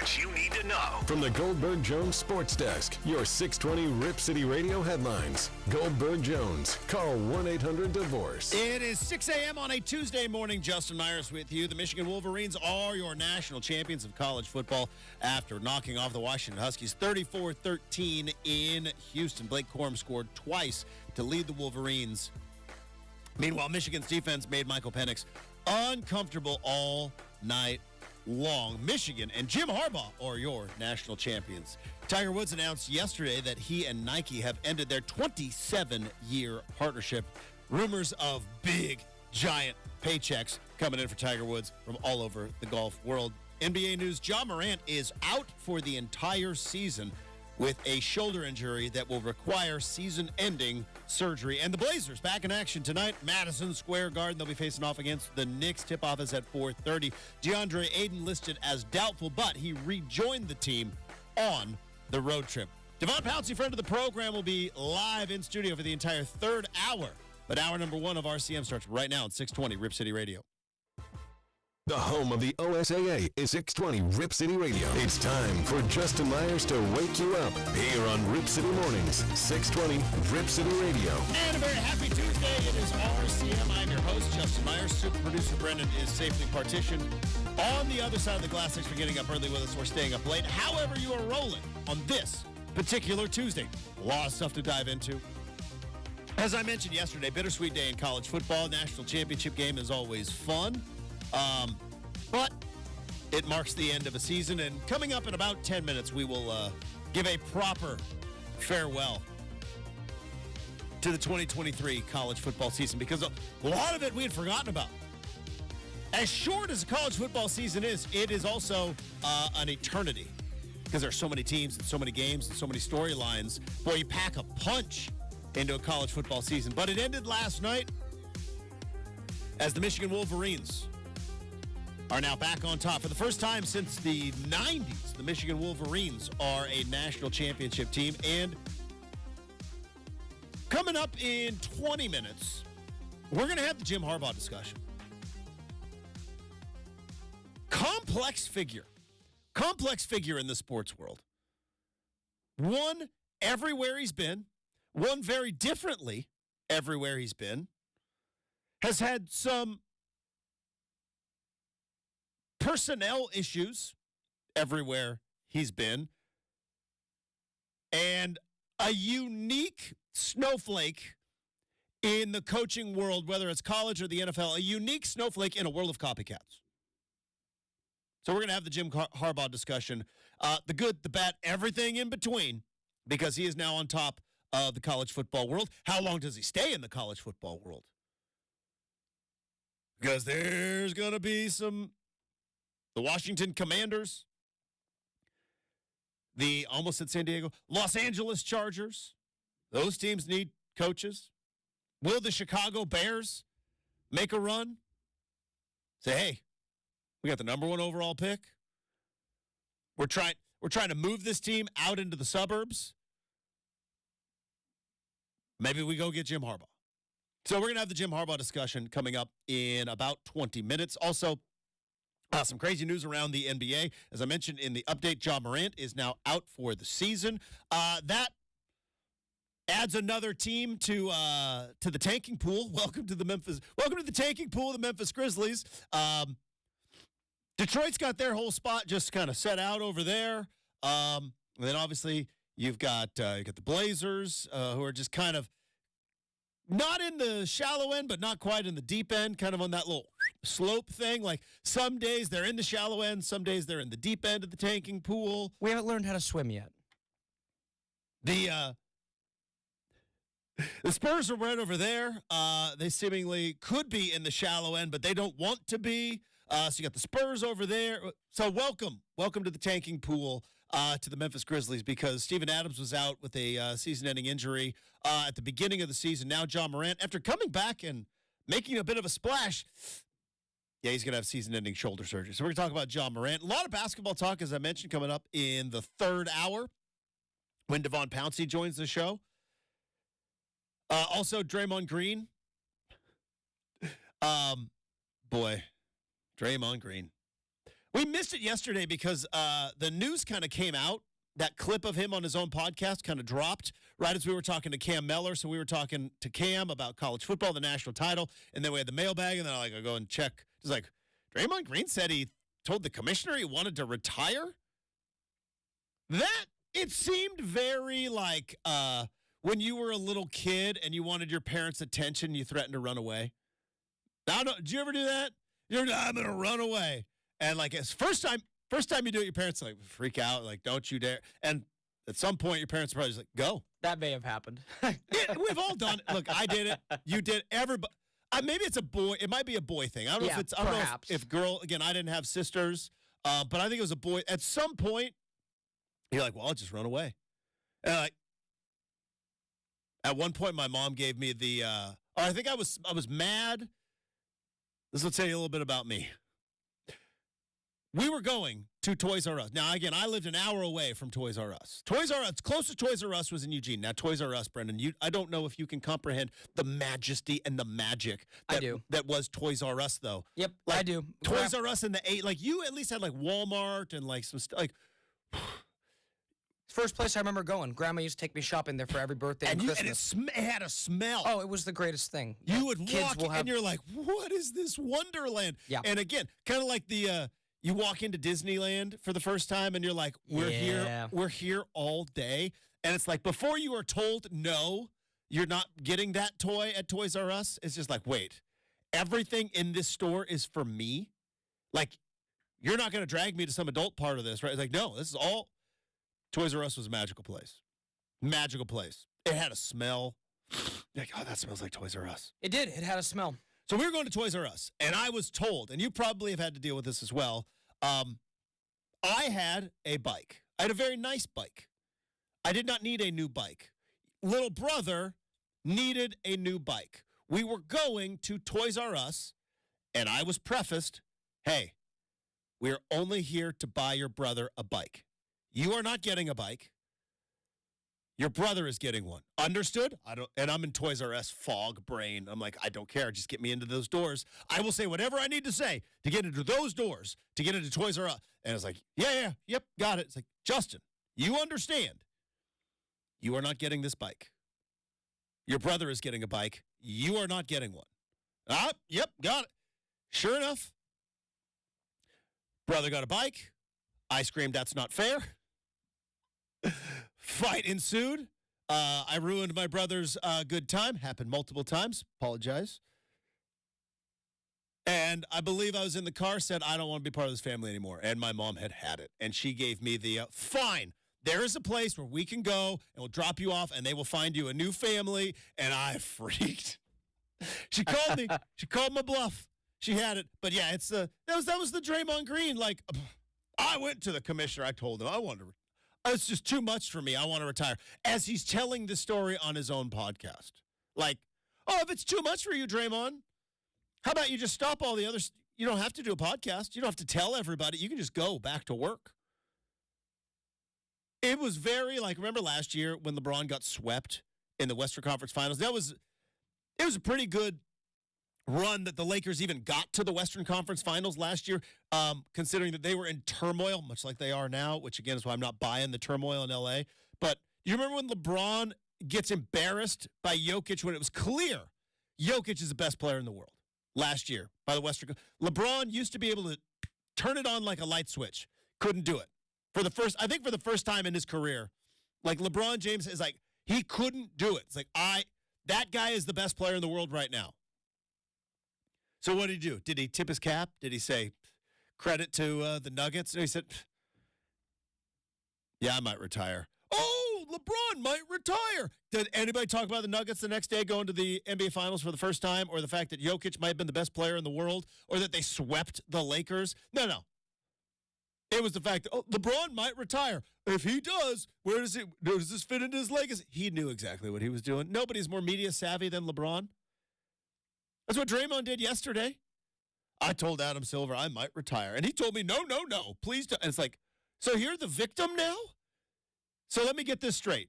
sports you need to know. From the Goldberg Jones Sports Desk, your 620 Rip City Radio headlines. Goldberg Jones. Call 1-800-DIVORCE. It is 6 a.m. on a Tuesday morning. Justin Myers with you. The Michigan Wolverines are your national champions of college football after knocking off the Washington Huskies 34-13 in Houston. Blake Corum scored twice to lead the Wolverines. Meanwhile, Michigan's defense made Michael Penix uncomfortable all night long. Michigan and Jim Harbaugh are your national champions. Tiger Woods announced yesterday that he and Nike have ended their 27-year partnership. Rumors of big, giant paychecks coming in for Tiger Woods from all over the golf world. NBA news, Ja Morant is out for the entire season with a shoulder injury that will require season-ending surgery. And the Blazers back in action tonight, Madison Square Garden. They'll be facing off against the Knicks. Tip-off is at 4:30. DeAndre Ayton listed as doubtful, but he rejoined the team on the road trip. Devon Pouncey, friend of the program, will be live in studio for the entire third hour. But hour number one of RCM starts right now at 620 Rip City Radio. The home of the OSAA is 620 Rip City Radio. It's time for Justin Myers to wake you up here on Rip City Mornings, 620 Rip City Radio. And a very happy Tuesday. It is RCM. I'm your host, Justin Myers. Super producer Brendan is safely partitioned on the other side of the glass. Thanks for getting up early with us or staying up late. However you are rolling on this particular Tuesday. A lot of stuff to dive into. As I mentioned yesterday, bittersweet day in college football. National championship game is always fun. But it marks the end of a season, and coming up in about 10 minutes, we will give a proper farewell to the 2023 college football season, because a lot of it we had forgotten about. As short as a college football season is, it is also an eternity, because there are so many teams and so many games and so many storylines. Boy, you pack a punch into a college football season. But it ended last night as the Michigan Wolverines are now back on top. For the first time since the 90s, the Michigan Wolverines are a national championship team. And coming up in 20 minutes, we're going to have the Jim Harbaugh discussion. Complex figure in the sports world. One everywhere he's been, one very differently everywhere he's been, has had some personnel issues everywhere he's been, and a unique snowflake in the coaching world, whether it's college or the NFL, a unique snowflake in a world of copycats. So we're going to have the Jim Harbaugh discussion, the good, the bad, everything in between, because he is now on top of the college football world. How long does he stay in the college football world? Because there's going to be the Washington Commanders, almost at San Diego, Los Angeles Chargers. Those teams need coaches. Will the Chicago Bears make a run? Say, hey, we got the number one overall pick. We're trying to move this team out into the suburbs. Maybe we go get Jim Harbaugh. So we're going to have the Jim Harbaugh discussion coming up in about 20 minutes. Also, some crazy news around the NBA. As I mentioned in the update, Ja Morant is now out for the season. That adds another team to the tanking pool. Welcome to the tanking pool of the Memphis Grizzlies. Detroit's got their whole spot just kind of set out over there. And then obviously you've got the Blazers, who are just kind of not in the shallow end, but not quite in the deep end, kind of on that little slope thing. Like some days they're in the shallow end, some days they're in the deep end of the tanking pool. We haven't learned how to swim yet. The Spurs are right over there. They seemingly could be in the shallow end, but they don't want to be. So you got the Spurs over there. So welcome to the tanking pool to the Memphis Grizzlies, because Steven Adams was out with a season-ending injury at the beginning of the season. Now Ja Morant, after coming back and making a bit of a splash, yeah, he's going to have season-ending shoulder surgery. So we're going to talk about Ja Morant. A lot of basketball talk, as I mentioned, coming up in the third hour when Devon Pouncey joins the show. Also, Draymond Green. Draymond Green. We missed it yesterday because the news kind of came out. That clip of him on his own podcast kind of dropped right as we were talking to Cam Meller. So we were talking to Cam about college football, the national title, and then we had the mailbag, and then I go and check. It's like, Draymond Green said he told the commissioner he wanted to retire? That, it seemed very like when you were a little kid and you wanted your parents' attention, you threatened to run away. I don't, did you ever do that? I'm going to run away. And like, it's first time you do it, your parents like freak out, like, don't you dare. And at some point, your parents are probably just like, go. That may have happened. We've all done it. Look, I did it. You did. Everybody. Maybe it's a boy. It might be a boy thing. I don't know if it's. I don't know if girl. Again, I didn't have sisters, but I think it was a boy. At some point, you're like, well, I'll just run away. And like, at one point, my mom gave me the. I think I was mad. This will tell you a little bit about me. We were going to Toys R Us. Now, again, I lived an hour away from Toys R Us. Toys R Us, closest Toys R Us was in Eugene. Now, Toys R Us, Brendan, I don't know if you can comprehend the majesty and the magic that was Toys R Us, though. Yep, like, I do. Toys R Us in the 8, like, you at least had, like, Walmart and, like, some stuff. Like, first place I remember going. Grandma used to take me shopping there for every birthday and Christmas. And it had a smell. Oh, it was the greatest thing. You would walk and you're like, what is this wonderland? Yeah. And again, kind of like the... you walk into Disneyland for the first time and you're like, we're here all day. And it's like, before you are told, no, you're not getting that toy at Toys R Us, it's just like, wait, everything in this store is for me? Like, you're not going to drag me to some adult part of this, right? It's like, no, this is all. Toys R Us was a magical place. Magical place. It had a smell. Like, oh, that smells like Toys R Us. It did. It had a smell. So we were going to Toys R Us, and I was told, and you probably have had to deal with this as well, I had a bike. I had a very nice bike. I did not need a new bike. Little brother needed a new bike. We were going to Toys R Us, and I was prefaced, hey, we're only here to buy your brother a bike. You are not getting a bike. Your brother is getting one. Understood? And I'm in Toys R Us fog brain. I'm like, I don't care. Just get me into those doors. I will say whatever I need to say to get into those doors, to get into Toys R Us. And it's like, yep, got it. It's like, Justin, you understand. You are not getting this bike. Your brother is getting a bike. You are not getting one. Yep, got it. Sure enough, brother got a bike. I screamed, that's not fair. Fight ensued. I ruined my brother's good time. Happened multiple times. Apologize. And I believe I was in the car, said, I don't want to be part of this family anymore. And my mom had it. And she gave me the, fine. There is a place where we can go, and we'll drop you off, and they will find you a new family. And I freaked. She called me. She called my bluff. She had it. But, yeah, that was the Draymond Green. Like, I went to the commissioner. I told him I wanted to it's just too much for me. I want to retire. As he's telling the story on his own podcast. Like, oh, if it's too much for you, Draymond, how about you just stop all the others? You don't have to do a podcast. You don't have to tell everybody. You can just go back to work. It was very, like, remember last year when LeBron got swept in the Western Conference Finals? It was a pretty good run that the Lakers even got to the Western Conference Finals last year, considering that they were in turmoil, much like they are now, which, again, is why I'm not buying the turmoil in L.A. But you remember when LeBron gets embarrassed by Jokic when it was clear Jokic is the best player in the world last year by the Western. LeBron used to be able to turn it on like a light switch. Couldn't do it. For the first time in his career, like LeBron James is like, he couldn't do it. It's like, that guy is the best player in the world right now. So what did he do? Did he tip his cap? Did he say credit to the Nuggets? And he said, yeah, I might retire. Oh, LeBron might retire. Did anybody talk about the Nuggets the next day going to the NBA Finals for the first time, or the fact that Jokic might have been the best player in the world, or that they swept the Lakers? No. It was the fact that LeBron might retire. If he does, does this fit into his legacy? He knew exactly what he was doing. Nobody's more media savvy than LeBron. That's what Draymond did yesterday. I told Adam Silver I might retire. And he told me, no, please don't. And it's like, so you're the victim now? So let me get this straight.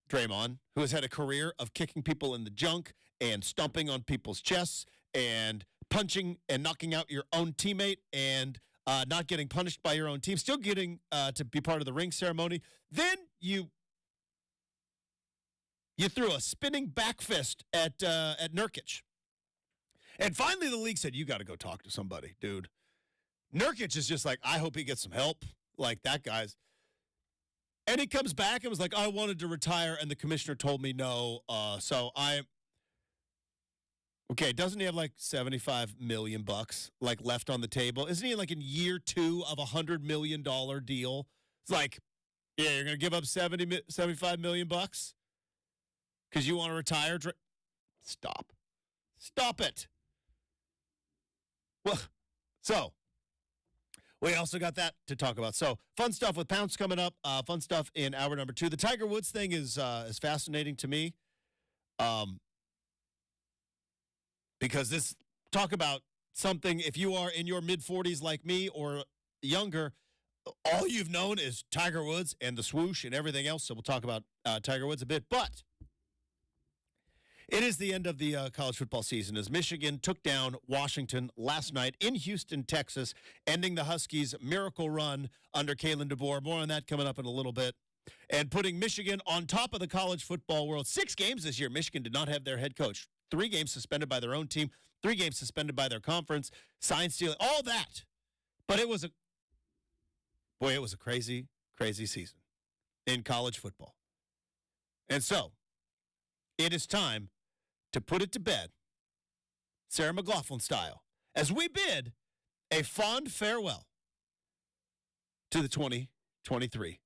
Draymond, who has had a career of kicking people in the junk and stomping on people's chests and punching and knocking out your own teammate and not getting punished by your own team, still getting to be part of the ring ceremony. Then you threw a spinning back fist at Nurkic. And finally the league said, you got to go talk to somebody, dude. Nurkic is just like, I hope he gets some help. Like, that guy's. And he comes back and was like, I wanted to retire, and the commissioner told me no. Okay, doesn't he have like $75 million like left on the table? Isn't he like in year 2 of $100 million deal? It's like, yeah, you're gonna give up $75 million because you want to retire? Stop it. Well, so we also got that to talk about. So fun stuff with Pounce coming up. Fun stuff in hour number 2. The Tiger Woods thing is fascinating to me. Because this, talk about something, if you are in your mid-40s like me or younger, all you've known is Tiger Woods and the swoosh and everything else. So we'll talk about Tiger Woods a bit. But it is the end of the college football season as Michigan took down Washington last night in Houston, Texas, ending the Huskies' miracle run under Kalen DeBoer. More on that coming up in a little bit. And putting Michigan on top of the college football world. 6 games this year, Michigan did not have their head coach. 3 games suspended by their own team, 3 games suspended by their conference, sign stealing, all that. But it was a crazy, crazy season in college football. And so it is time to put it to bed, Sarah McLachlan style, as we bid a fond farewell to the 2023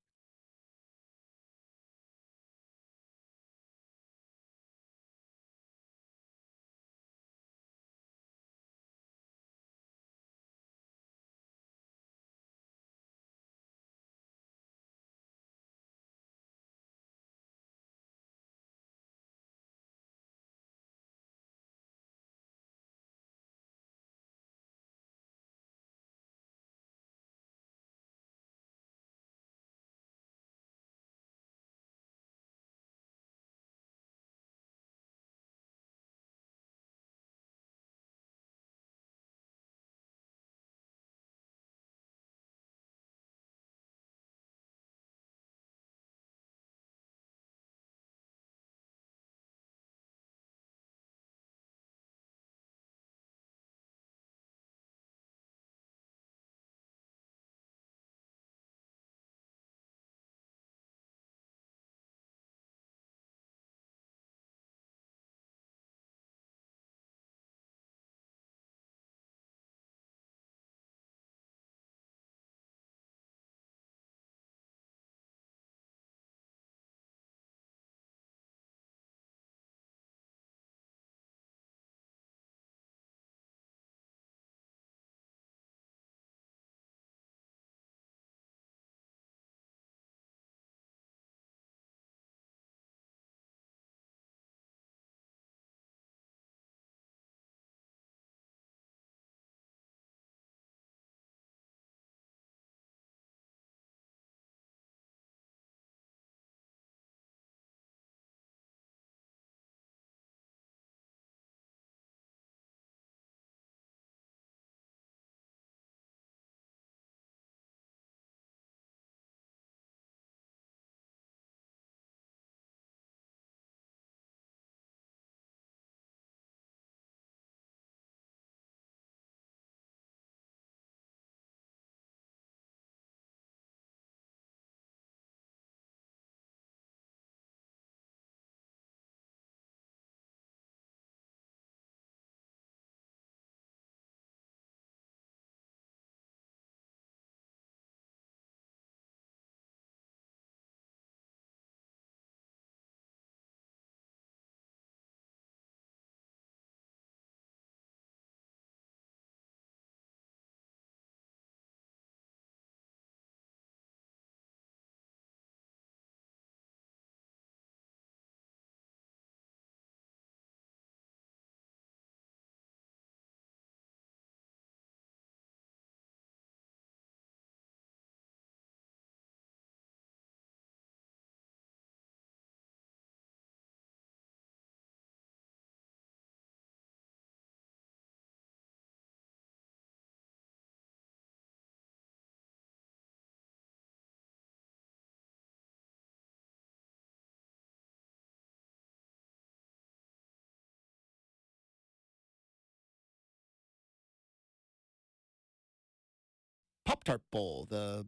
Pop-Tart Bowl, the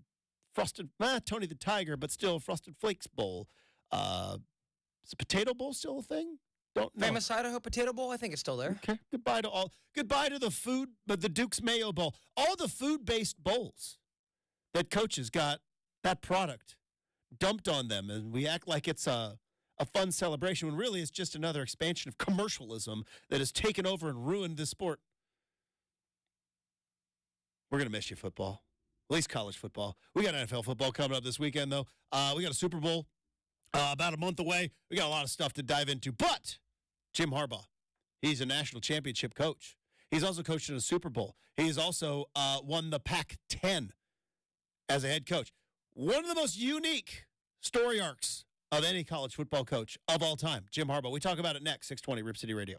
Frosted, Tony the Tiger, but still Frosted Flakes Bowl. Is the Potato Bowl still a thing? Don't know. Famous Idaho Potato Bowl, I think it's still there. Okay. Goodbye to all. Goodbye to the food, but the Duke's Mayo Bowl. All the food-based bowls that coaches got that product dumped on them, and we act like it's a fun celebration when really it's just another expansion of commercialism that has taken over and ruined this sport. We're going to miss you, football. At least college football. We got NFL football coming up this weekend, though. We got a Super Bowl about a month away. We got a lot of stuff to dive into. But Jim Harbaugh, he's a national championship coach. He's also coached in a Super Bowl. He's also won the Pac-10 as a head coach. One of the most unique story arcs of any college football coach of all time, Jim Harbaugh. We talk about it next, 620 Rip City Radio.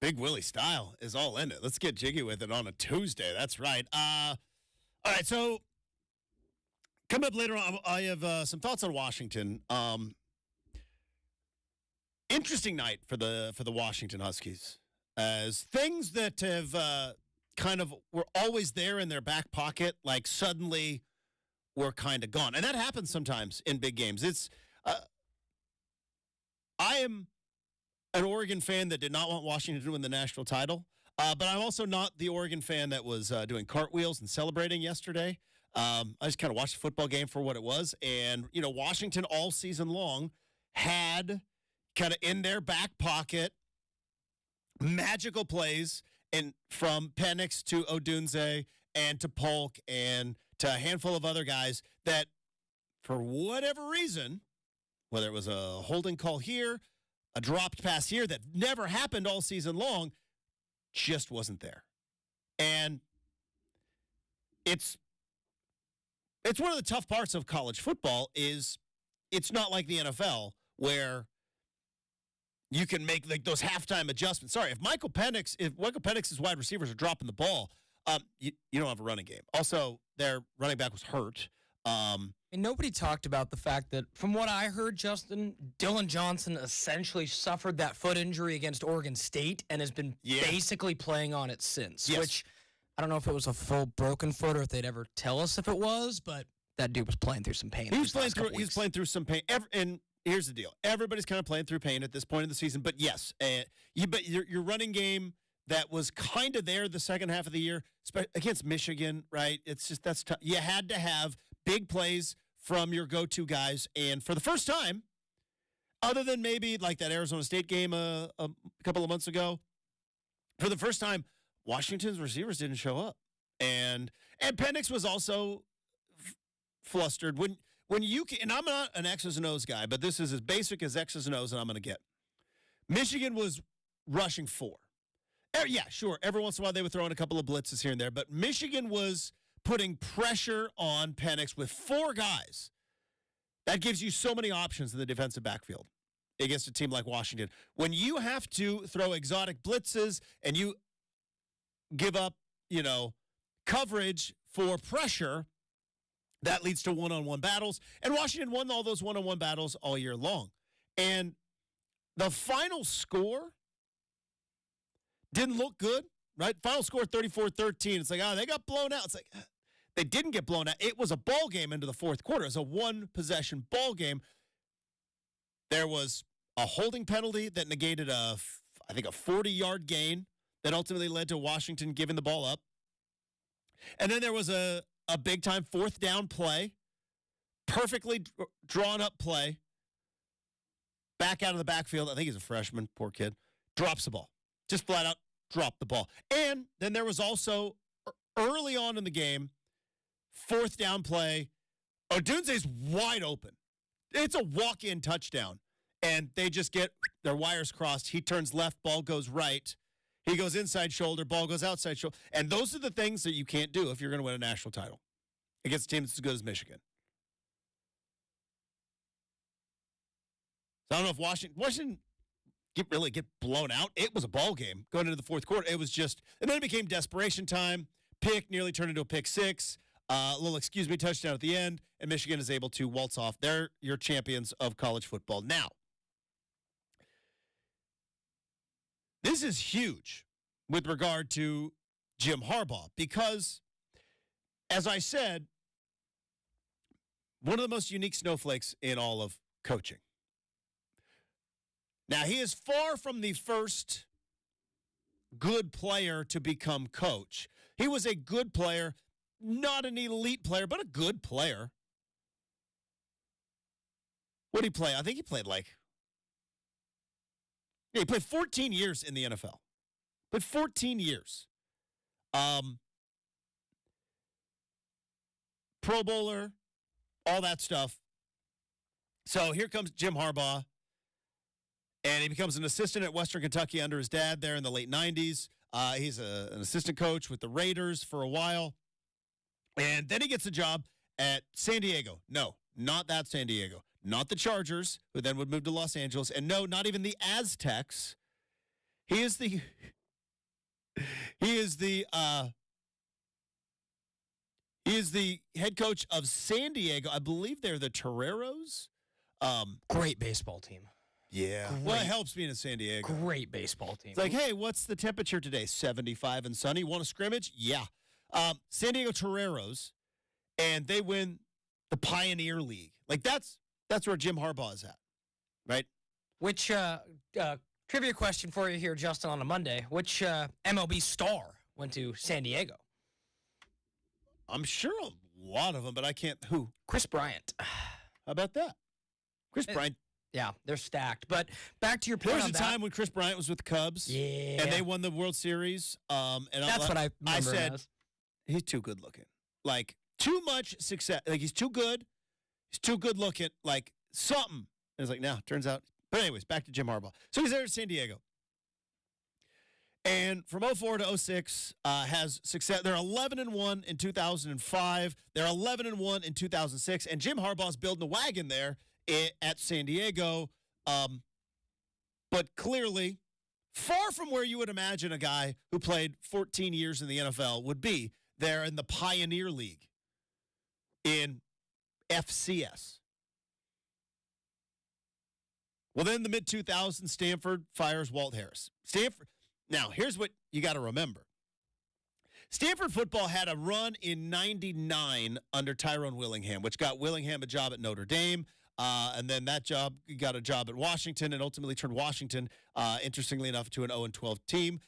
Big Willie style is all in it. Let's get jiggy with it on a Tuesday. That's right. All right, so coming up later on, I have some thoughts on Washington. Interesting night for the Washington Huskies, as things that have kind of were always there in their back pocket, like suddenly were kind of gone, and that happens sometimes in big games. It's I am an Oregon fan that did not want Washington to win the national title, but I'm also not the Oregon fan that was doing cartwheels and celebrating yesterday. I just kind of watched the football game for what it was, and Washington all season long had kind of in their back pocket magical plays, and from Penix to Odunze and to Polk and to a handful of other guys that, for whatever reason, whether it was a holding call here, a dropped pass here that never happened all season long, just wasn't there. And it's one of the tough parts of college football is it's not like the NFL where you can make like those halftime adjustments. Sorry, if Michael Penix's wide receivers are dropping the ball, you don't have a running game. Also, their running back was hurt. And nobody talked about the fact that, from what I heard, Justin, Dylan Johnson essentially suffered that foot injury against Oregon State and has been basically playing on it since, which I don't know if it was a full broken foot or if they'd ever tell us if it was, but that dude was playing through some pain. He was playing through some pain. And here's the deal. Everybody's kind of playing through pain at this point in the season, but yes, your running game that was kind of there the second half of the year against Michigan, right? It's just that's tough. You had to have big plays from your go-to guys, and for the first time, other than maybe like that Arizona State game a couple of months ago, for the first time, Washington's receivers didn't show up, and Penix was also flustered when you can. And I'm not an X's and O's guy, but this is as basic as X's and O's, and I'm going to get. Michigan was rushing 4. Yeah, sure. Every once in a while, they were throwing a couple of blitzes here and there, but Michigan was putting pressure on Penix with 4 guys. That gives you so many options in the defensive backfield against a team like Washington. When you have to throw exotic blitzes and you give up, coverage for pressure, that leads to one-on-one battles. And Washington won all those one-on-one battles all year long. And the final score didn't look good, right? Final score 34-13. It's like, they got blown out. It's like, they didn't get blown out. It was a ball game into the fourth quarter. It was a one-possession ball game. There was a holding penalty that negated I think a 40-yard gain that ultimately led to Washington giving the ball up. And then there was a big-time fourth down play, perfectly drawn-up play, back out of the backfield. I think he's a freshman, poor kid, drops the ball. Just flat out dropped the ball. And then there was also, early on in the game, fourth down play. Odunze's wide open. It's a walk-in touchdown. And they just get their wires crossed. He turns left, ball goes right. He goes inside shoulder, ball goes outside shoulder. And those are the things that you can't do if you're going to win a national title against a team that's as good as Michigan. So I don't know if Washington really get blown out. It was a ball game going into the fourth quarter. It was just, and then it became desperation time. Pick nearly turned into a pick 6. A little touchdown at the end, and Michigan is able to waltz off. They're your champions of college football. Now, this is huge with regard to Jim Harbaugh because, as I said, one of the most unique snowflakes in all of coaching. Now, he is far from the first good player to become coach. He was a good player, not an elite player, but a good player. What did he play? I think he played he played 14 years in the NFL. But 14 years. Pro Bowler, all that stuff. So here comes Jim Harbaugh. And he becomes an assistant at Western Kentucky under his dad there in the late 90s. He's an assistant coach with the Raiders for a while. And then he gets a job at San Diego. No, not that San Diego. Not the Chargers, who then would move to Los Angeles. And no, not even the Aztecs. He is the head coach of San Diego. I believe they're the Toreros. Great baseball team. Yeah. Well, it helps being in San Diego. Great baseball team. It's like, hey, what's the temperature today? 75 and sunny. Want a scrimmage? Yeah. San Diego Toreros, and they win the Pioneer League. Like, that's where Jim Harbaugh is at, right? Which trivia question for you here, Justin, on a Monday. Which MLB star went to San Diego? I'm sure a lot of them, but I can't. Who? Chris Bryant. How about that? Chris Bryant. Yeah, they're stacked. But back to your point. There was a time when Chris Bryant was with the Cubs. Yeah. And they won the World Series. And that's what I remember. I said, he's too good looking. Like, too much success. Like, he's too good. He's too good looking. Like, something. And it's like, no, turns out. But anyways, back to Jim Harbaugh. So he's there at San Diego. And from 04 to 06 has success. They're 11-1 in 2005. They're 11-1 in 2006. And Jim Harbaugh's building a wagon there at San Diego. But clearly, far from where you would imagine a guy who played 14 years in the NFL would be there in the Pioneer League in FCS. Well, then the mid-2000s, Stanford fires Walt Harris. Now, here's what you got to remember. Stanford football had a run in 99 under Tyrone Willingham, which got Willingham a job at Notre Dame. And then that job got a job at Washington and ultimately turned Washington, interestingly enough, to an 0-12 team.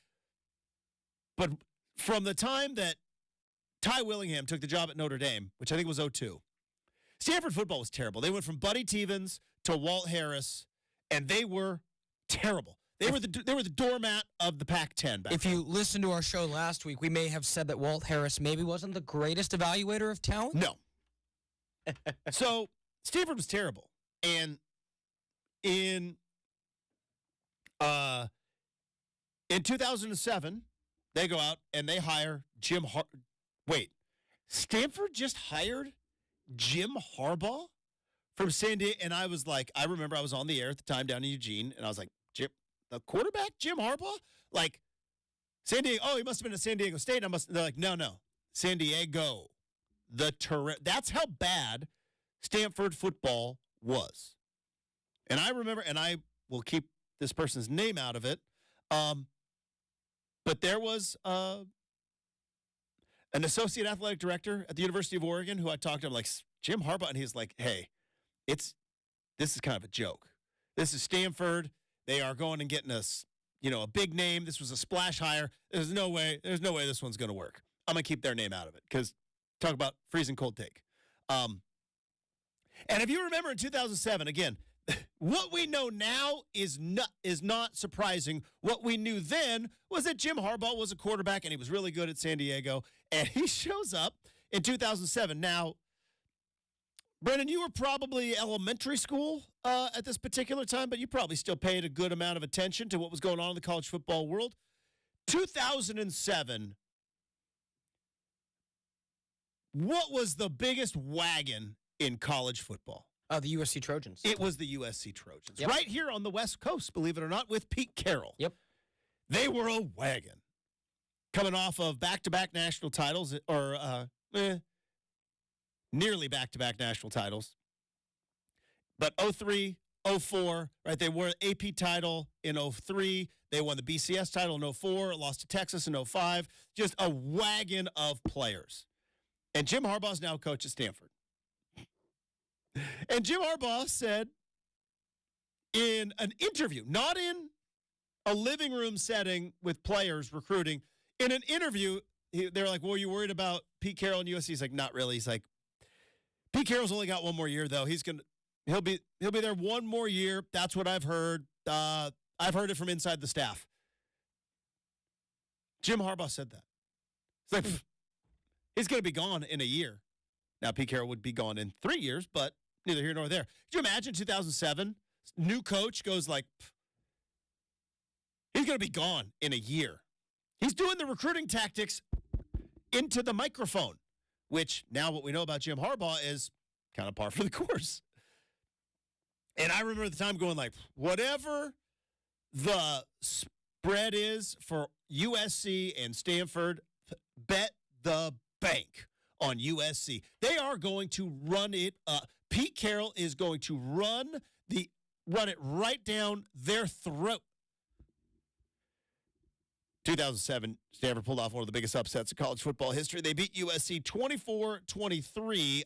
But from the time that Ty Willingham took the job at Notre Dame, which I think was 02, Stanford football was terrible. They went from Buddy Tevens to Walt Harris, and they were terrible. They were the doormat of the Pac-10 back If you listened to our show last week, we may have said that Walt Harris maybe wasn't the greatest evaluator of talent. No. So Stanford was terrible. And in 2007, they go out and they hire Stanford just hired Jim Harbaugh from San Diego? And I was like, I remember I was on the air at the time down in Eugene, and I was like, the quarterback, Jim Harbaugh? Like, San Diego, he must have been at San Diego State. They're like, no, San Diego. That's how bad Stanford football was. And I remember, and I will keep this person's name out of it, but there was an associate athletic director at the University of Oregon who I talked to, like, Jim Harbaugh, and he's like, hey, this is kind of a joke. This is Stanford. They are going and getting us, a big name. This was a splash hire. There's no way this one's going to work. I'm going to keep their name out of it because talk about freezing cold take. And if you remember in 2007, again, what we know now is not surprising. What we knew then was that Jim Harbaugh was a quarterback and he was really good at San Diego. And he shows up in 2007. Now, Brendan, you were probably elementary school at this particular time, but you probably still paid a good amount of attention to what was going on in the college football world. 2007, what was the biggest wagon in college football? The USC Trojans. It was the USC Trojans. Yep. Right here on the West Coast, believe it or not, with Pete Carroll. Yep. They were a wagon. Coming off of back-to-back national titles, or nearly back-to-back national titles. But 03, 04, right, they won an AP title in 03. They won the BCS title in 04, lost to Texas in 05. Just a wagon of players. And Jim Harbaugh's now coach at Stanford. And Jim Harbaugh said in an interview, not in a living room setting with players recruiting, in an interview, they're like, well, are you worried about Pete Carroll and USC? He's like, not really. He's like, Pete Carroll's only got one more year, though. He'll be there one more year. That's what I've heard. I've heard it from inside the staff. Jim Harbaugh said that. It's like, he's going to be gone in a year. Now, Pete Carroll would be gone in 3 years, but neither here nor there. Could you imagine 2007? New coach goes like, he's going to be gone in a year. He's doing the recruiting tactics into the microphone, which now what we know about Jim Harbaugh is kind of par for the course. And I remember at the time going like, whatever the spread is for USC and Stanford, bet the bank on USC. They are going to run it up. Pete Carroll is going to run it right down their throat. 2007, Stanford pulled off one of the biggest upsets in college football history. They beat USC 24-23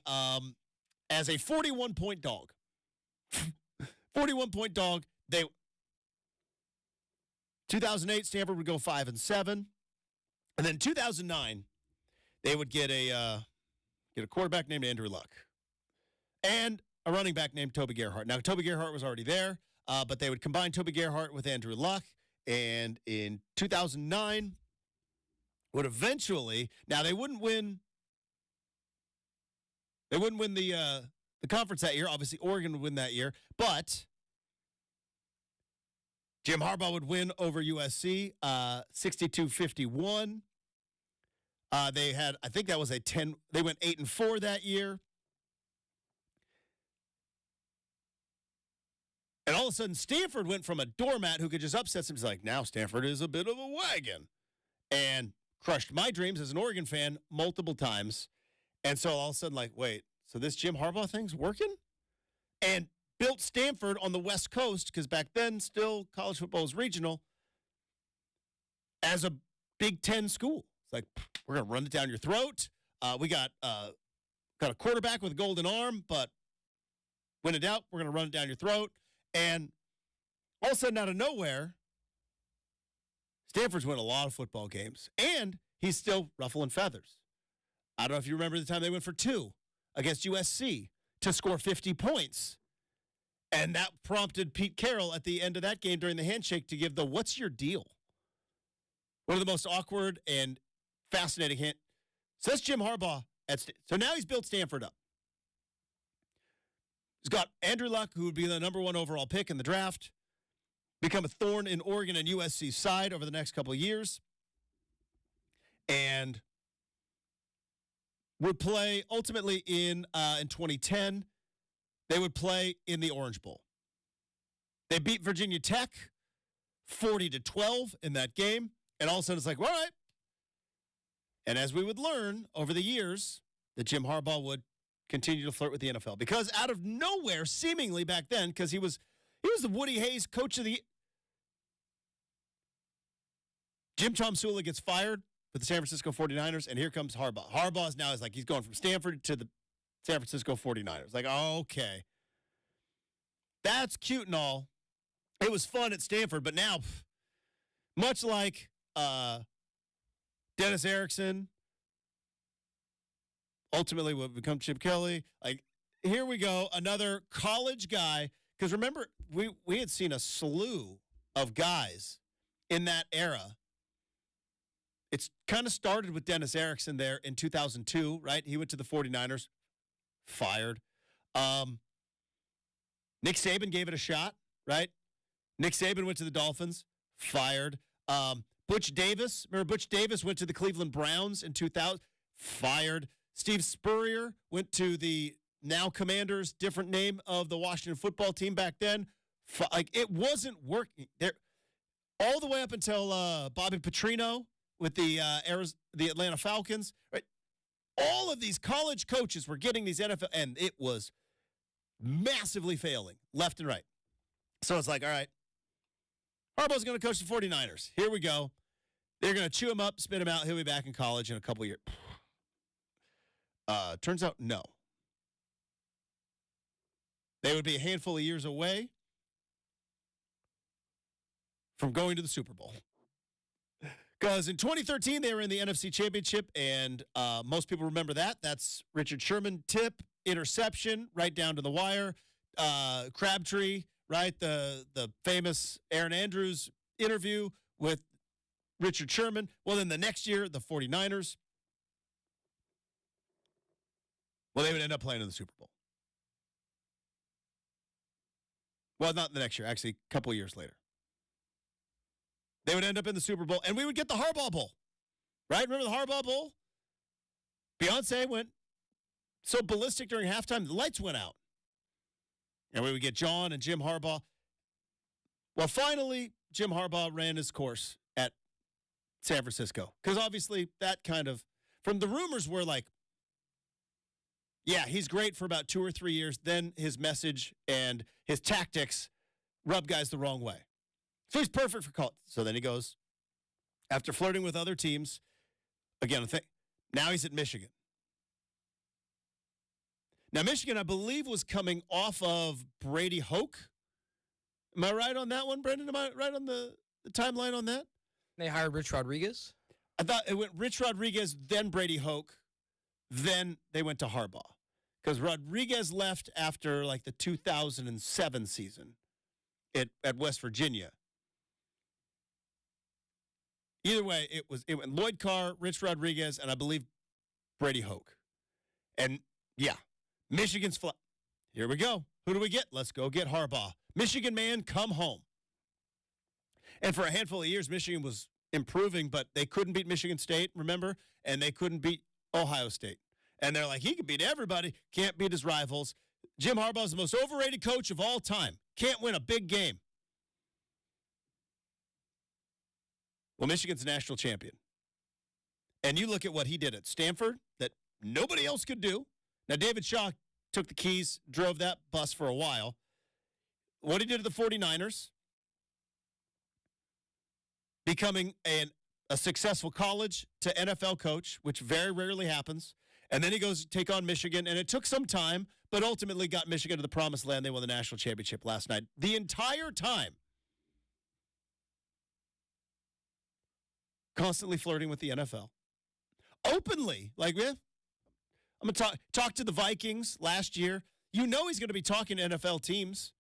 as a 41-point dog. 41-point dog. 2008, Stanford would go 5-7. And then 2009, they would get a quarterback named Andrew Luck and a running back named Toby Gerhart. Now, Toby Gerhart was already there, but they would combine Toby Gerhart with Andrew Luck. And in 2009, would eventually, now they wouldn't win the conference that year. Obviously, Oregon would win that year, but Jim Harbaugh would win over USC 62-51. They had, I think that was they went 8-4 that year. And all of a sudden, Stanford went from a doormat who could just upset some. He's like, now Stanford is a bit of a wagon. And crushed my dreams as an Oregon fan multiple times. And so all of a sudden, like, wait, so this Jim Harbaugh thing's working? And built Stanford on the West Coast, because back then, still, college football was regional, as a Big Ten school. It's like, we're going to run it down your throat. We got a quarterback with a golden arm, but when in doubt, we're going to run it down your throat. And all of a sudden, out of nowhere, Stanford's won a lot of football games. And he's still ruffling feathers. I don't know if you remember the time they went for 2 against USC to score 50 points. And that prompted Pete Carroll at the end of that game during the handshake to give the "what's your deal?" One of the most awkward and fascinating hint. Says Jim Harbaugh. So now he's built Stanford up. He's got Andrew Luck, who would be the number 1 overall pick in the draft, become a thorn in Oregon and USC's side over the next couple of years, and would play ultimately in 2010. They would play in the Orange Bowl. They beat Virginia Tech 40-12 in that game, and all of a sudden it's like, all right. And as we would learn over the years, that Jim Harbaugh would continue to flirt with the NFL, because out of nowhere, seemingly back then, because he was the Woody Hayes coach of the. Jim Tomsula gets fired with the San Francisco 49ers, and here comes Harbaugh. Harbaugh now is like, he's going from Stanford to the San Francisco 49ers. Like, okay, that's cute and all. It was fun at Stanford, but now, much like Dennis Erickson, ultimately would become Chip Kelly. Like, here we go, another college guy. Because remember, we had seen a slew of guys in that era. It's kind of started with Dennis Erickson there in 2002, right? He went to the 49ers, fired. Nick Saban gave it a shot, right? Nick Saban went to the Dolphins, fired. Butch Davis, remember Butch Davis went to the Cleveland Browns in 2000, fired. Steve Spurrier went to the now Commanders, different name of the Washington football team back then. Like, it wasn't working there all the way up until Bobby Petrino with the Atlanta Falcons. Right, all of these college coaches were getting these NFL, and it was massively failing left and right. So it's like, all right, Harbaugh's going to coach the 49ers. Here we go. They're going to chew him up, spit him out. He'll be back in college in a couple years. Turns out, no. They would be a handful of years away from going to the Super Bowl. Because in 2013, they were in the NFC Championship, and most people remember that. That's Richard Sherman tip, interception, right down to the wire. Crabtree, right? The famous Aaron Andrews interview with Richard Sherman. Well, then the next year, the 49ers. Well, they would end up playing in the Super Bowl. Well, not the next year, actually, a couple of years later. They would end up in the Super Bowl, and we would get the Harbaugh Bowl, right? Remember the Harbaugh Bowl? Beyonce went so ballistic during halftime, the lights went out. And we would get John and Jim Harbaugh. Well, finally, Jim Harbaugh ran his course at San Francisco? Because obviously that kind of, from the rumors were like, yeah, he's great for about 2 or 3 years. Then his message and his tactics rub guys the wrong way. So he's perfect for college. So then he goes, after flirting with other teams, again, now he's at Michigan. Now, Michigan, I believe, was coming off of Brady Hoke. Am I right on that one, Brendan? Am I right on the timeline on that? They hired Rich Rodriguez? I thought it went Rich Rodriguez, then Brady Hoke, then they went to Harbaugh. Because Rodriguez left after, like, the 2007 season at West Virginia. Either way, it went Lloyd Carr, Rich Rodriguez, and I believe Brady Hoke. And, yeah, Michigan's fly. Here we go. Who do we get? Let's go get Harbaugh. Michigan man, come home. And for a handful of years, Michigan was improving, but they couldn't beat Michigan State, remember? And they couldn't beat Ohio State. And they're like, he can beat everybody, can't beat his rivals. Jim Harbaugh is the most overrated coach of all time. Can't win a big game. Well, Michigan's a national champion. And you look at what he did at Stanford that nobody else could do. Now, David Shaw took the keys, drove that bus for a while. What he did at the 49ers, becoming a successful college to NFL coach, which very rarely happens. And then he goes to take on Michigan, and it took some time, but ultimately got Michigan to the promised land. They won the national championship last night. The entire time, constantly flirting with the NFL. Openly, like, I'm going to talk to the Vikings last year. You know he's going to be talking to NFL teams.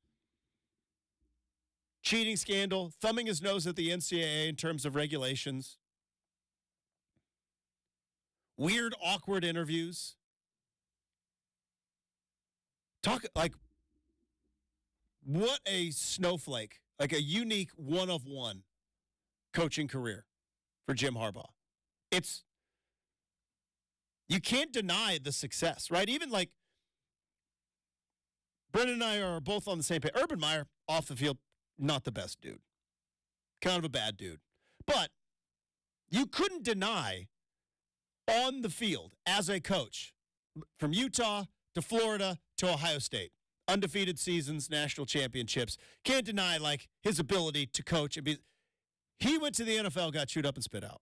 Cheating scandal, thumbing his nose at the NCAA in terms of regulations. Weird, awkward interviews. Talk like what a snowflake, like a unique one-of-one coaching career for Jim Harbaugh. You can't deny the success, right? Even like Brendan and I are both on the same page. Urban Meyer, off the field, not the best dude. Kind of a bad dude. But you couldn't deny on the field as a coach, from Utah to Florida to Ohio State, undefeated seasons, national championships, can't deny like his ability to coach. He went to the NFL, got chewed up and spit out.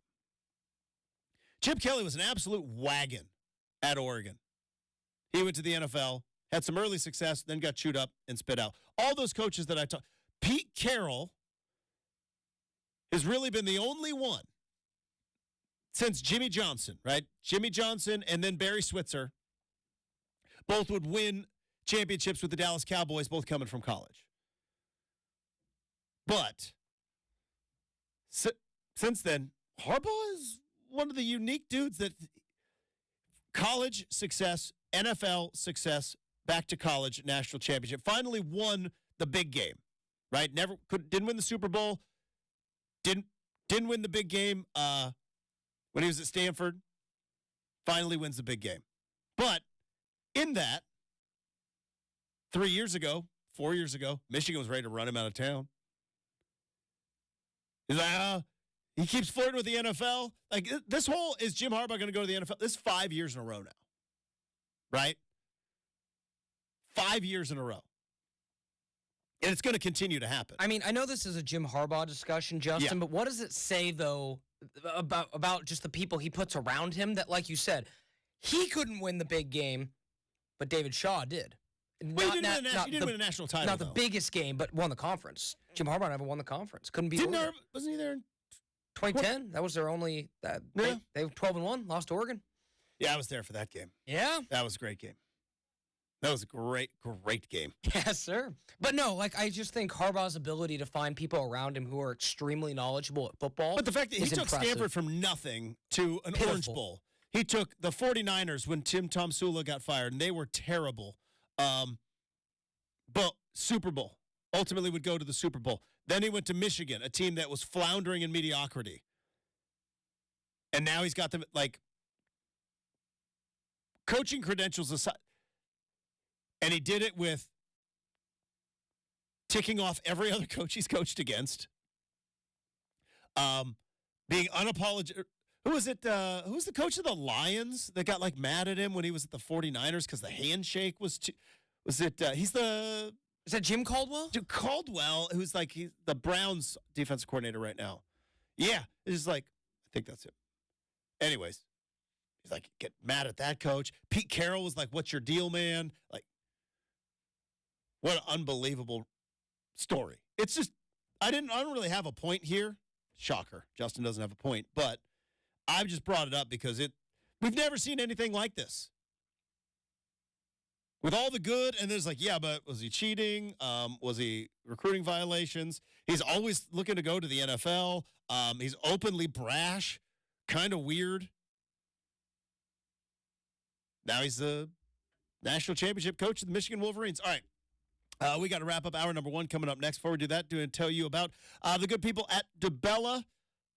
Chip Kelly was an absolute wagon at Oregon. He went to the NFL, had some early success, then got chewed up and spit out. All those coaches that I talked, Pete Carroll has really been the only one since Jimmy Johnson, right? Jimmy Johnson and then Barry Switzer both would win championships with the Dallas Cowboys, both coming from college. But since then, Harbaugh is one of the unique dudes that college success, NFL success, back to college, national championship, finally won the big game, right? Didn't win the Super Bowl, didn't win the big game when he was at Stanford, finally wins the big game. But in that, 4 years ago, Michigan was ready to run him out of town. He's like, he keeps flirting with the NFL. Like, this whole, is Jim Harbaugh going to go to the NFL? This is 5 years in a row now, right? 5 years in a row. And it's going to continue to happen. I mean, I know this is a Jim Harbaugh discussion, Justin, but what does it say, though, about just the people he puts around him that, like you said, he couldn't win the big game, but David Shaw did. Well, he didn't win a national title, Not the biggest game, but won the conference. Jim Harbaugh never won the conference. Couldn't beat Oregon. Wasn't he there in 2010? That was their only. They were 12-1, lost to Oregon. Yeah, I was there for that game. Yeah, that was a great game. That was a great game. Yes, sir. But no, like, I just think Harbaugh's ability to find people around him who are extremely knowledgeable at football. But the fact that he took impressive. Stanford from nothing to an Orange Bowl. He took the 49ers when Tim Tomsula got fired, and they were terrible. But Super Bowl. Ultimately would go to the Super Bowl. Then he went to Michigan, a team that was floundering in mediocrity. And now he's got them, like, coaching credentials aside. And he did it with ticking off every other coach he's coached against. Being unapologetic. Who was it? Who was the coach of the Lions that got like mad at him when he was at the 49ers because the handshake was too. Was it? He's the. Is that Jim Caldwell? Dude, Caldwell, who's like he's the Browns defensive coordinator right now. Yeah, it's just like I think that's it. Anyways, he's like get mad at that coach. Pete Carroll was like, "What's your deal, man?" Like, what an unbelievable story. It's just I don't really have a point here. Shocker, Justin doesn't have a point, but I've just brought it up because we've never seen anything like this. With all the good, and there's like, yeah, but was he cheating? Was he recruiting violations? He's always looking to go to the NFL. He's openly brash, kind of weird. Now he's the national championship coach of the Michigan Wolverines. All right. We got to wrap up hour number 1 coming up next. Before we do that, tell you about the good people at DeBella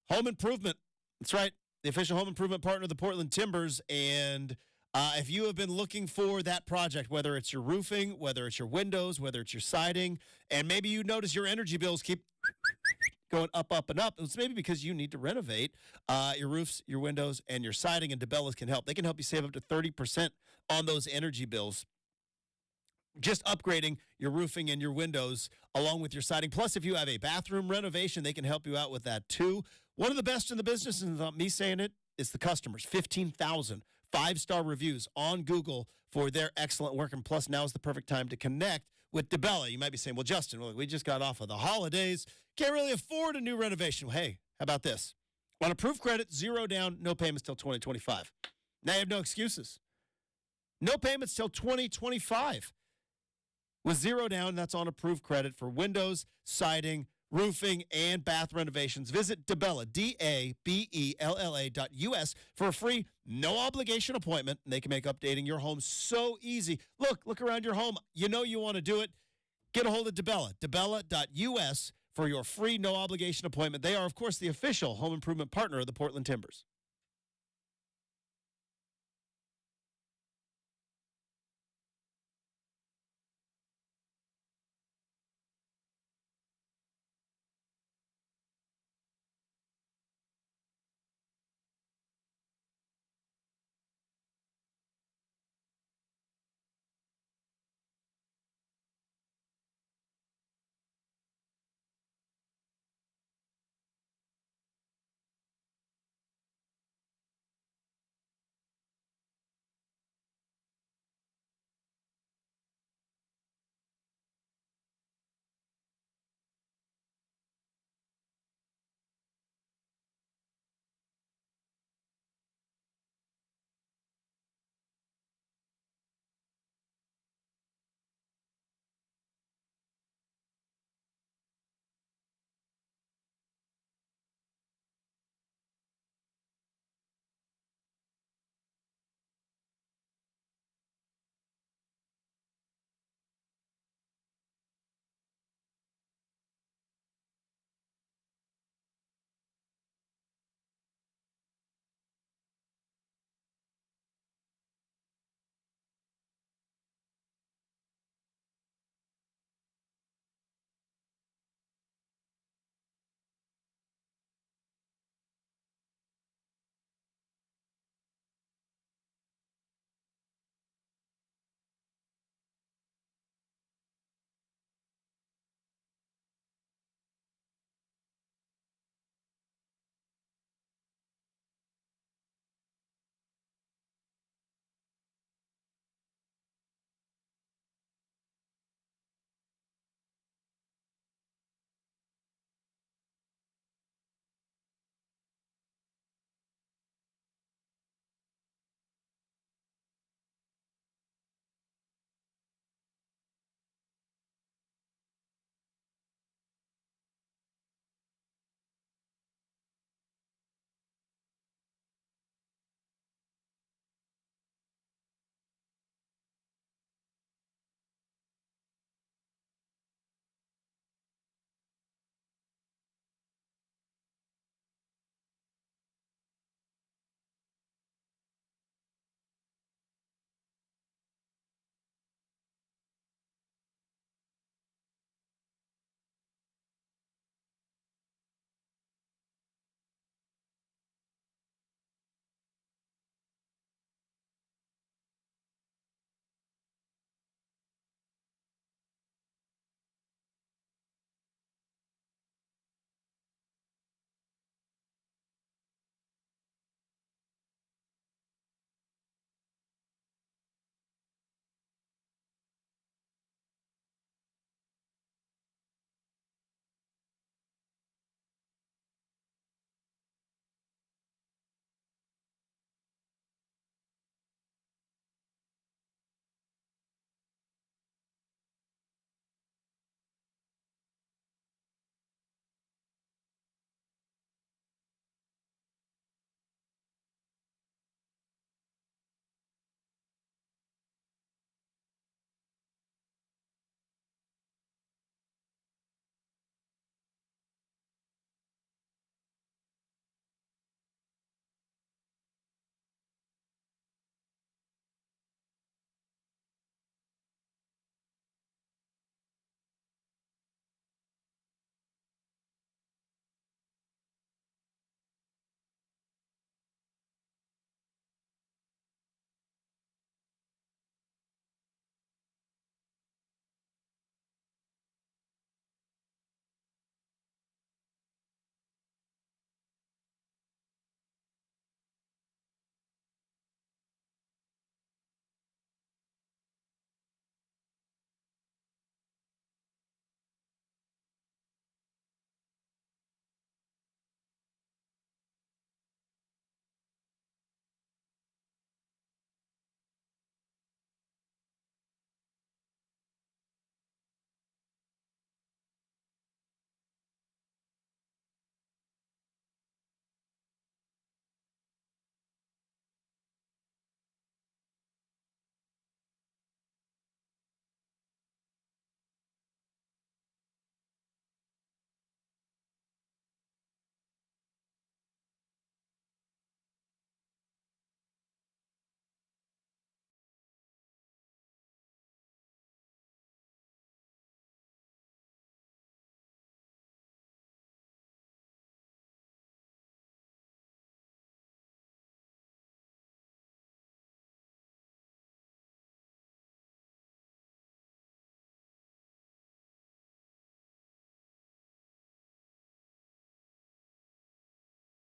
Home Improvement. That's right. The official home improvement partner of the Portland Timbers. And if you have been looking for that project, whether it's your roofing, whether it's your windows, whether it's your siding, and maybe you notice your energy bills keep going up, up, and up. It's maybe because you need to renovate your roofs, your windows, and your siding, and DeBellas can help. They can help you save up to 30% on those energy bills. Just upgrading your roofing and your windows along with your siding. Plus, if you have a bathroom renovation, they can help you out with that too. One of the best in the business, and not me saying it, is the customers. 15,000 5-star reviews on Google for their excellent work. And plus, now is the perfect time to connect with DeBella. You might be saying, well, Justin, we just got off of the holidays. Can't really afford a new renovation. Well, hey, how about this? On approved credit, 0 down, no payments till 2025. Now you have no excuses. No payments till 2025. With 0 down, that's on approved credit for windows, siding, roofing, and bath renovations. Visit DeBella, DABELLA.us for a free, no-obligation appointment, and they can make updating your home so easy. Look around your home. You know you want to do it. Get a hold of DeBella, DeBella.us for your free, no-obligation appointment. They are, of course, the official home improvement partner of the Portland Timbers.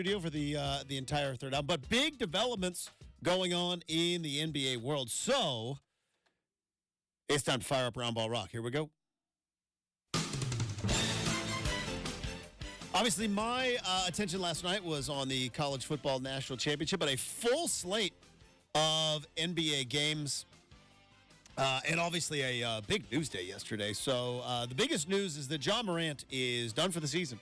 Studio for the entire third down, but big developments going on in the NBA world. So it's time to fire up Round Ball Rock. Here we go. Obviously, my attention last night was on the College Football National Championship, but a full slate of NBA games, and obviously a big news day yesterday. So the biggest news is that Ja Morant is done for the season.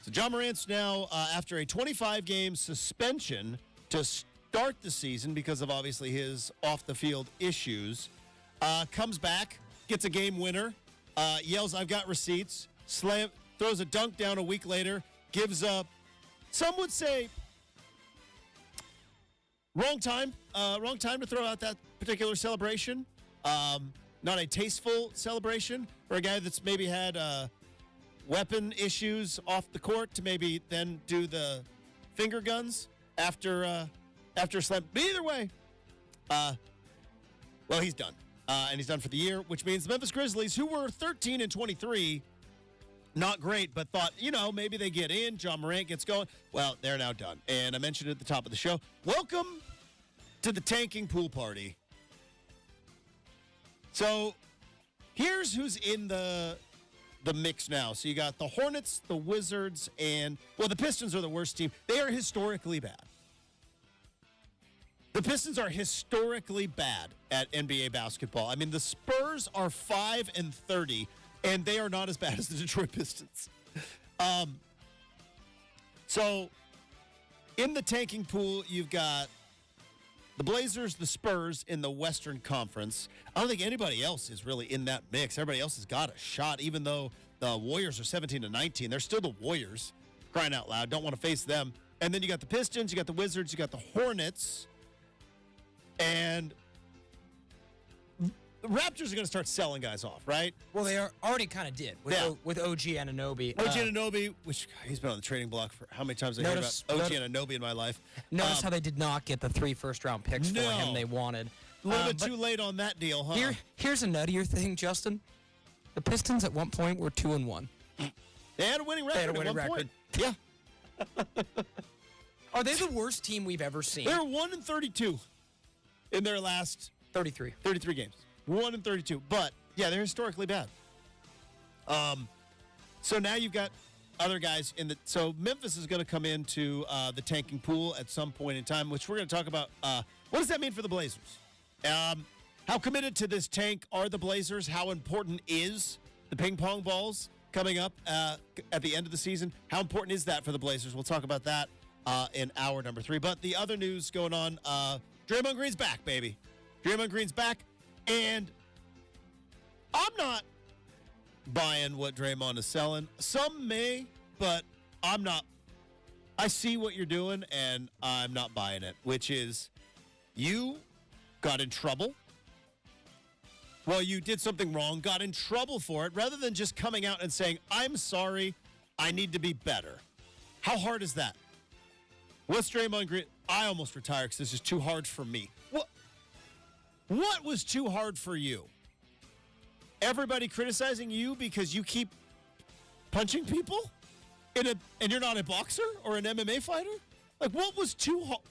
So Ja Morant's now, after a 25-game suspension to start the season because of obviously his off-the-field issues, comes back, gets a game winner, yells, "I've got receipts," throws a dunk down a week later, gives up, some would say, wrong time to throw out that particular celebration. Not a tasteful celebration for a guy that's maybe had weapon issues off the court to maybe then do the finger guns after a slam. But either way, well, he's done. And he's done for the year, which means the Memphis Grizzlies, who were 13-23, not great, but thought, maybe they get in. Ja Morant gets going. Well, they're now done. And I mentioned it at the top of the show. Welcome to the tanking pool party. So here's who's in the mix now. So you got the Hornets, the Wizards, and, well, the Pistons are the worst team. They are historically bad. The Pistons are historically bad at NBA basketball. I mean, the Spurs are 5-30, and they are not as bad as the Detroit Pistons. So in the tanking pool, you've got the Blazers, the Spurs in the Western Conference. I don't think anybody else is really in that mix. Everybody else has got a shot, even though the Warriors are 17-19. They're still the Warriors, crying out loud. Don't want to face them. And then you got the Pistons, you got the Wizards, you got the Hornets. And the Raptors are going to start selling guys off, right? Well, they already kind of did with OG Anunoby. OG Anunoby, which he's been on the trading block for how many times I heard about OG Anunoby in my life. Notice how they did not get the 3 first-round picks for him they wanted. A little bit too late on that deal, huh? Here's a nuttier thing, Justin. The Pistons at one point were 2-1. They had a winning record at one point. Yeah. Are they the worst team we've ever seen? They're 1-32 in their last 33 games. 1-32. But, yeah, they're historically bad. So now you've got other guys in the... So Memphis is going to come into the tanking pool at some point in time, which we're going to talk about. What does that mean for the Blazers? How committed to this tank are the Blazers? How important is the ping pong balls coming up at the end of the season? How important is that for the Blazers? We'll talk about that in hour number 3. But the other news going on, Draymond Green's back, baby. Draymond Green's back. And I'm not buying what Draymond is selling. Some may, but I'm not. I see what you're doing, and I'm not buying it, which is you got in trouble. Well, you did something wrong, got in trouble for it, rather than just coming out and saying, "I'm sorry, I need to be better." How hard is that? What's Draymond Green? I almost retired because this is too hard for me. What was too hard for you? Everybody criticizing you because you keep punching people? And you're not a boxer or an MMA fighter? Like, what was too hard?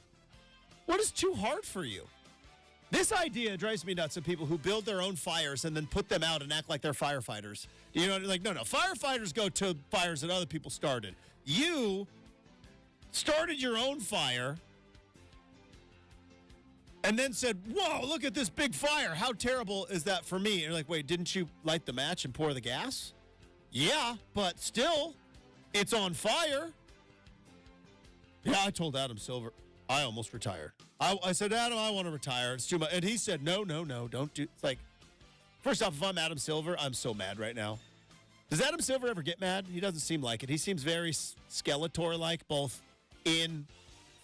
What is too hard for you? This idea drives me nuts of people who build their own fires and then put them out and act like they're firefighters. You know, like, no, firefighters go to fires that other people started. You started your own fire and then said, "Whoa, look at this big fire. How terrible is that for me?" And you're like, wait, didn't you light the match and pour the gas? Yeah, but still, it's on fire. Yeah, I told Adam Silver, I almost retired. I said, "Adam, I want to retire. It's too much." And he said, no, don't do. It's like, first off, if I'm Adam Silver, I'm so mad right now. Does Adam Silver ever get mad? He doesn't seem like it. He seems very Skeletor-like, both in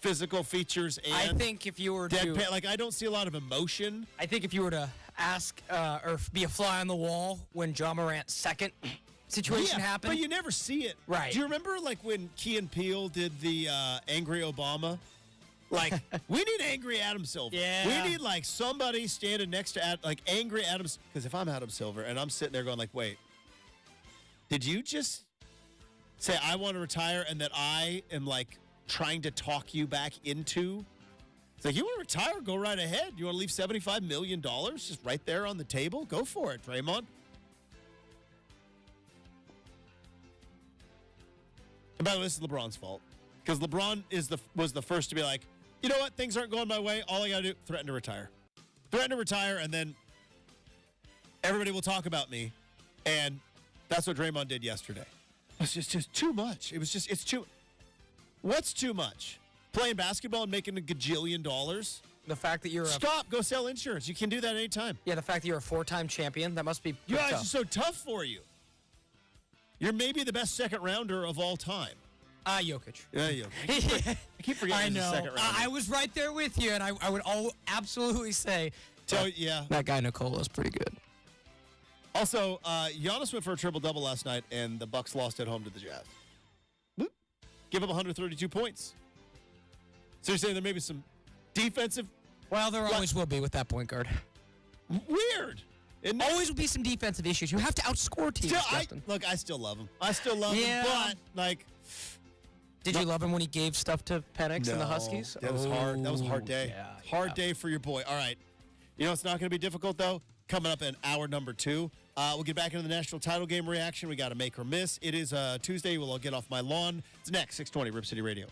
physical features and I think if you were deadpan. Like, I don't see a lot of emotion. I think if you were to ask or be a fly on the wall when Ja Morant's second situation happened. But you never see it. Right. Do you remember, like, when Key and Peele did the Angry Obama? Like, we need angry Adam Silver. Yeah. We need, like, somebody standing next to, angry Adam. Because if I'm Adam Silver and I'm sitting there going, like, wait, did you just say I want to retire and that I am like trying to talk you back into. It's like, you want to retire? Go right ahead. You want to leave $75 million just right there on the table? Go for it, Draymond. And by the way, this is LeBron's fault. Because LeBron was the first to be like, you know what? Things aren't going my way. All I got to do, threaten to retire. Threaten to retire, and then everybody will talk about me. And that's what Draymond did yesterday. It's just too much. It's too. What's too much? Playing basketball and making $1 gajillion? The fact that you're Stop. Go sell insurance. You can do that anytime. the fact that you're a 4-time champion, that must be You guys tough. are so tough for you. You're maybe the best second rounder of all time. Jokic. Yeah, you. I keep forgetting I he's a know. second rounder. I was right there with you, and I would absolutely say that guy Nicola's pretty good. Also, Giannis went for a triple-double last night, and the Bucks lost at home to the Jazz. Whoop. Give up 132 points. So you're saying there may be some defensive... Well, there always will be with that point guard. Weird. Always will be some defensive issues. You have to outscore teams, Justin. I still love him. I still love him, but, like... Did you love him when he gave stuff to Penix and the Huskies? That was hard. That was a hard day. Yeah, hard day for your boy. All right. You know it's not going to be difficult, though? Coming up in hour number 2. We'll get back into the national title game reaction. We got to make or miss. It is Tuesday. We'll get off my lawn. It's next, 620 Rip City Radio.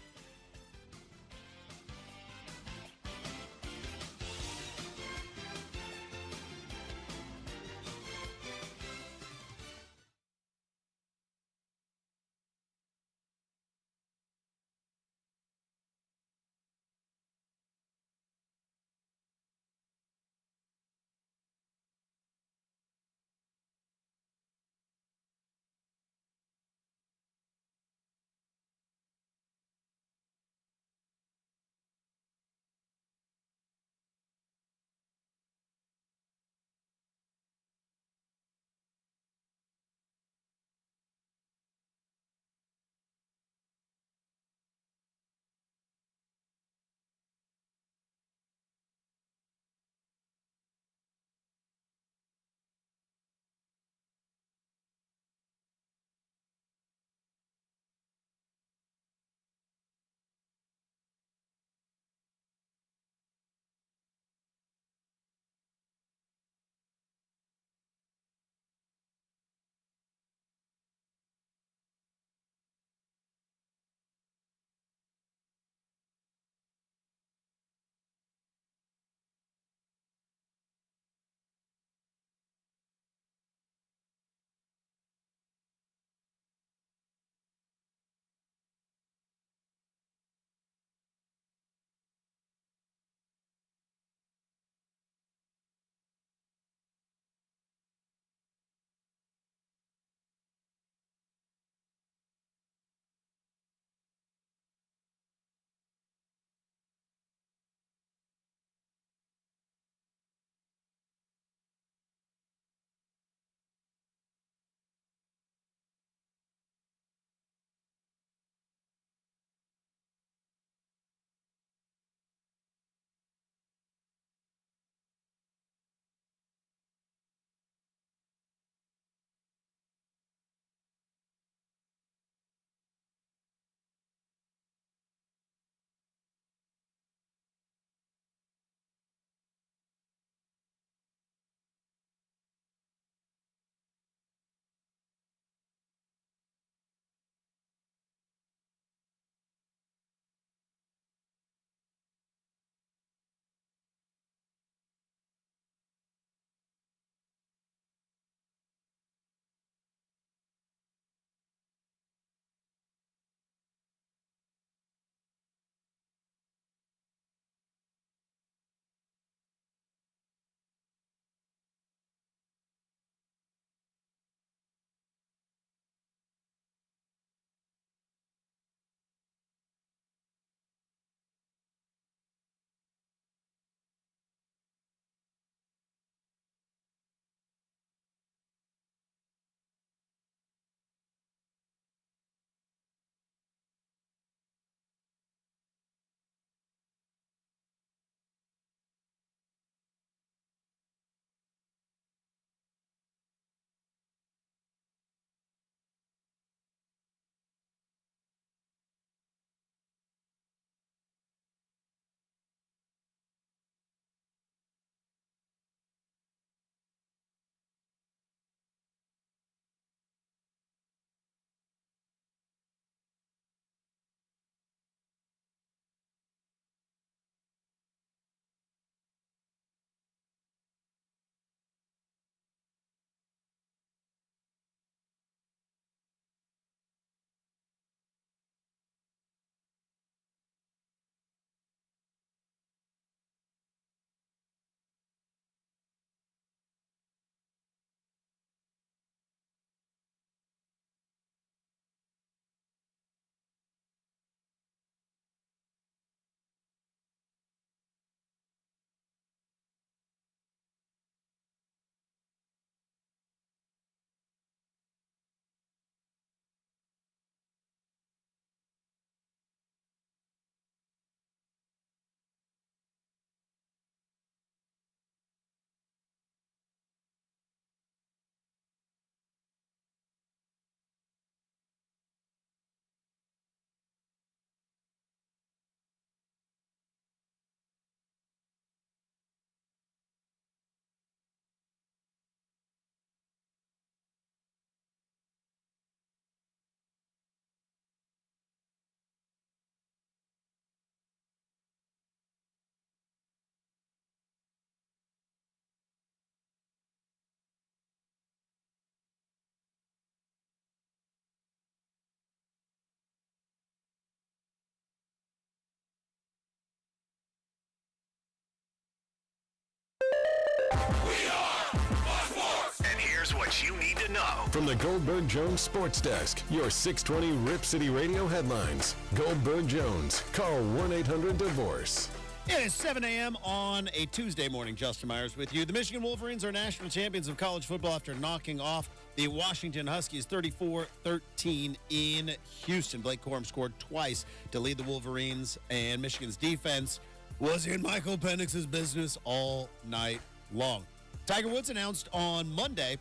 what you need to know. From the Goldberg Jones Sports Desk, your 620 Rip City Radio headlines. Goldberg Jones. Call 1-800-DIVORCE. It is 7 a.m. on a Tuesday morning. Justin Myers with you. The Michigan Wolverines are national champions of college football after knocking off the Washington Huskies 34-13 in Houston. Blake Corum scored twice to lead the Wolverines, and Michigan's defense was in Michael Penix's business all night long. Tiger Woods announced on Monday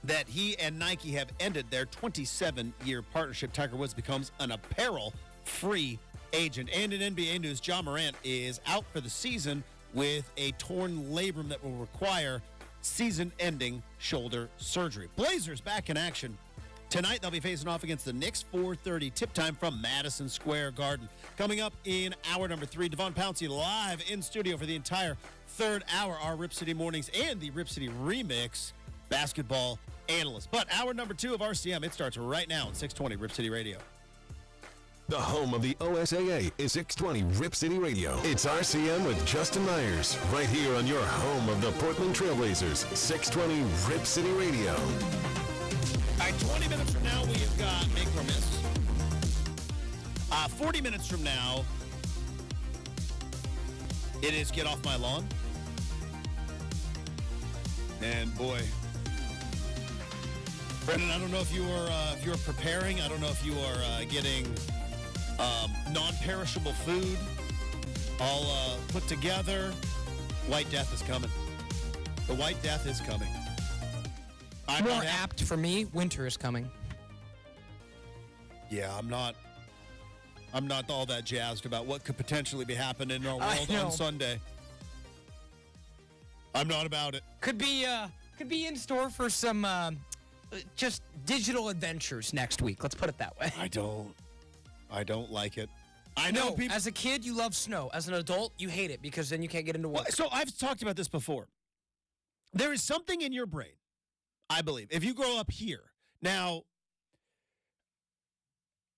that he and Nike have ended their 27-year partnership. Tiger Woods becomes an apparel-free agent. And in NBA news, Ja Morant is out for the season with a torn labrum that will require season-ending shoulder surgery. Blazers back in action. Tonight, they'll be facing off against the Knicks, 4:30 tip time from Madison Square Garden. Coming up in hour number 3, Devon Pouncey live in studio for the entire third hour, our Rip City Mornings and the Rip City Remix basketball analyst. But hour number 2 of RCM, it starts right now on 620 Rip City Radio. The home of the OSAA is 620 Rip City Radio. It's RCM with Justin Myers, right here on your home of the Portland Trailblazers, 620 Rip City Radio. All right, 20 minutes from now, we have got Make or Miss. 40 minutes from now, it is Get Off My Lawn. And boy, Brendan, I don't know if you are preparing. I don't know if you are getting non-perishable food all put together. White Death is coming. The White Death is coming. More apt for me, winter is coming. Yeah, I'm not all that jazzed about what could potentially be happening in our world on Sunday. I'm not about it. Could be in store for some just digital adventures next week. Let's put it that way. I don't like it. I know know people. As a kid, you love snow. As an adult, you hate it because then you can't get into work. So I've talked about this before. There is something in your brain, I believe, if you grow up here. Now,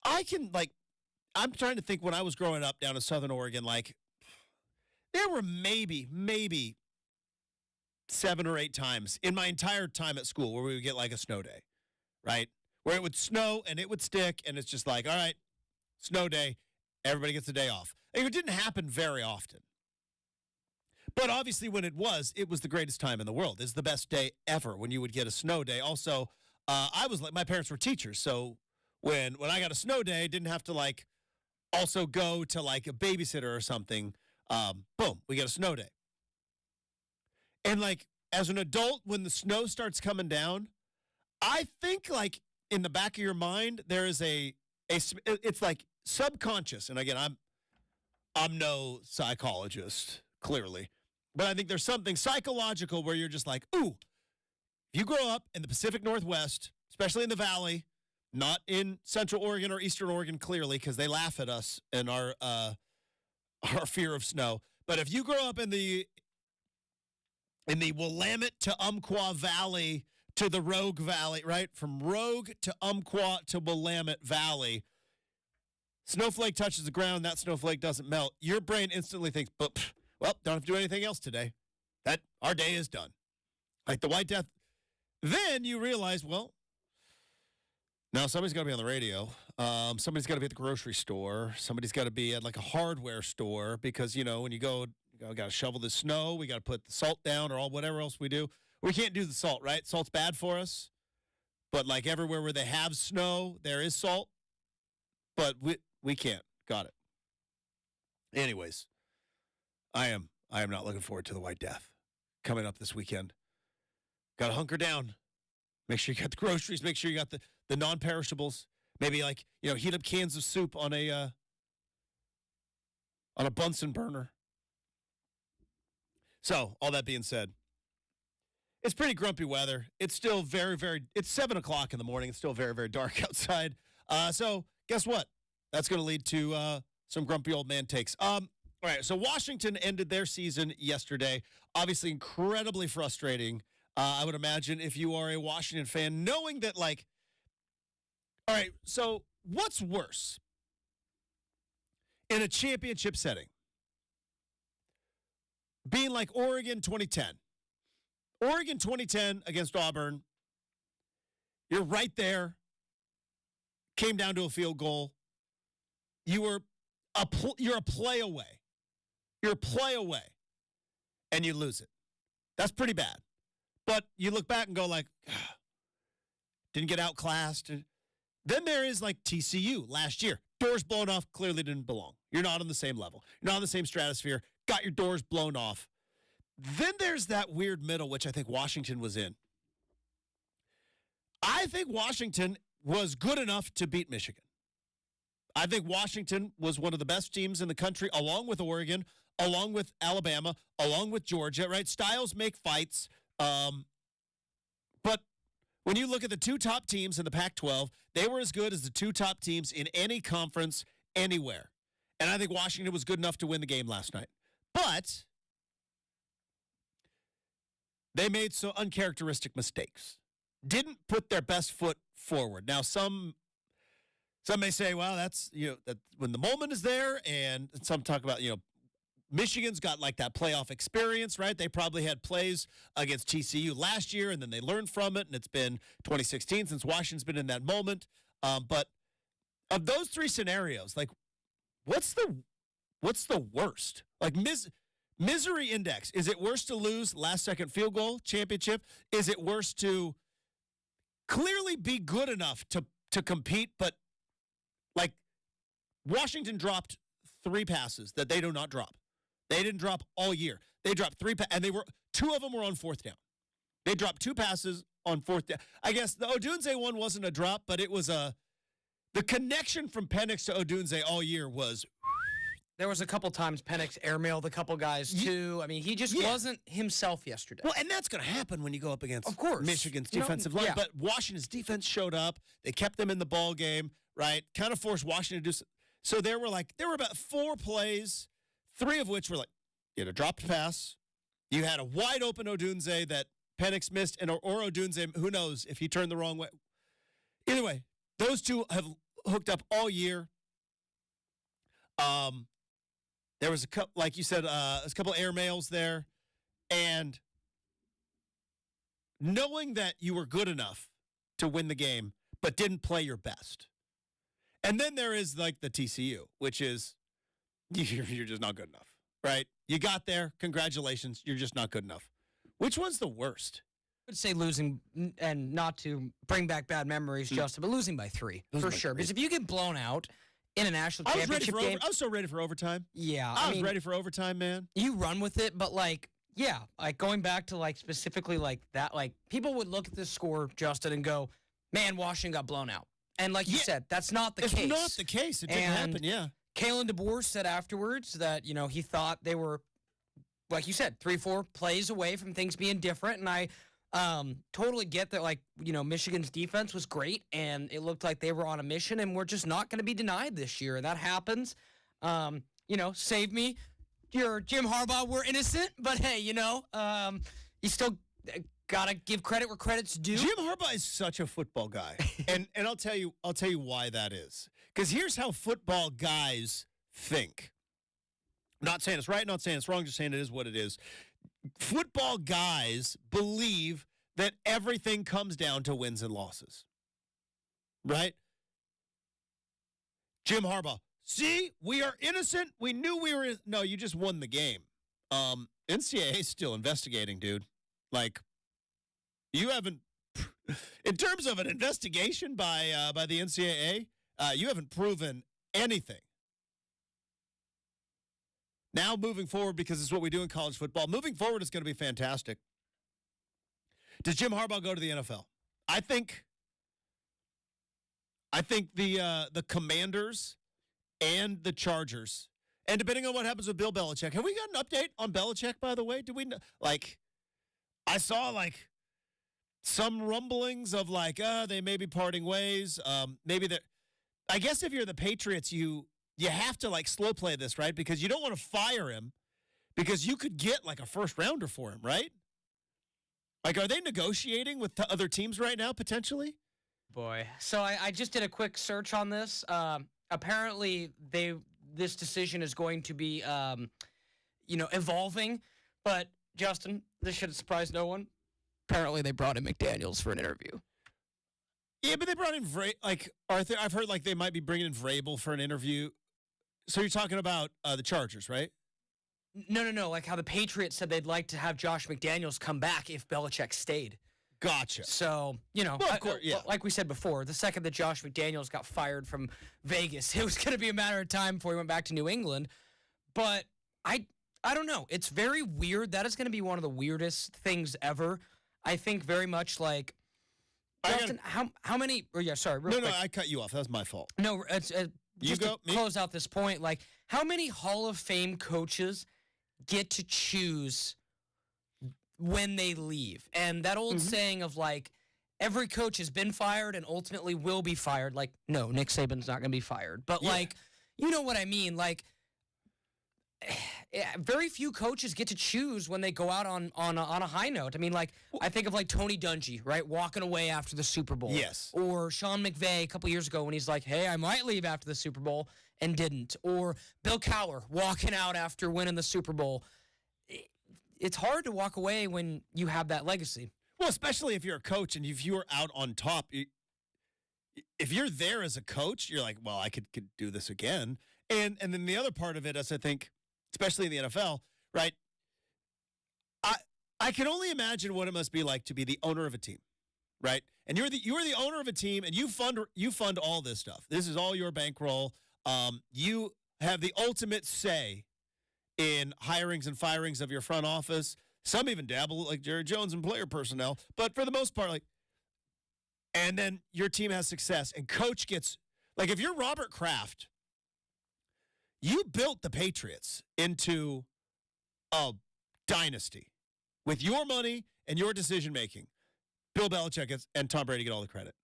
I'm trying to think when I was growing up down in Southern Oregon, there were maybe 7 or 8 times in my entire time at school where we would get a snow day, right? Where it would snow and it would stick, and it's just all right, snow day, everybody gets a day off. It didn't happen very often. But obviously when it was the greatest time in the world. It's the best day ever when you would get a snow day. Also, my parents were teachers, so when I got a snow day, I didn't have to also go to a babysitter or something. Boom, we get a snow day. And as an adult, when the snow starts coming down, I think in the back of your mind, there is it's subconscious. And again, I'm no psychologist, clearly. But I think there's something psychological where you're just ooh, if you grow up in the Pacific Northwest, especially in the Valley, not in Central Oregon or Eastern Oregon, clearly, because they laugh at us and our fear of snow. But if you grow up in the Willamette to Umpqua Valley to the Rogue Valley, right? From Rogue to Umpqua to Willamette Valley, snowflake touches the ground, that snowflake doesn't melt. Your brain instantly thinks, well, don't have to do anything else today. Our day is done. The White Death. Then you realize, well, now somebody's got to be on the radio. Somebody's got to be at the grocery store. Somebody's got to be at a hardware store because, when you go, we got to shovel the snow. We got to put the salt down or whatever else we do. We can't do the salt, right? Salt's bad for us. But everywhere where they have snow, there is salt. But we can't. Got it. Anyways, I am not looking forward to the White Death coming up this weekend. Got to hunker down. Make sure you got the groceries. Make sure you got the non-perishables. Maybe heat up cans of soup on a Bunsen burner. So, all that being said, it's pretty grumpy weather. It's still very, very, it's 7 o'clock in the morning. It's still very, very dark outside. So, guess what? That's going to lead to some grumpy old man takes. All right, so Washington ended their season yesterday. Obviously, incredibly frustrating. I would imagine if you are a Washington fan, knowing that, all right, so what's worse in a championship setting? Being like Oregon 2010. Oregon 2010 against Auburn, You're right there. Came down to a field goal. You're a play away. You're a play away. And you lose it. That's pretty bad. But you look back and go like, didn't get outclassed. Then there is like TCU last year. Doors blown off, clearly didn't belong. You're not on the same level. You're not on the same stratosphere. Got your doors blown off. Then there's that weird middle, which I think Washington was in. I think Washington was good enough to beat Michigan. I think Washington was one of the best teams in the country, along with Oregon, along with Alabama, along with Georgia, right? Styles make fights. But when you look at the two top teams in the Pac-12, they were as good as the two top teams in any conference anywhere. And I think Washington was good enough to win the game last night. But they made some uncharacteristic mistakes. Didn't put their best foot forward. Now, some may say, well, that's, that when the moment is there, and some talk about, Michigan's got like that playoff experience, right? They probably had plays against TCU last year, and then they learned from it, and it's been 2016 since Washington's been in that moment. But of those three scenarios, like, what's the worst? Like, misery index. Is it worse to lose last-second field goal championship? Is it worse to clearly be good enough to compete, but like Washington dropped 3 passes that they do not drop. They didn't drop all year. They dropped 3 and 2 of them were on 4th down. They dropped 2 passes on 4th down. I guess the Odunze one wasn't a drop, but it was the connection from Penix to Odunze all year was. There was a couple times Penix airmailed a couple guys, too. I mean, he just wasn't himself yesterday. Well, and that's going to happen when you go up against of course. Michigan's defensive line. But Washington's defense showed up. They kept them in the ball game, right? Kind of forced Washington to do so. There were about 4 plays, 3 of which were like, you had a dropped pass. You had a wide open Odunze that Penix missed, or Odunze, who knows if he turned the wrong way. Either way, those 2 have hooked up all year. There was a couple, like you said, a couple airmails there, and knowing that you were good enough to win the game, but didn't play your best. And then there is like the TCU, which is you're just not good enough, right? You got there, congratulations, you're just not good enough. Which one's the worst? I would say losing, and not to bring back bad memories, Justin, but losing by 3 for sure. Because if you get blown out in a national championship game, I was so ready for overtime. Yeah, I was ready for overtime, man. You run with it, but like going back to like specifically like that, like people would look at this score, Justin, and go, "Man, Washington got blown out." And like you said, that's not the case. It's not the case. It didn't happen. Yeah. Kalen DeBoer said afterwards that he thought they were, like you said, 3-4 plays away from things being different, and I totally get that. Like Michigan's defense was great, and it looked like they were on a mission, and we're just not going to be denied this year. And that happens. Save me. You're Jim Harbaugh. We're innocent, but hey, you still gotta give credit where credit's due. Jim Harbaugh is such a football guy, and I'll tell you why that is. Because here's how football guys think. I'm not saying it's right, not saying it's wrong, just saying it is what it is. Football guys believe that everything comes down to wins and losses. Right? Jim Harbaugh, see, we are innocent. We knew we were. No, you just won the game. NCAA is still investigating, dude. Like, you haven't, in terms of an investigation by the NCAA, you haven't proven anything. Now, moving forward, because it's what we do in college football, moving forward is going to be fantastic. Does Jim Harbaugh go to the NFL? I think the Commanders and the Chargers, and depending on what happens with Bill Belichick. Have we got an update on Belichick, by the way? Do we I saw some rumblings of they may be parting ways. Maybe that. I guess if you're the Patriots, you have to slow play this, right? Because you don't want to fire him because you could get a first rounder for him, right? Are they negotiating with other teams right now, potentially? Boy. So I just did a quick search on this. Apparently, this decision is going to be, evolving. But, Justin, this should surprise no one. Apparently, they brought in McDaniels for an interview. Yeah, but they brought in Arthur. I've heard they might be bringing in Vrabel for an interview. So you're talking about the Chargers, right? No. Like how the Patriots said they'd like to have Josh McDaniels come back if Belichick stayed. Gotcha. So, well, of course, yeah. Like we said before, the second that Josh McDaniels got fired from Vegas, it was going to be a matter of time before he went back to New England. But I don't know. It's very weird. That is going to be one of the weirdest things ever. I think very much like Justin, how many? Or sorry. Real quick. I cut you off. That was my fault. No, it's just to close out this point. Like, how many Hall of Fame coaches get to choose when they leave? And that old saying of every coach has been fired and ultimately will be fired. Like, no, Nick Saban's not going to be fired. But you know what I mean? Very few coaches get to choose when they go out on a high note. I mean, I think of Tony Dungy, right, walking away after the Super Bowl. Yes. Or Sean McVay a couple years ago when he's like, hey, I might leave after the Super Bowl and didn't. Or Bill Cowher walking out after winning the Super Bowl. It's hard to walk away when you have that legacy. Well, especially if you're a coach and if you're out on top. If you're there as a coach, you're like, well, I could do this again. And then the other part of it is, I think, especially in the NFL, right? I can only imagine what it must be like to be the owner of a team, right? And you're the owner of a team, and you fund all this stuff. This is all your bankroll. You have the ultimate say in hirings and firings of your front office. Some even dabble, like Jerry Jones, in player personnel. But for the most part, and then your team has success, and coach gets, if you're Robert Kraft, you built the Patriots into a dynasty with your money and your decision-making. Bill Belichick and Tom Brady get all the credit.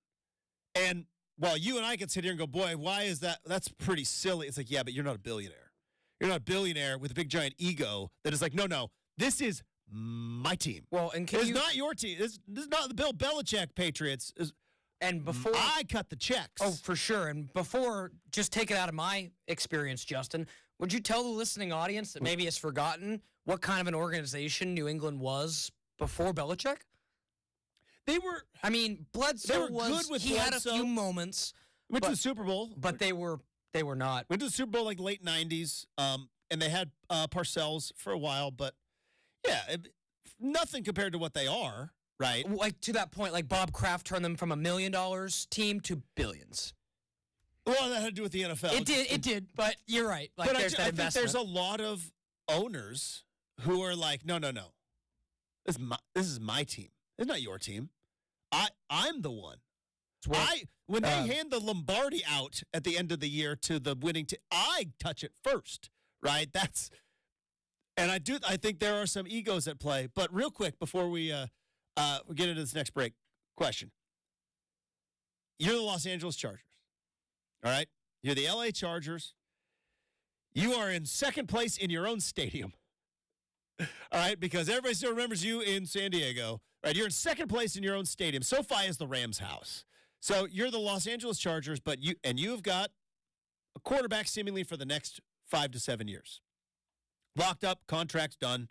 And while you and I can sit here and go, boy, why is that? That's pretty silly. It's yeah, but you're not a billionaire. You're not a billionaire with a big, giant ego that is no, this is my team. Well, and it's not your team. This is not the Bill Belichick Patriots. And before I cut the checks. Oh, for sure. And before, just take it out of my experience, Justin, would you tell the listening audience that maybe has forgotten what kind of an organization New England was before Belichick? They were. I mean, Bledsoe good with he Bledsoe. had a few moments. Went to the Super Bowl. But they were not. Went to the Super Bowl late 90s. And they had Parcells for a while. But, yeah, nothing compared to what they are. Right. To that point, Bob Kraft turned them from $1 million team to billions. Well, that had to do with the NFL. It did, but you're right. But I think there's a lot of owners who are no. This is my team. It's not your team. I'm the one. When they hand the Lombardi out at the end of the year to the winning team, I touch it first, right? And I think there are some egos at play. But real quick before we get into this next break. Question. You're the Los Angeles Chargers. All right? You're the LA Chargers. You are in second place in your own stadium. All right? Because everybody still remembers you in San Diego. Right? You're in second place in your own stadium. SoFi is the Rams' house. So you're the Los Angeles Chargers, but you've got a quarterback seemingly for the next 5 to 7 years. Locked up, contract's done.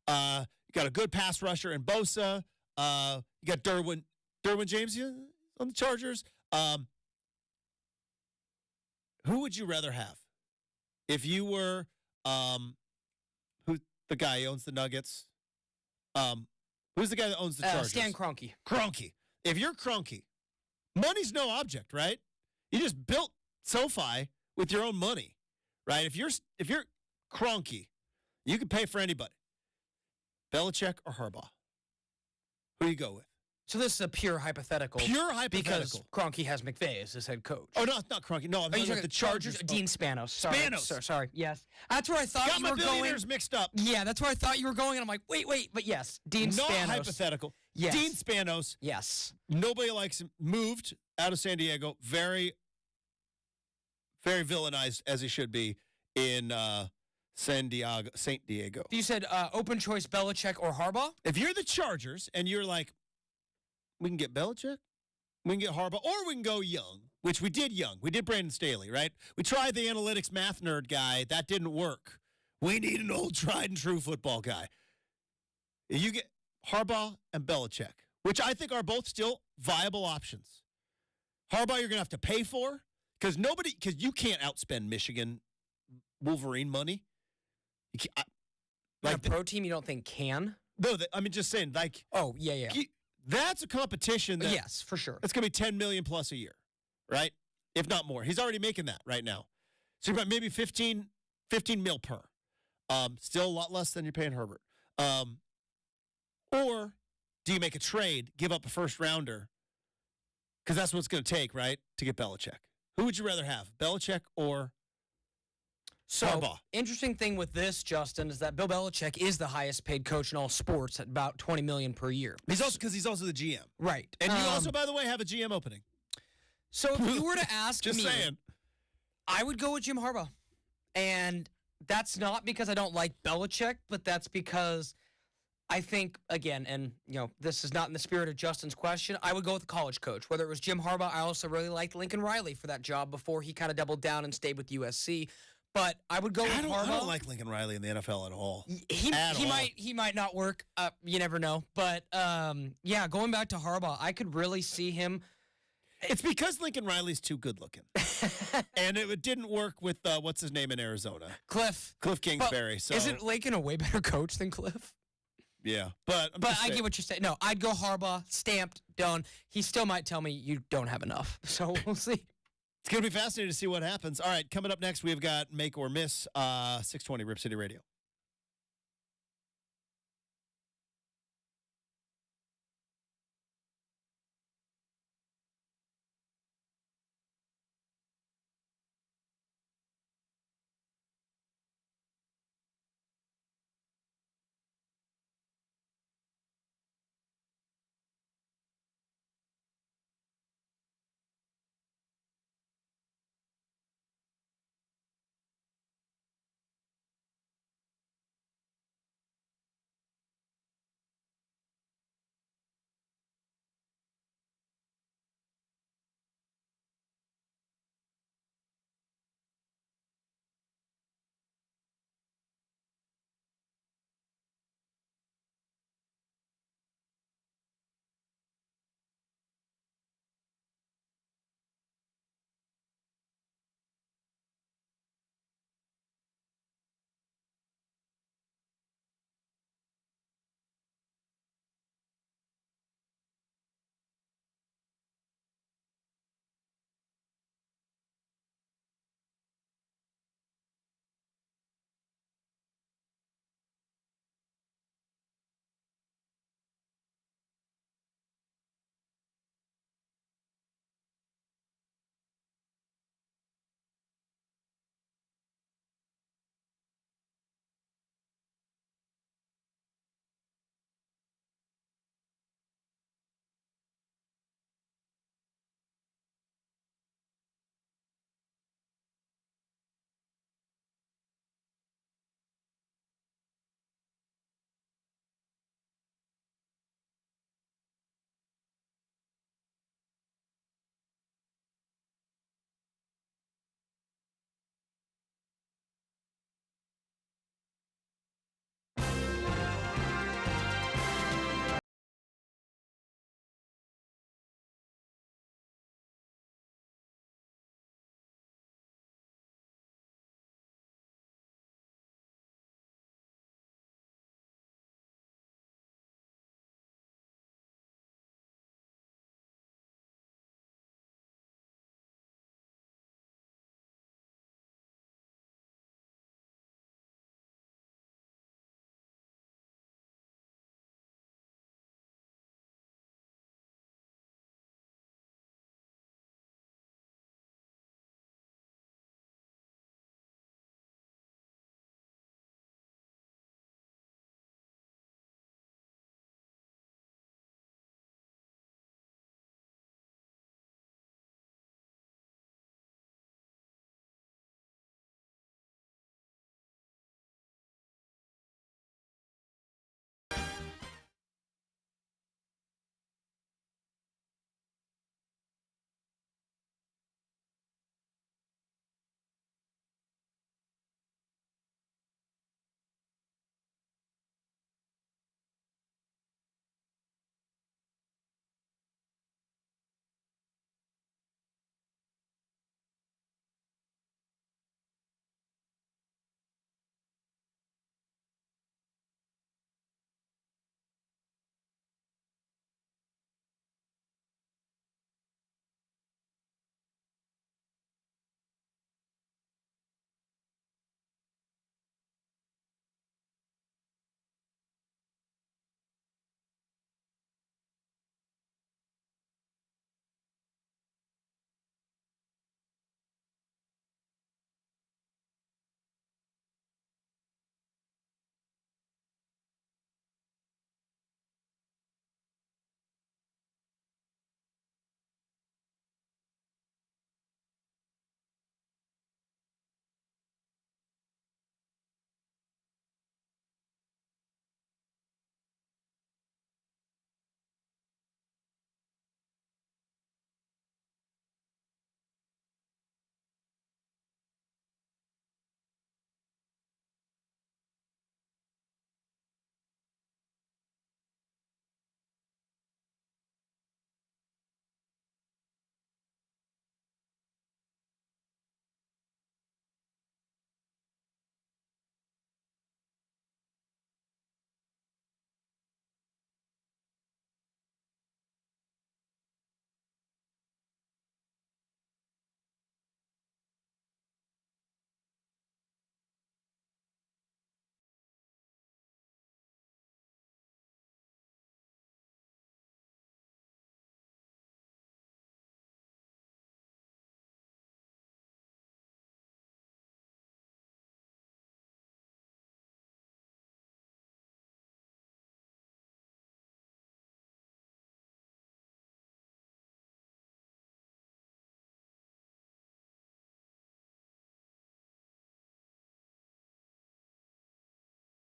You got a good pass rusher in Bosa. You got Derwin James on the Chargers. Who would you rather have? If you were who the guy who owns the Nuggets? Who's the guy that owns the Chargers? Stan Kroenke. Kroenke. If you're Kroenke, money's no object, right? You just built SoFi with your own money, right? If you're Kroenke, you can pay for anybody. Belichick or Harbaugh? Who do you go with? So this is a pure hypothetical. Pure hypothetical. Because Kroenke has McVay as his head coach. Oh, no, it's not Kroenke. No, I'm talking about the Chargers. Dean Spanos. Sorry. Yes. That's where I thought you were going. Got my billionaires mixed up. Yeah, that's where I thought you were going. And I'm like, wait. But yes, Dean Spanos. Not hypothetical. Yes. Dean Spanos. Yes. Nobody likes him. Moved out of San Diego. Very, very villainized, as he should be, in St. Diego. You said open choice Belichick or Harbaugh? If you're the Chargers and you're like, we can get Belichick, we can get Harbaugh, or we can go young, which we did young. We did Brandon Staley, right? We tried the analytics math nerd guy. That didn't work. We need an old tried and true football guy. You get Harbaugh and Belichick, which I think are both still viable options. Harbaugh, you're going to have to pay for because you can't outspend Michigan Wolverine money. You can't, Like a pro team, you don't think can? No, I mean, just saying, like. Oh, yeah. That's a competition. Yes, for sure. It's going to be $10 million plus a year, right? If not more. He's already making that right now. So you're about maybe 15 mil per. Still a lot less than you're paying Herbert. Or do you make a trade, give up a first rounder? Because that's what it's going to take, right, to get Belichick. Who would you rather have, Belichick or Harbaugh? Interesting thing with this, Justin, is that Bill Belichick is the highest paid coach in all sports at about $20 million per year. He's also the GM. Right. And you also, by the way, have a GM opening. So if you were to ask Just me, saying. I would go with Jim Harbaugh. And that's not because I don't like Belichick, but that's because I think, again, and this is not in the spirit of Justin's question, I would go with a college coach. Whether it was Jim Harbaugh, I also really liked Lincoln Riley for that job before he kind of doubled down and stayed with USC. But I would go with Harbaugh. I don't like Lincoln Riley in the NFL at all. He might not work. You never know. But going back to Harbaugh, I could really see him. It's because Lincoln Riley's too good looking. And it didn't work with, what's his name in Arizona? Cliff Kingsbury. So isn't Lincoln a way better coach than Cliff? Yeah. But I get what you're saying. No, I'd go Harbaugh, stamped, done. He still might tell me you don't have enough. So we'll see. It's going to be fascinating to see what happens. All right, coming up next, we've got Make or Miss, 620 Rip City Radio.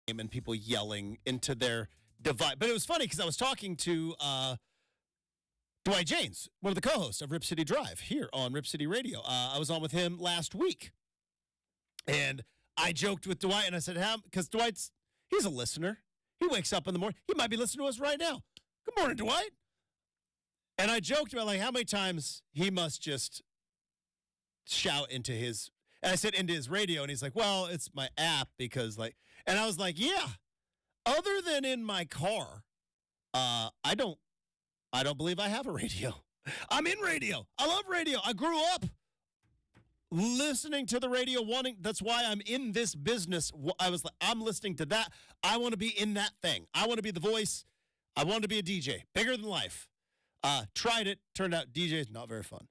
and people yelling into their device. But it was funny because I was talking to Dwight James, one of the co-hosts of Rip City Drive here on Rip City Radio. I was on with him last week, and I joked with Dwight, and I said, because he's a listener. He wakes up in the morning. He might be listening to us right now. Good morning, Dwight. And I joked about, like, how many times he must just shout into his, and I said into his radio, and he's like, well, it's my app because, like, and I was like, yeah, other than in my car, I don't believe I have a radio. I'm in radio. I love radio. I grew up listening to the radio, that's why I'm in this business. I was like, I'm listening to that. I want to be in that thing. I want to be the voice. I want to be a DJ. Bigger than life. Tried it. Turned out DJ is not very fun.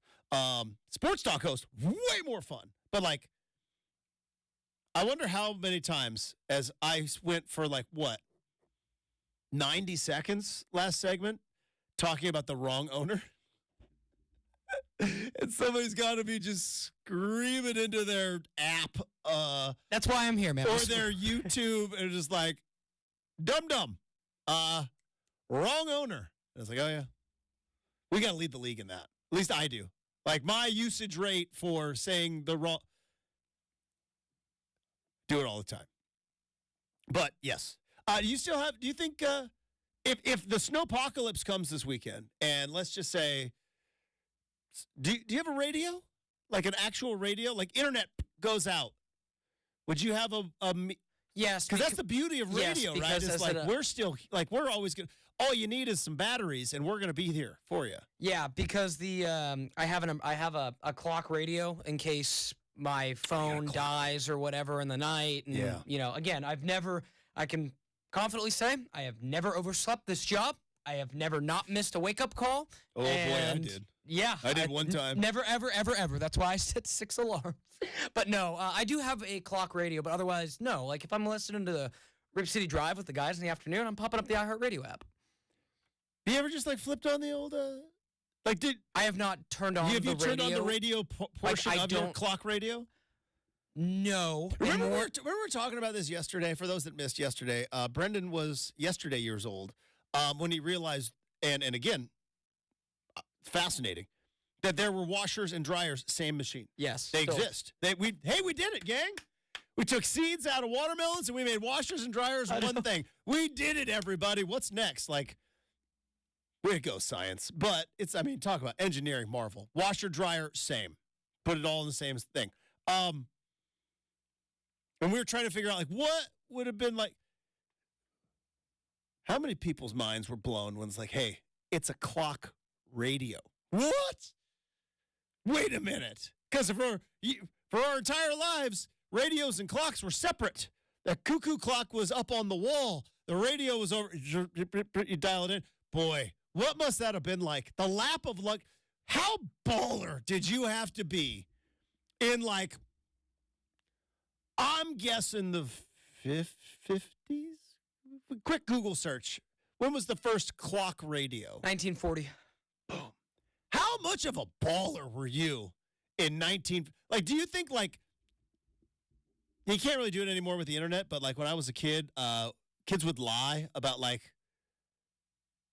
Sports talk host, way more fun. But, like, I wonder how many times as I went for, like, 90 seconds last segment talking about the wrong owner. And somebody's got to be just screaming into their app. That's why I'm here, man. Or their YouTube, and just like, dum-dum. Wrong owner. And I was like, oh, yeah. We got to lead the league in that. At least I do. Like, my usage rate for saying the wrong. Do it all the time. But, yes. Do you think, if the snowpocalypse comes this weekend, and let's just say, do you have a radio? Like an actual radio? Like internet goes out. Would you have a yes, because that's the beauty of radio, yes, right? It's like we're always going to, all you need is some batteries and we're going to be here for you. Yeah, because I have a clock radio in case my phone dies or whatever in the night. And, again, I can confidently say I have never overslept this job. I have never not missed a wake-up call. Oh, boy, I did. Yeah. I did one time. Never, ever, ever, ever. That's why I set 6 alarms. But no, I do have a clock radio, but otherwise, no. Like, if I'm listening to the Rip City Drive with the guys in the afternoon, I'm popping up the iHeartRadio app. You ever just, like, flipped on the old, I have not turned on the radio. Have you turned on the radio portion of your clock radio? No. Remember we were talking about this yesterday? For those that missed yesterday, Brendan was yesterday years old when he realized, and again, fascinating, that there were washers and dryers, same machine. Yes. They exist. We did it, gang. We took seeds out of watermelons and we made washers and dryers one thing. We did it, everybody. What's next? Like, way to go, science. But talk about engineering marvel. Washer, dryer, same. Put it all in the same thing. And we were trying to figure out, like, what would have been like, how many people's minds were blown when it's like, hey, it's a clock radio. What? Wait a minute. Because for our entire lives, radios and clocks were separate. The cuckoo clock was up on the wall. The radio was over. You dial it in. Boy, what must that have been like? The lap of luck. How baller did you have to be in, like, I'm guessing the 50s? Quick Google search. When was the first clock radio? 1940. Boom. How much of a baller were you in do you think, like, you can't really do it anymore with the internet, but, like, when I was a kid, kids would lie about, like,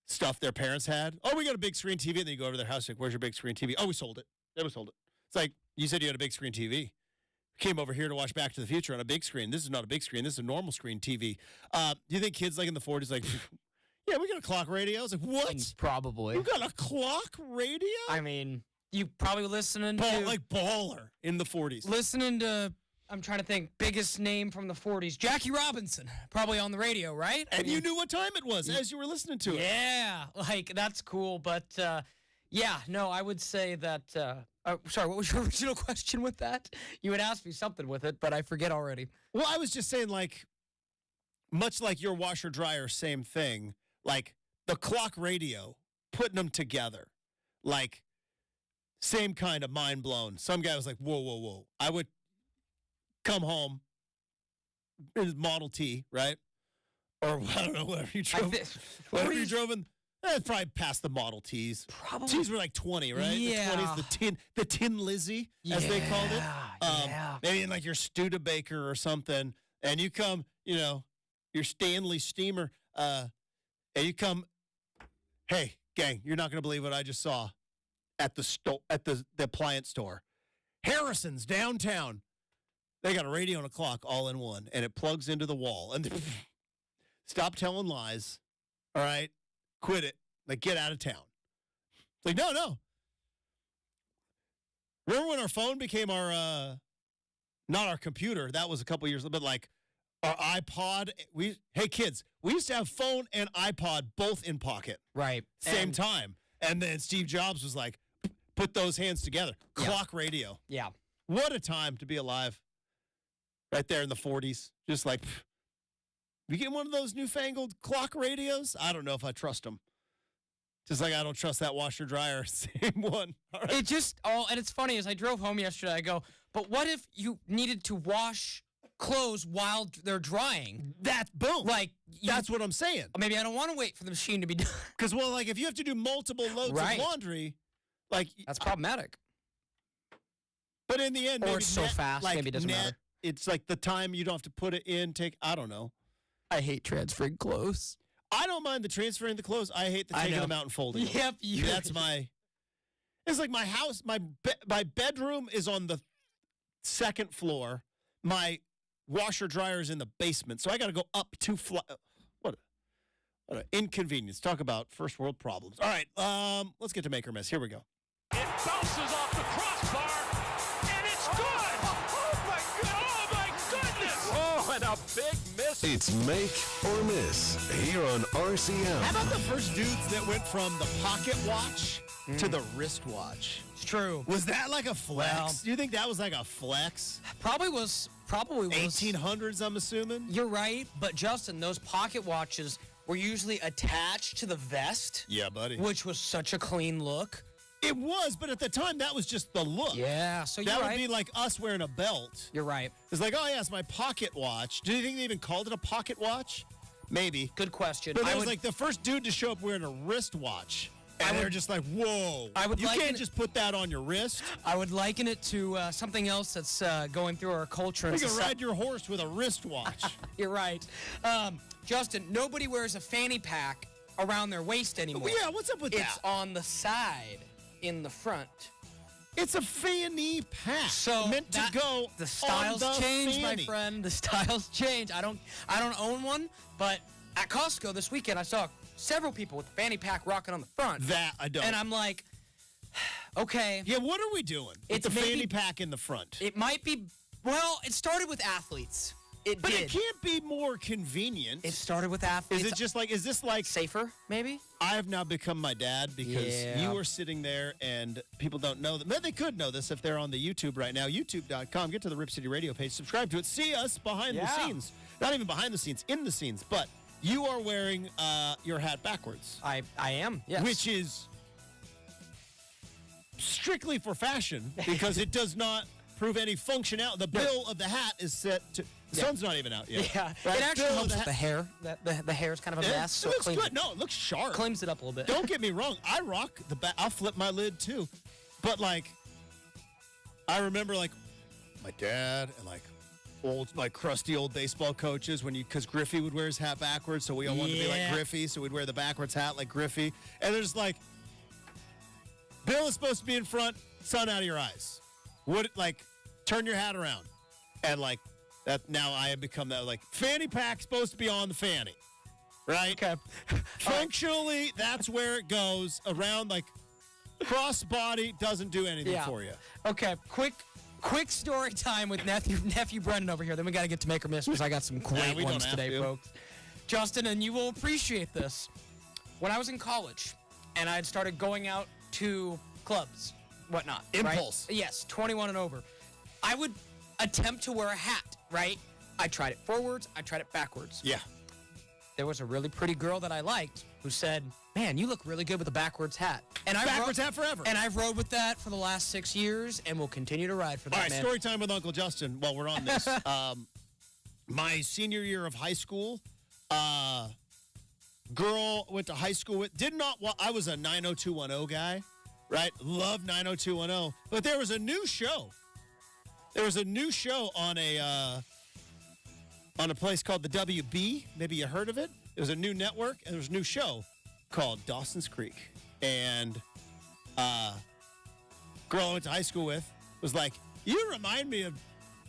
stuff their parents had. Oh, we got a big screen TV, and then you go over to their house, like, where's your big screen TV? Oh, we sold it. Never sold it. It's like, you said you had a big screen TV. Came over here to watch Back to the Future on a big screen. This is not a big screen. This is a normal screen TV. Do you think kids, like, in the 40s, like, yeah, we got a clock radio? I was like, what? Probably. You got a clock radio? I mean, you probably listening to... Like baller in the 40s. Listening to, I'm trying to think, biggest name from the 40s, Jackie Robinson, probably on the radio, right? And you knew what time it was as you were listening to it. Yeah, like, that's cool. But, yeah, no, I would say that... sorry, what was your original question with that? You had asked me something with it, but I forget already. Well, I was just saying, like, much like your washer dryer, same thing. Like, the clock radio, putting them together. Like, same kind of mind blown. Some guy was like, whoa, whoa, whoa. I would come home in his Model T, right? Or, I don't know, whatever you drove. Whatever you drove in. It's probably past the Model Ts. Probably. T's were like 20, right? Yeah. The 20s, the tin Lizzie, as they called it. Yeah. Maybe in, like, your Studebaker or something. And you come, Stanley steamer, and you come, hey, gang, you're not going to believe what I just saw at the appliance store. Harrison's downtown. They got a radio and a clock all in one, and it plugs into the wall. And stop telling lies. All right? Quit it. Like, get out of town. Like, no. Remember when our phone became our, not our computer, that was a couple years, but like our iPod. Hey, kids, we used to have phone and iPod both in pocket. Right. Same time. And then Steve Jobs was like, put those hands together. Clock radio. Yeah. What a time to be alive. Right there in the 40s. Just like, you get one of those newfangled clock radios? I don't know if I trust them. Just like I don't trust that washer dryer. Same one. All right. And it's funny, as I drove home yesterday, I go, but what if you needed to wash clothes while they're drying? Boom. Like, that's what I'm saying. Maybe I don't want to wait for the machine to be done. Because, well, like, if you have to do multiple loads of laundry, like. That's problematic. But in the end, or maybe it's so fast, like maybe it doesn't matter. It's like the time you don't have to put it in, I don't know. I hate transferring clothes. I don't mind the transferring the clothes. I hate the taking them out and folding them. Yep. It's like my house, my bedroom is on the second floor. My washer dryer is in the basement. So I got to go up 2 floors. What an inconvenience. Talk about first world problems. All right. Let's get to Make or Miss. Here we go. It bounces off the crossbar, and it's good. Oh, my goodness. Oh, and a big miss. It's Make or Miss here on RCM. How about the first dudes that went from the pocket watch to the wristwatch? It's true. Was that like a flex? Well, do you think that was like a flex? Probably was. 1800s, I'm assuming? You're right, but Justin, those pocket watches were usually attached to the vest. Yeah, buddy. Which was such a clean look. It was, but at the time, that was just the look. Yeah, so you're right. That would be like us wearing a belt. You're right. It's like, oh, yeah, it's my pocket watch. Do you think they even called it a pocket watch? Maybe. Good question. But it was like the first dude to show up wearing a wristwatch. And they're just like, whoa. You can't just put that on your wrist. I would liken it to something else that's going through our culture. You can ride your horse with a wristwatch. You're right. Justin, nobody wears a fanny pack around their waist anymore. Yeah, what's up with that? It's on the side. In the front. It's a fanny pack. So meant to go. The styles on the change, fanny. my friend. The styles change. I don't own one, but at Costco this weekend I saw several people with the fanny pack rocking on the front. That I don't. And I'm like, okay. Yeah, what are we doing? It's the fanny pack in the front. It might be. Well, it started with athletes. It can't be more convenient. It started with athletes. Is this like safer, maybe? I have now become my dad because you are sitting there and people don't know that. But they could know this if they're on the YouTube right now. YouTube.com. Get to the Rip City Radio page. Subscribe to it. See us behind the scenes. Not even behind the scenes, in the scenes. But you are wearing your hat backwards. I am, yes. Which is strictly for fashion because it does not prove any functionality. The bill of the hat is set to... The sun's not even out yet. Yeah, right? It actually helps with the hair. The hair's kind of a mess. So it looks good. No, it looks sharp. Cleans it up a little bit. Don't get me wrong. I rock the back. I'll flip my lid too. But like, I remember like my dad and like crusty old baseball coaches because Griffey would wear his hat backwards, so we all wanted to be like Griffey, so we'd wear the backwards hat like Griffey. And there's like, Bill is supposed to be in front, sun out of your eyes. Turn your hat around, and like. That now I have become that like fanny pack supposed to be on the fanny, right? Okay. Functionally, that's where it goes around. Like crossbody doesn't do anything for you. Okay. Quick story time with nephew Brendan over here. Then we got to get to Make or Miss because I got some great ones today, folks. Justin, and you will appreciate this. When I was in college, and I had started going out to clubs, whatnot. Impulse. Right? Yes, 21 and over. I would attempt to wear a hat, right? I tried it forwards, I tried it backwards. Yeah. There was a really pretty girl that I liked who said, man, you look really good with a backwards hat. And backwards hat forever. And I've rode with that for the last 6 years and will continue to ride for that, All right, man. story time with Uncle Justin while we're on this. My senior year of high school, girl went to high school with, I was a 90210 guy, right? Loved 90210. But there was a new show. There was a new show on on a place called the WB. Maybe you heard of it. It was a new network, and there was a new show called Dawson's Creek. And girl I went to high school with was like, you remind me of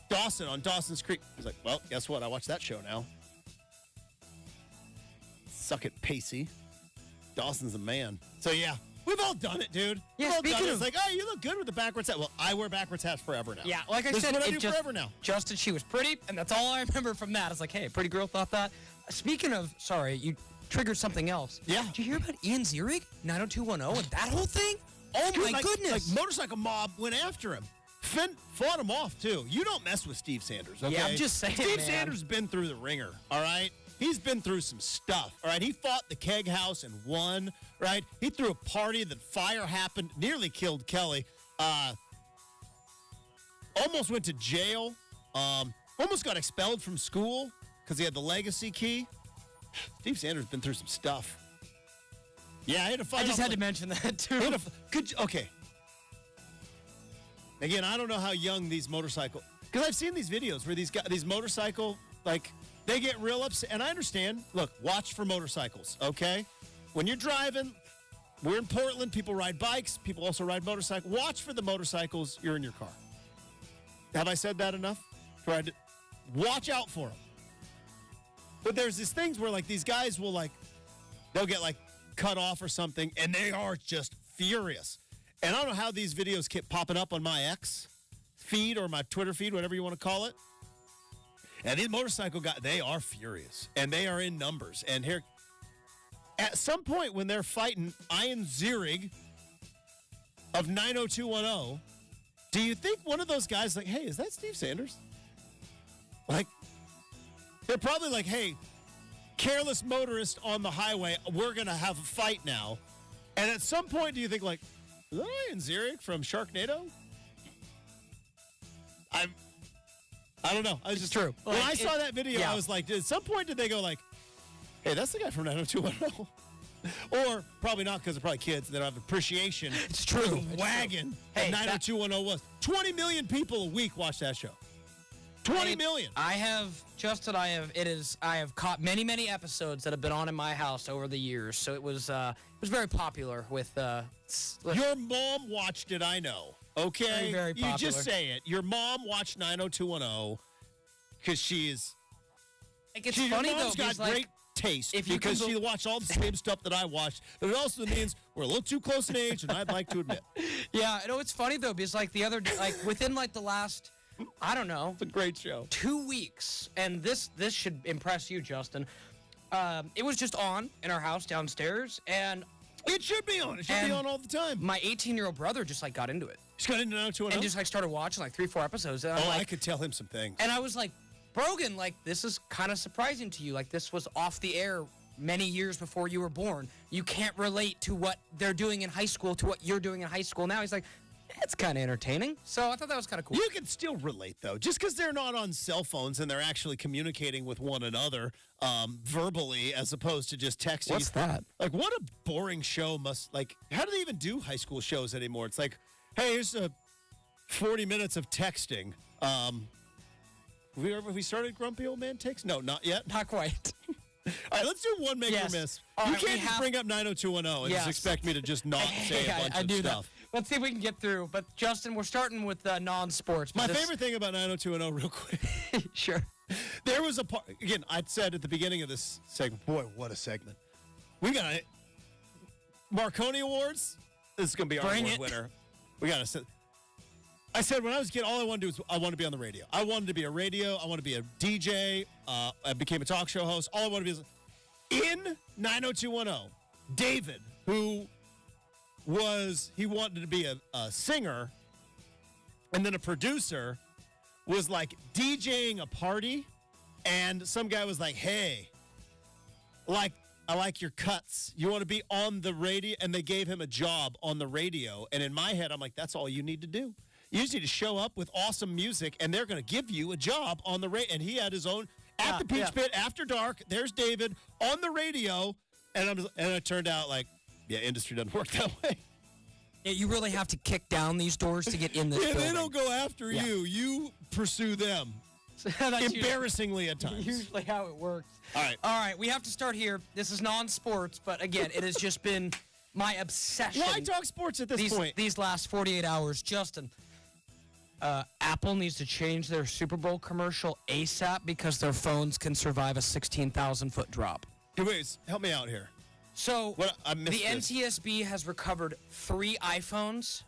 Dawson on Dawson's Creek. I was like, well, guess what? I watch that show now. Suck it, Pacey. Dawson's a man. So, yeah, we've all done it, dude. Yeah, we've all done speaking it. of- It's like, oh, you look good with the backwards hat. Well, I wear backwards hats forever now. Yeah, like I This said, is what I do just, forever now. Justin, she was pretty, and that's all I remember from that. It's like, hey, a pretty girl thought that. Speaking of, sorry, you triggered something else. Yeah. Did you hear about Ian Ziering, 90210, and that whole thing? Oh, Dude, my goodness. Like, motorcycle mob went after him. Fought him off, too. You don't mess with Steve Sanders, okay? Yeah, I'm just saying, Steve man. Sanders has been through the ringer, all right? He's been through some stuff, all right? He fought the keg house and won, right? He threw a party that fire happened, nearly killed Kelly. Almost went to jail. Almost got expelled from school because he had the legacy key. Steve Sanders has been through some stuff. Yeah, I had to fight. I just had to mention that, too. Okay. Again, I don't know how young these motorcycle, because I've seen these videos where these motorcycle, like, they get real upset. And I understand. Look, watch for motorcycles, okay? When you're driving, we're in Portland. People ride bikes. People also ride motorcycles. Watch for the motorcycles. You're in your car. Have I said that enough? Watch out for them. But there's these things where, like, these guys will, like, they'll get, like, cut off or something, and they are just furious. And I don't know how these videos keep popping up on my X feed or my Twitter feed, whatever you want to call it. And these motorcycle guys, they are furious, and they are in numbers. And here, at some point when they're fighting Ian Ziering of 90210, do you think one of those guys like, hey, is that Steve Sanders? Like, they're probably like, hey, careless motorist on the highway, we're going to have a fight now. And at some point, do you think, like, is that Ian Ziering from Sharknado? I don't know. It's true. When Like, I saw that video, yeah. I was like, at some point did they go like, hey, that's the guy from 90210? Or probably not, because they're probably kids and they don't have appreciation. It's true. for the It's wagon true. Hey, that 90210 was. 20 million people a week watch that show. 20 million. I have caught many episodes that have been on in my house over the years. So it was very popular with Your mom watched it, I know. Okay? Very, very You just popular. say it. Your mom watched 90210 because she's Like, it's your funny though, mom's got because, like, great taste if you because can she bel- watched all the same stuff that I watched. But it also means we're a little too close in age, and I'd like to admit. yeah, I know it's funny though, because like the other day, like within like the last, I don't know, It's a great show. 2 weeks, and this should impress you, Justin. It was just on in our house downstairs, and It should be on. It should be And- on all the time. my 18-year-old brother just like got into it She's got into 90210. and just like started watching like 3-4 episodes. And I'm Oh, like, I could tell him some things. and I was like, Brogan, like this is kind of surprising to you. Like this was off the air many years before you were born. You can't relate to what they're doing in high school to what you're doing in high school now. He's like, it's kind of entertaining. So I thought that was kind of cool. You can still relate, though. Just because they're not on cell phones and they're actually communicating with one another verbally as opposed to just texting. What's that? Like, what a boring show must, like, how do they even do high school shows anymore? It's like, hey, here's 40 minutes of texting. Have we started Grumpy Old Man Takes? No, not yet. Not quite. All right, let's do one make Yes. or miss. All You right, we can't just have- bring up 90210 and Yes. just expect me to just not say a bunch I of do stuff. that. Let's see if we can get through. But Justin, we're starting with non-sports. but My this- favorite thing about 90210, real quick. Sure. There was a part, again, I said at the beginning of this segment, boy, what a segment. We got it. Marconi Awards. This is going to be our Bring award it. winner. We got to. I said when I was a kid, all I wanted to do was I wanted to be on the radio. I wanted to be a radio. I wanted to be a DJ. I became a talk show host. All I wanted to be was in 90210. David, who he wanted to be a singer and then a producer, was like DJing a party, and some guy was like, hey, I like your cuts. You want to be on the radio? And they gave him a job on the radio. And in my head, I'm like, that's all you need to do. You just need to show up with awesome music, and they're going to give you a job on the radio. And he had his own, at the Peach Pit, after dark, there's David on the radio. And it turned out like, yeah, industry doesn't work that way. Yeah, you really have to kick down these doors to get in this Yeah, building. they don't go after Yeah. you. You pursue them. That's Embarrassingly at times. usually how it works. All right. All right, we have to start here. This is non-sports, but again, it has just been my obsession. Why talk sports at this point? These last 48 hours, Justin. Apple needs to change their Super Bowl commercial ASAP because their phones can survive a 16,000-foot drop. Hey, wait, help me out here. So I the missed this. NTSB has recovered 3 iPhones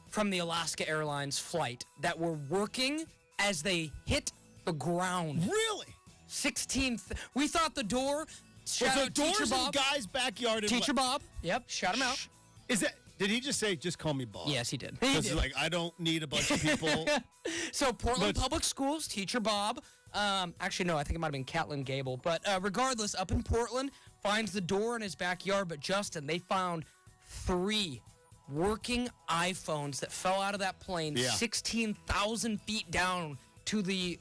from the Alaska Airlines flight that were working as they hit the ground. Really? 16th. We thought the door. Shout So out Teacher doors in Bob. guy's backyard. Teacher Bob. Yep. Shout him out. Is that? Did he just say, just call me Bob? Yes, he did. Because he's like, I don't need a bunch of people. So Portland Public Schools, Teacher Bob. Actually, no, I think it might have been Catlin Gable. But regardless, up in Portland, finds the door in his backyard. But Justin, they found 3 working iPhones that fell out of that plane 16,000 feet down to the,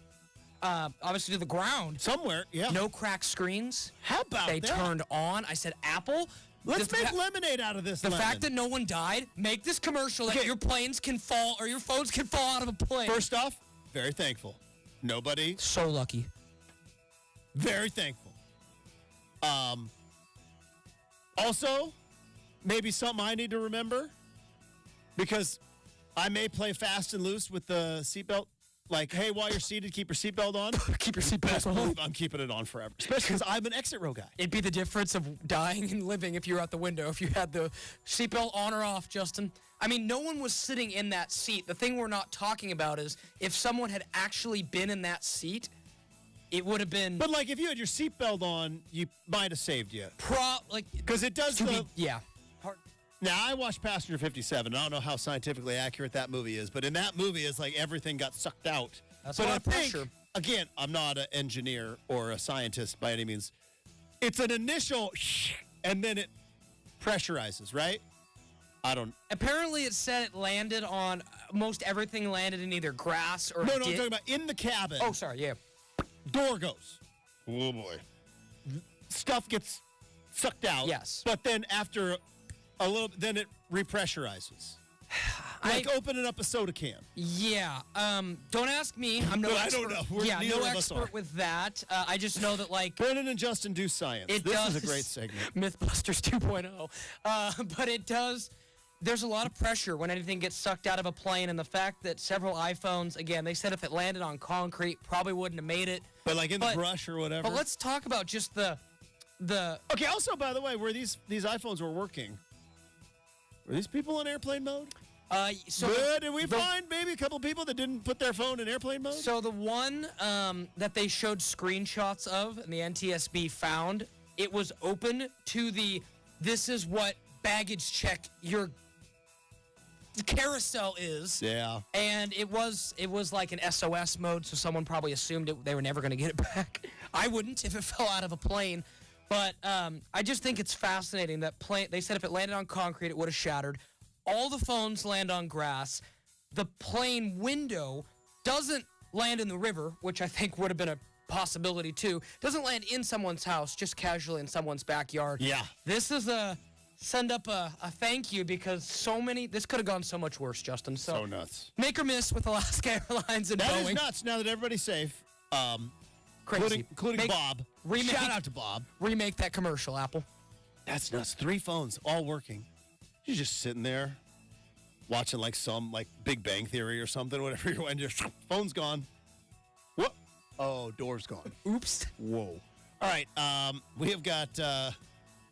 obviously to the ground. Somewhere, yeah. No cracked screens. How about They that? turned on. I said, Apple. Let's make lemonade out of this. The fact that no one died, make this commercial that Okay. your planes can fall or your phones can fall out of a plane. First off, very thankful. Nobody. So lucky. Very thankful. Also, maybe something I need to remember because I may play fast and loose with the seatbelt. Like, hey, while you're seated, keep your seatbelt on. Keep your Best seatbelt on. believe I'm keeping it on forever, especially because I'm an exit row guy. It'd be the difference of dying and living if you were out the window, if you had the seatbelt on or off, Justin. I mean, no one was sitting in that seat. The thing we're not talking about is if someone had actually been in that seat, it would have been... But, like, if you had your seatbelt on, you might have saved you. Because it does the... Yeah. Now, I watched Passenger 57. I don't know how scientifically accurate that movie is, but in that movie, it's like everything got sucked out. That's but a lot I of think, pressure. again, I'm not an engineer or a scientist by any means. It's an initial and then it pressurizes, right? I don't... Apparently, it said it landed on... Most everything landed in either grass or... No, I'm talking about in the cabin. Oh, sorry, yeah. Door goes. Oh, boy. Stuff gets sucked out. Yes. But then after a little... Then it repressurizes. Like opening up a soda can. Yeah. Don't ask me. I'm no But expert. I don't know. Yeah, Neither no of us expert are. with that. I just know that, like... Brennan and Justin do science. It This does. is a great segment. Mythbusters 2.0. But it does... There's a lot of pressure when anything gets sucked out of a plane, and the fact that several iPhones, again, they said if it landed on concrete, probably wouldn't have made it. But like in the brush or whatever. But let's talk about just the... Okay, also, by the way, where these iPhones were working, were these people in airplane mode? So Good. Did we find maybe a couple people that didn't put their phone in airplane mode? So the one that they showed screenshots of and the NTSB found, it was open to the, this is what baggage check your carousel is. Yeah. And it was like an SOS mode, so someone probably assumed they were never going to get it back. I wouldn't if it fell out of a plane. But I just think it's fascinating that they said if it landed on concrete, it would have shattered. All the phones land on grass. The plane window doesn't land in the river, which I think would have been a possibility too. Doesn't land in someone's house, just casually in someone's backyard. Yeah. This is send up a thank you because this could have gone so much worse, Justin. So nuts. Make or miss with Alaska Airlines and That Boeing. is nuts now that everybody's safe. Crazy. Including Bob. Shout out to Bob. Remake that commercial, Apple. That's nuts. 3 phones all working. You're just sitting there watching like some like Big Bang Theory or something, whatever you're your phone's gone. What? Oh, door's gone. Oops. Whoa. All right. We have got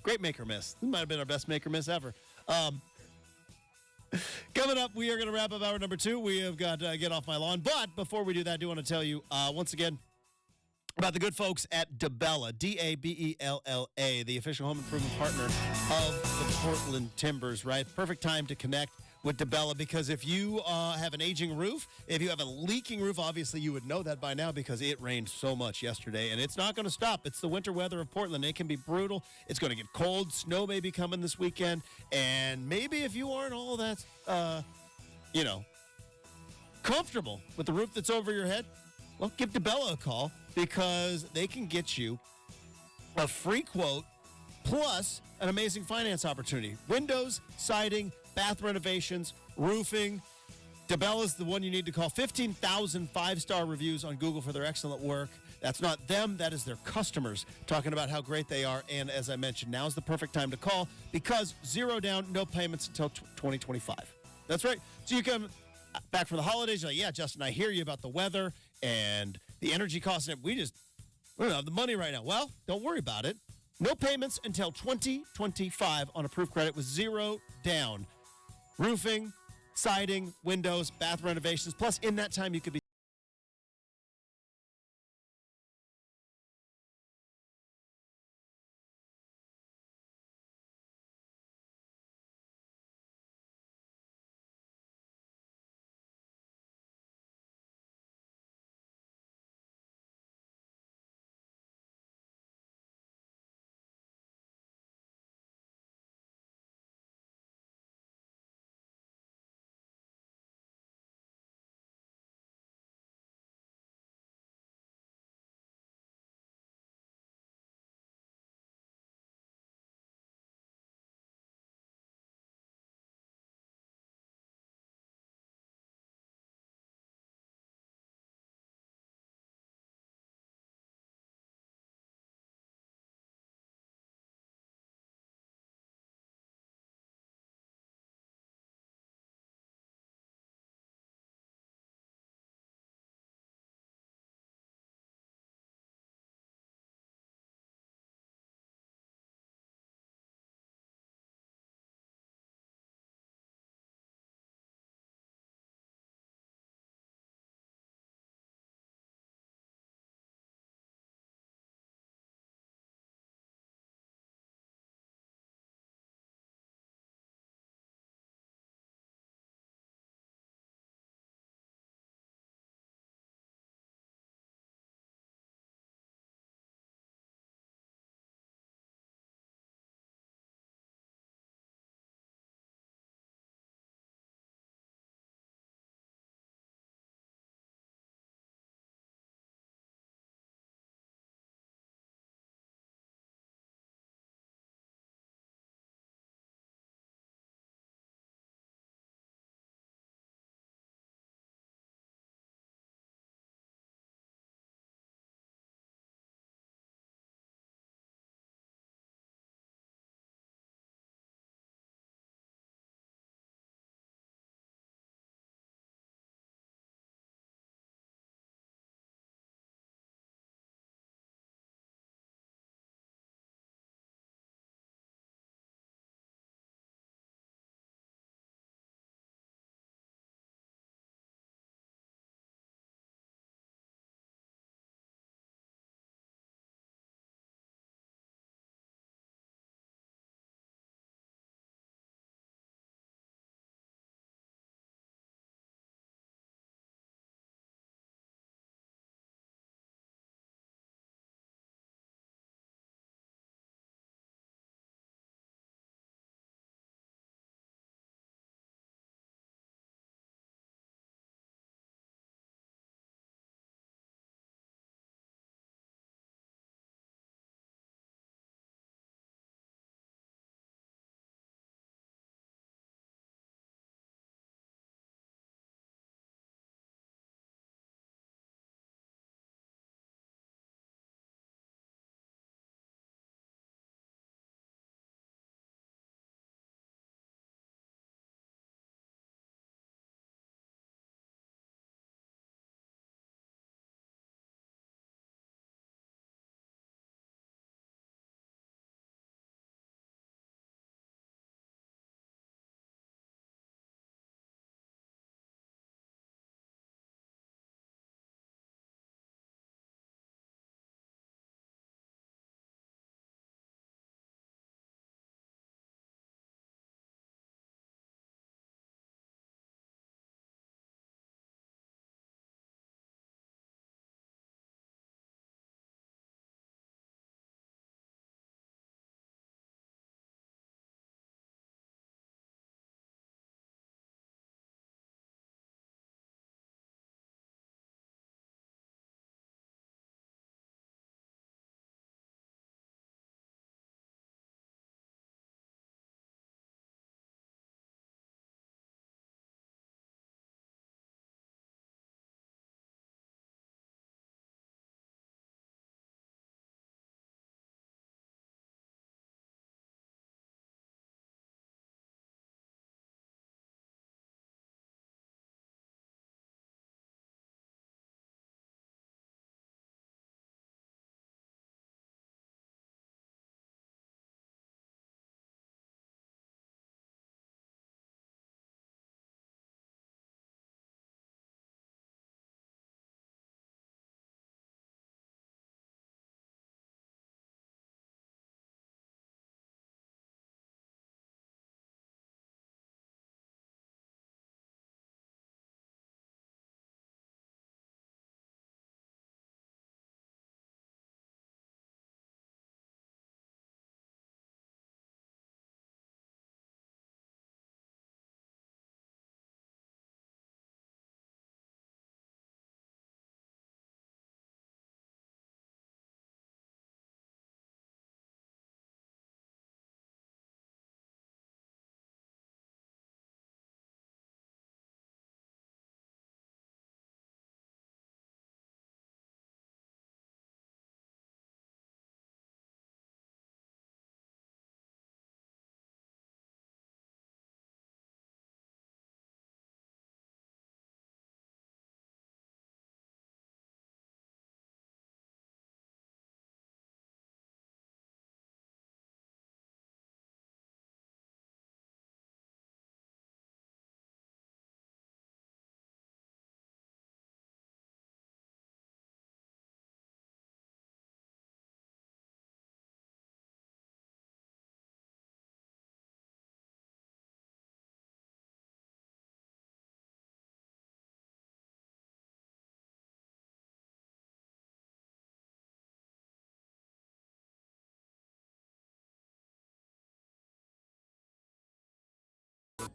great make or miss. This might have been our best make or miss ever. Coming up, we are going to wrap up hour number 2. We have got Get Off My Lawn. But before we do that, I do want to tell you once again about the good folks at DaBella, DaBella, the official home improvement partner of the Portland Timbers, right? Perfect time to connect with DaBella because if you have an aging roof, if you have a leaking roof, obviously you would know that by now because it rained so much yesterday, and it's not going to stop. It's the winter weather of Portland. It can be brutal. It's going to get cold. Snow may be coming this weekend, and maybe if you aren't all that, comfortable with the roof that's over your head, well, give DaBella a call because they can get you a free quote plus an amazing finance opportunity. Windows, siding, bath renovations, roofing, DeBell is the one you need to call. 15,000 five-star reviews on Google for their excellent work. That's not them. That is their customers talking about how great they are. And as I mentioned, now's the perfect time to call because 0 down, no payments until 2025. That's right. So you come back for the holidays. You're like, yeah, Justin, I hear you about the weather and the energy costs. And we don't have the money right now. Well, don't worry about it. No payments until 2025 on approved credit with 0 down. Roofing, siding, windows, bath renovations. Plus, in that time, you could be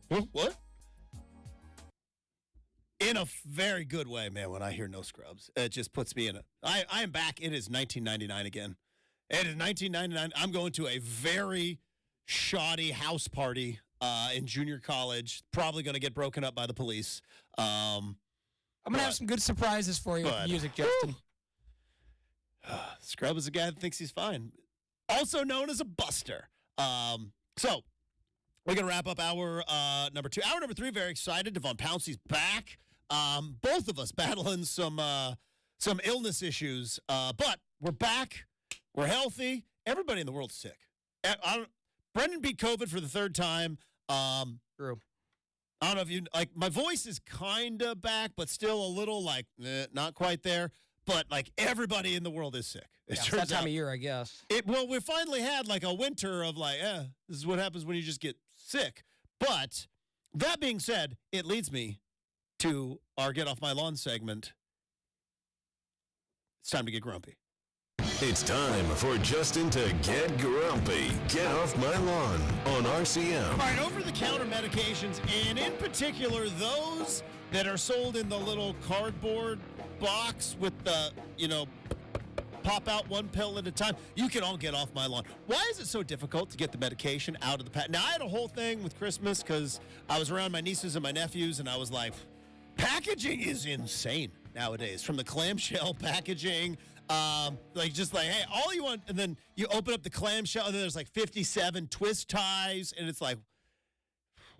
What? In a very good way, man, when I hear no scrubs. It just puts me in a... I am back. It is 1999 again. It is 1999. I'm going to a very shoddy house party in junior college. Probably going to get broken up by the police. I'm going to have some good surprises for you with music, Justin. Scrub is a guy that thinks he's fine. Also known as a buster. So, we're going to wrap up hour number 2. Hour number 3, very excited. Devon Pouncey's back. Both of us battling some illness issues. But we're back. We're healthy. Everybody in the world's sick. Brendan beat COVID for the 3rd time. True. I don't know if you, like, my voice is kind of back, but still a little, like, not quite there. But, like, everybody in the world is sick. It's that time of year, I guess. Well, we finally had, like, a winter of, like, this is what happens when you just get sick. But that being said, it leads me to our Get Off My Lawn segment. It's time to get grumpy. It's time for Justin to get grumpy. Get Off My Lawn on RCM. All right, over-the-counter medications, and in particular, those that are sold in the little cardboard box with the, pop out one pill at a time. You can all get off my lawn. Why is it so difficult to get the medication out of the pack? Now, I had a whole thing with Christmas because I was around my nieces and my nephews, and I was like, packaging is insane nowadays. From the clamshell packaging, hey, all you want, and then you open up the clamshell, and then there's like 57 twist ties, and it's like,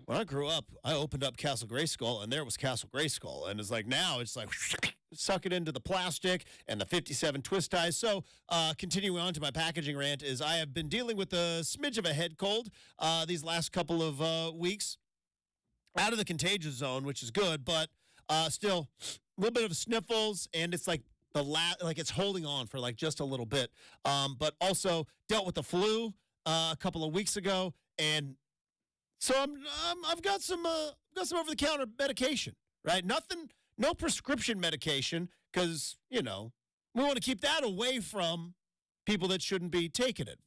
when I grew up, I opened up Castle Grayskull, and there was Castle Grayskull, and it's like, now it's like, suck it into the plastic and the 57 twist ties. So, continuing on to my packaging rant is I have been dealing with a smidge of a head cold these last couple of weeks. Out of the contagious zone, which is good, but still a little bit of sniffles, and it's like it's holding on for like just a little bit. But also dealt with the flu a couple of weeks ago, and so I've got some over-the-counter medication, right? No prescription medication, because we want to keep that away from people that shouldn't be taking it.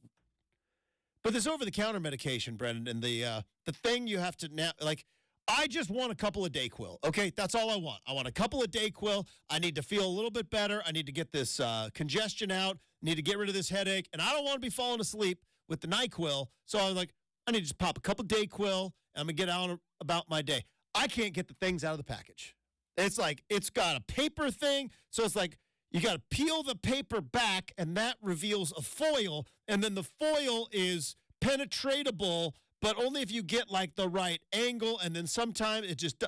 But this over-the-counter medication, Brendan, and the thing you have to now, like, I just want a couple of Dayquil, okay? That's all I want. I want a couple of Dayquil. I need to feel a little bit better. I need to get this congestion out. I need to get rid of this headache. And I don't want to be falling asleep with the NyQuil. So I was like, I need to just pop a couple of Dayquil, and I'm going to get out about my day. I can't get the things out of the package. It's like, it's got a paper thing. So it's like, you got to peel the paper back, and that reveals a foil. And then the foil is penetratable, but only if you get like the right angle, and then sometimes it just...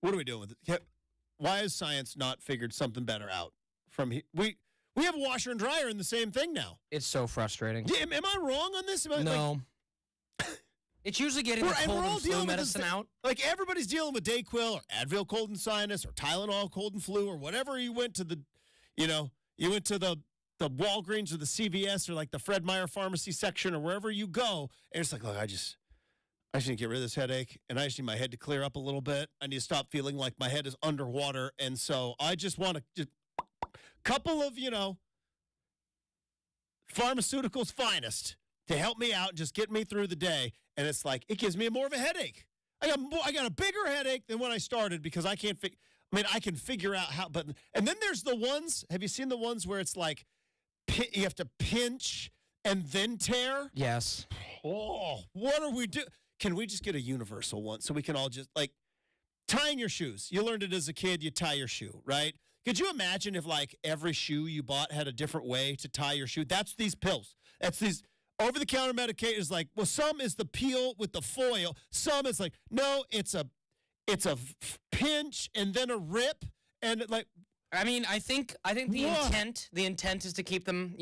What are we doing with it? Why has science not figured something better out from here? We have a washer and dryer in the same thing now. It's so frustrating. Yeah, am I wrong on this? No. It's usually getting the cold and flu medicine out. Like, everybody's dealing with Dayquil or Advil cold and sinus or Tylenol cold and flu or whatever. You went to the Walgreens or the CVS or like the Fred Meyer pharmacy section or wherever you go, and it's like, look, I just need to get rid of this headache, and I just need my head to clear up a little bit. I need to stop feeling like my head is underwater, and so I just want to just couple of pharmaceuticals finest to help me out and just get me through the day. And it's like, it gives me more of a headache. I got a bigger headache than when I started, because I can't I can figure out how, and then there's the ones, have you seen the ones where it's like, you have to pinch and then tear? Yes. Oh, what are we doing? Can we just get a universal one so we can all just, like, tying your shoes? You learned it as a kid, you tie your shoe, right? Could you imagine if, like, every shoe you bought had a different way to tie your shoe? That's these pills. That's these over-the-counter medication. Is like, well, some is the peel with the foil. Some is like, no, it's a pinch and then a rip, and like. I mean, I think the intent is to keep them,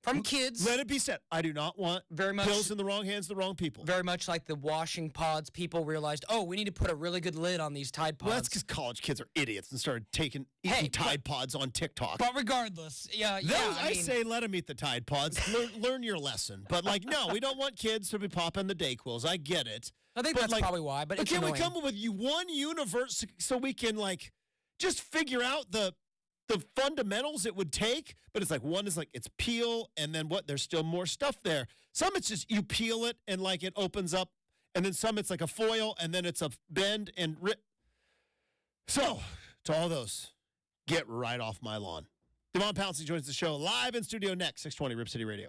from kids. Let it be said, I do not want very much pills in the wrong hands, the wrong people. Very much like the washing pods. People realized, we need to put a really good lid on these Tide Pods. Well, that's because college kids are idiots and started eating Tide Pods on TikTok. But regardless, I say let them eat the Tide Pods. learn your lesson. But, like, no, we don't want kids to be popping the Dayquils. I get it. I think that's probably why. But it's annoying. Can we come up with one universe so we can, like, just figure out the fundamentals it would take? But it's like, one is like, it's peel, and then what? There's still more stuff there. Some it's just you peel it and like it opens up, and then some it's like a foil, and then it's a bend and rip. So, to all those, get right off my lawn. Devon Pouncey joins the show live in studio next, 620 Rip City Radio.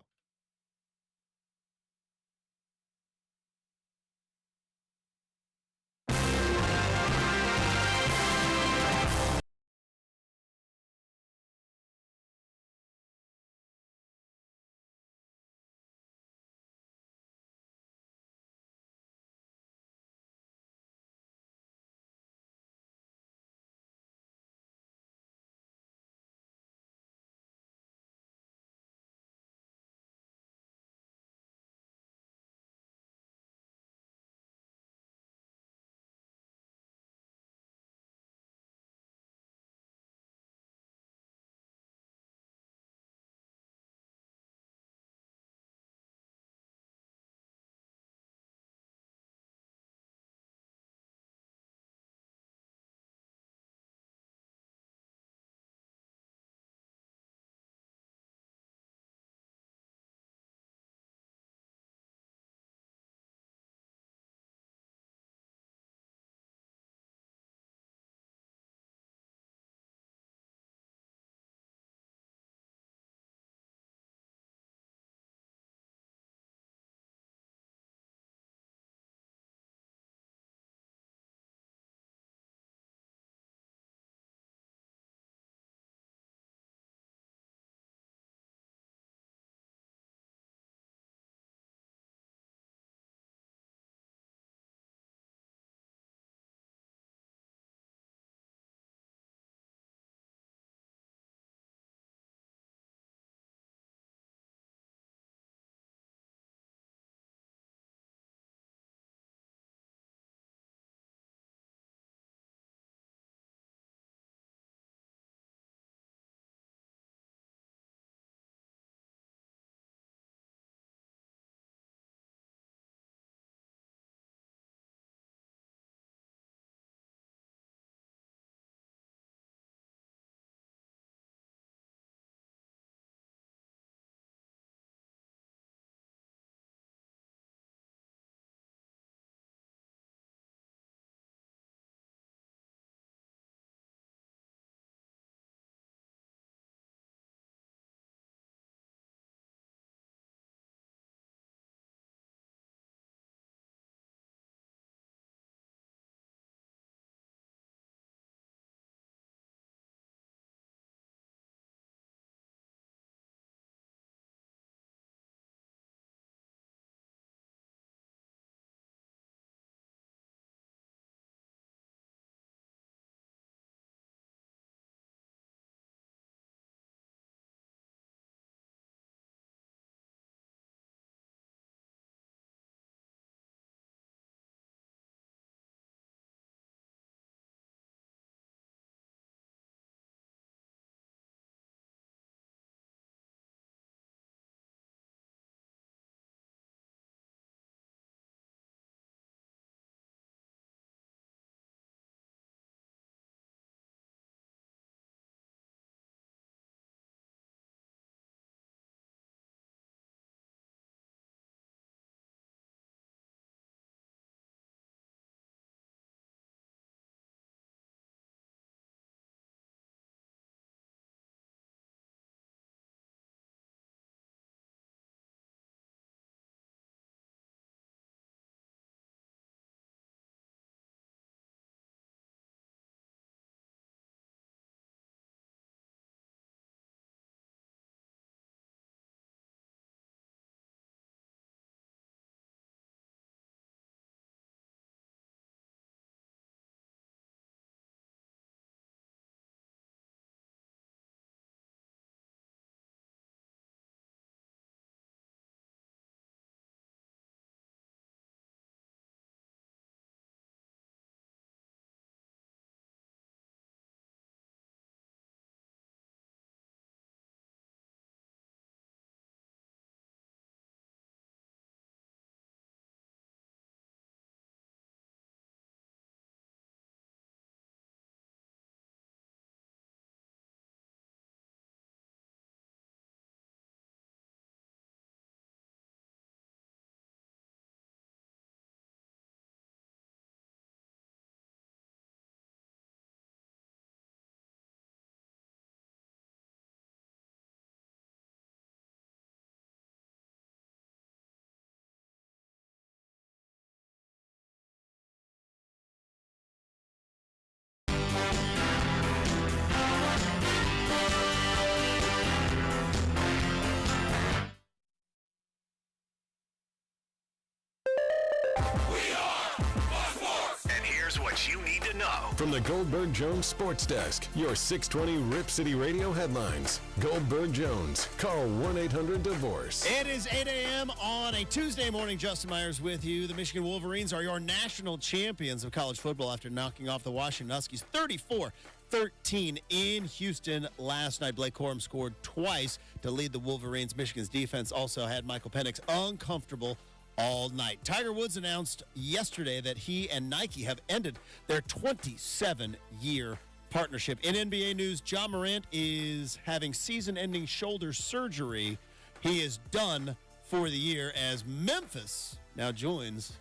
Here's what you need to know. From the Goldberg Jones Sports Desk, your 620 Rip City Radio headlines. Goldberg Jones. Call 1-800-DIVORCE. It is 8 a.m. on a Tuesday morning. Justin Myers with you. The Michigan Wolverines are your national champions of college football after knocking off the Washington Huskies 34-13 in Houston last night. Blake Corum scored twice to lead the Wolverines. Michigan's defense also had Michael Penix uncomfortable all night. Tiger Woods announced yesterday that he and Nike have ended their 27-year partnership. In NBA news, Ja Morant is having season-ending shoulder surgery. He is done for the year as Memphis now joins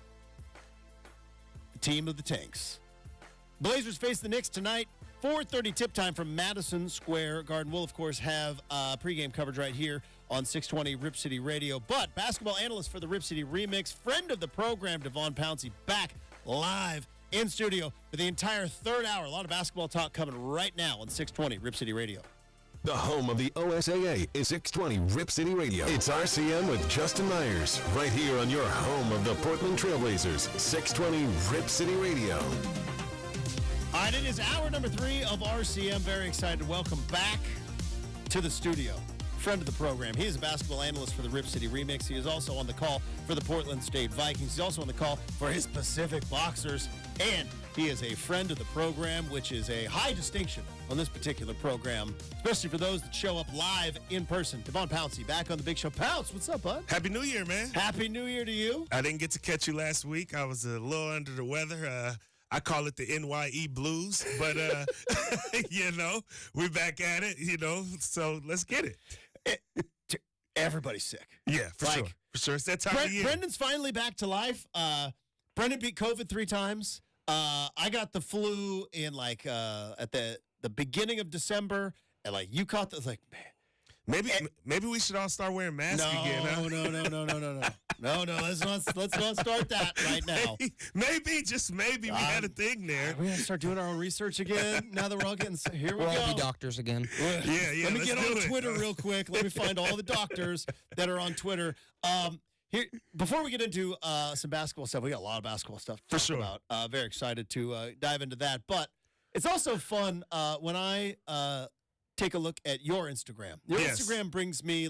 the team of the Tanks. Blazers face the Knicks tonight. 4:30 tip time from Madison Square Garden. We'll, of course, have pregame coverage right here on 620 Rip City Radio. But basketball analyst for the Rip City Remix, friend of the program, Devon Pouncey, back live in studio for the entire third hour. A lot of basketball talk coming right now on 620 Rip City Radio. The home of the OSAA is 620 Rip City Radio. It's RCM with Justin Myers, right here on your home of the Portland Trailblazers, 620 Rip City Radio. All right, it is hour number 3 of RCM. Very excited to welcome back to the studio friend of the program. He is a basketball analyst for the Rip City Remix. He is also on the call for the Portland State Vikings. He's also on the call for his Pacific Boxers. And he is a friend of the program, which is a high distinction on this particular program, especially for those that show up live in person. Devon Pouncey back on the big show. Pounce, what's up, bud? Happy New Year, man. Happy New Year to you. I didn't get to catch you last week. I was a little under the weather. I call it the NYE blues, but, we're back at it, so let's get it. Everybody's sick. Yeah, for sure. For sure. It's that time of year. Brendan's finally back to life. Brendan beat COVID 3 times. I got the flu in, at the beginning of December, and, you caught the, Maybe we should all start wearing masks again. Huh? No. Let's not start that right now. Maybe we had a thing there. We gotta start doing our own research again. Now that we're all getting here, we We'll go. all be doctors again. Yeah. Let me get on Twitter real quick. Let me find all the doctors that are on Twitter. Here, before we get into some basketball stuff, we got a lot of basketball stuff to talk about. Very excited to dive into that. But it's also fun when I take a look at your Instagram. Your Instagram brings me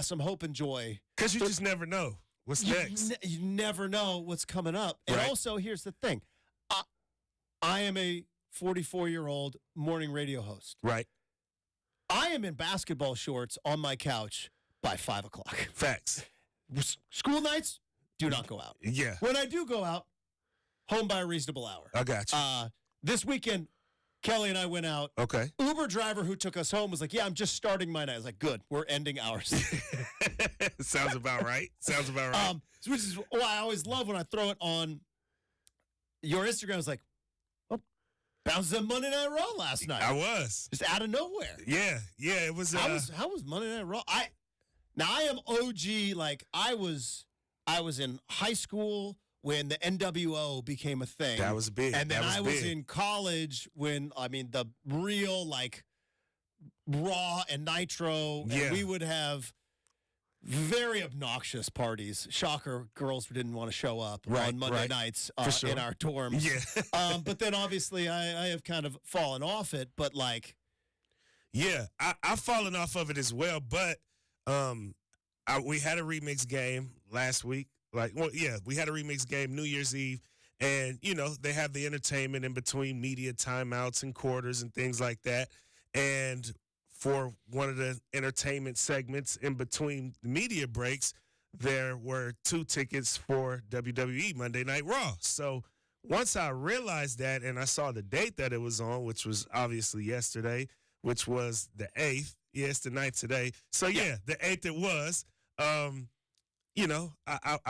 some hope and joy. Because you just never know what's next. You never know what's coming up. And also, here's the thing. I am a 44-year-old morning radio host. Right. I am in basketball shorts on my couch by 5 o'clock. Facts. School nights, do not go out. Yeah. When I do go out, home by a reasonable hour. I got you. This weekend, Kelly and I went out. Okay. Uber driver who took us home was like, yeah, I'm just starting my night. I was like, good, we're ending ours. Sounds about right. Which is why I always love when I throw it on your Instagram. I was like, oh, bounces on Monday Night Raw last night. I was. Just out of nowhere. Yeah, it was. How was Monday Night Raw? I am OG. I was in high school when the NWO became a thing. That was big. And then I was in college when, the real, Raw and Nitro. Yeah. And we would have very obnoxious parties. Shocker, girls didn't want to show up on Monday nights in our dorms. Yeah. But then, obviously, I have kind of fallen off it. But, Yeah, I've fallen off of it as well. But we had a remix game last week. We had a remix game New Year's Eve, and, they have the entertainment in between media timeouts and quarters and things like that. And for one of the entertainment segments in between the media breaks, there were 2 tickets for WWE Monday Night Raw. So once I realized that and I saw the date that it was on, which was obviously yesterday, which was the 8th. Yeah, it's the 9th today. So, the 8th it was. I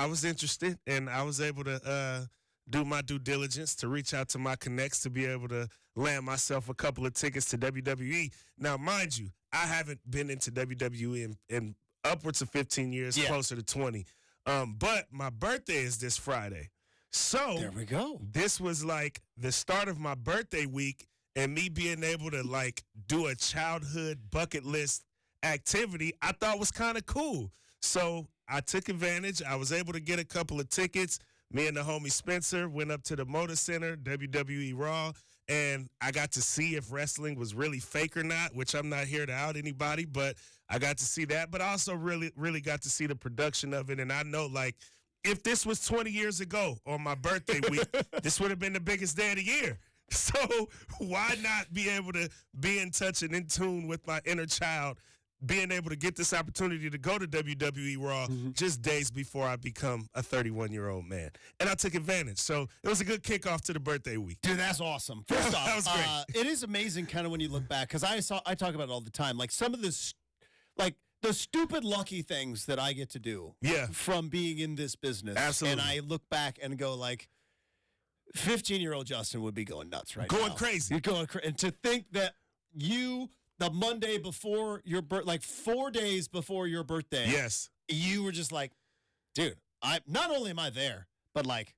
was interested, and I was able to do my due diligence to reach out to my connects to be able to land myself a couple of tickets to WWE. Now, mind you, I haven't been into WWE in upwards of 15 years, closer to 20. But my birthday is this Friday. So there we go. This was the start of my birthday week, and me being able to do a childhood bucket list activity I thought was kind of cool. So I took advantage. I was able to get a couple of tickets me and the homie Spencer went up to the Motor Center, WWE Raw, and I got to see if wrestling was really fake or not, which I'm not here to out anybody, but I got to see that. But I also really got to see the production of it. And I know, like, if this was 20 years ago on my birthday week, this would have been the biggest day of the year. So why not be able to be in touch and in tune with my inner child, being able to get this opportunity to go to WWE Raw just days before I become a 31-year-old man. And I took advantage. So it was a good kickoff to the birthday week. Dude, that's awesome. First off, that was great. It is amazing kind of when you look back, because I talk about it all the time. Like some of this, like the stupid lucky things that I get to do from being in this business. Absolutely. And I look back and go like, 15-year-old Justin would be going nuts right Going now. crazy. You're going crazy. And to think that you, the Monday before your birth, like 4 days before your birthday, Yes. you were just like, dude, not only am I there, but like,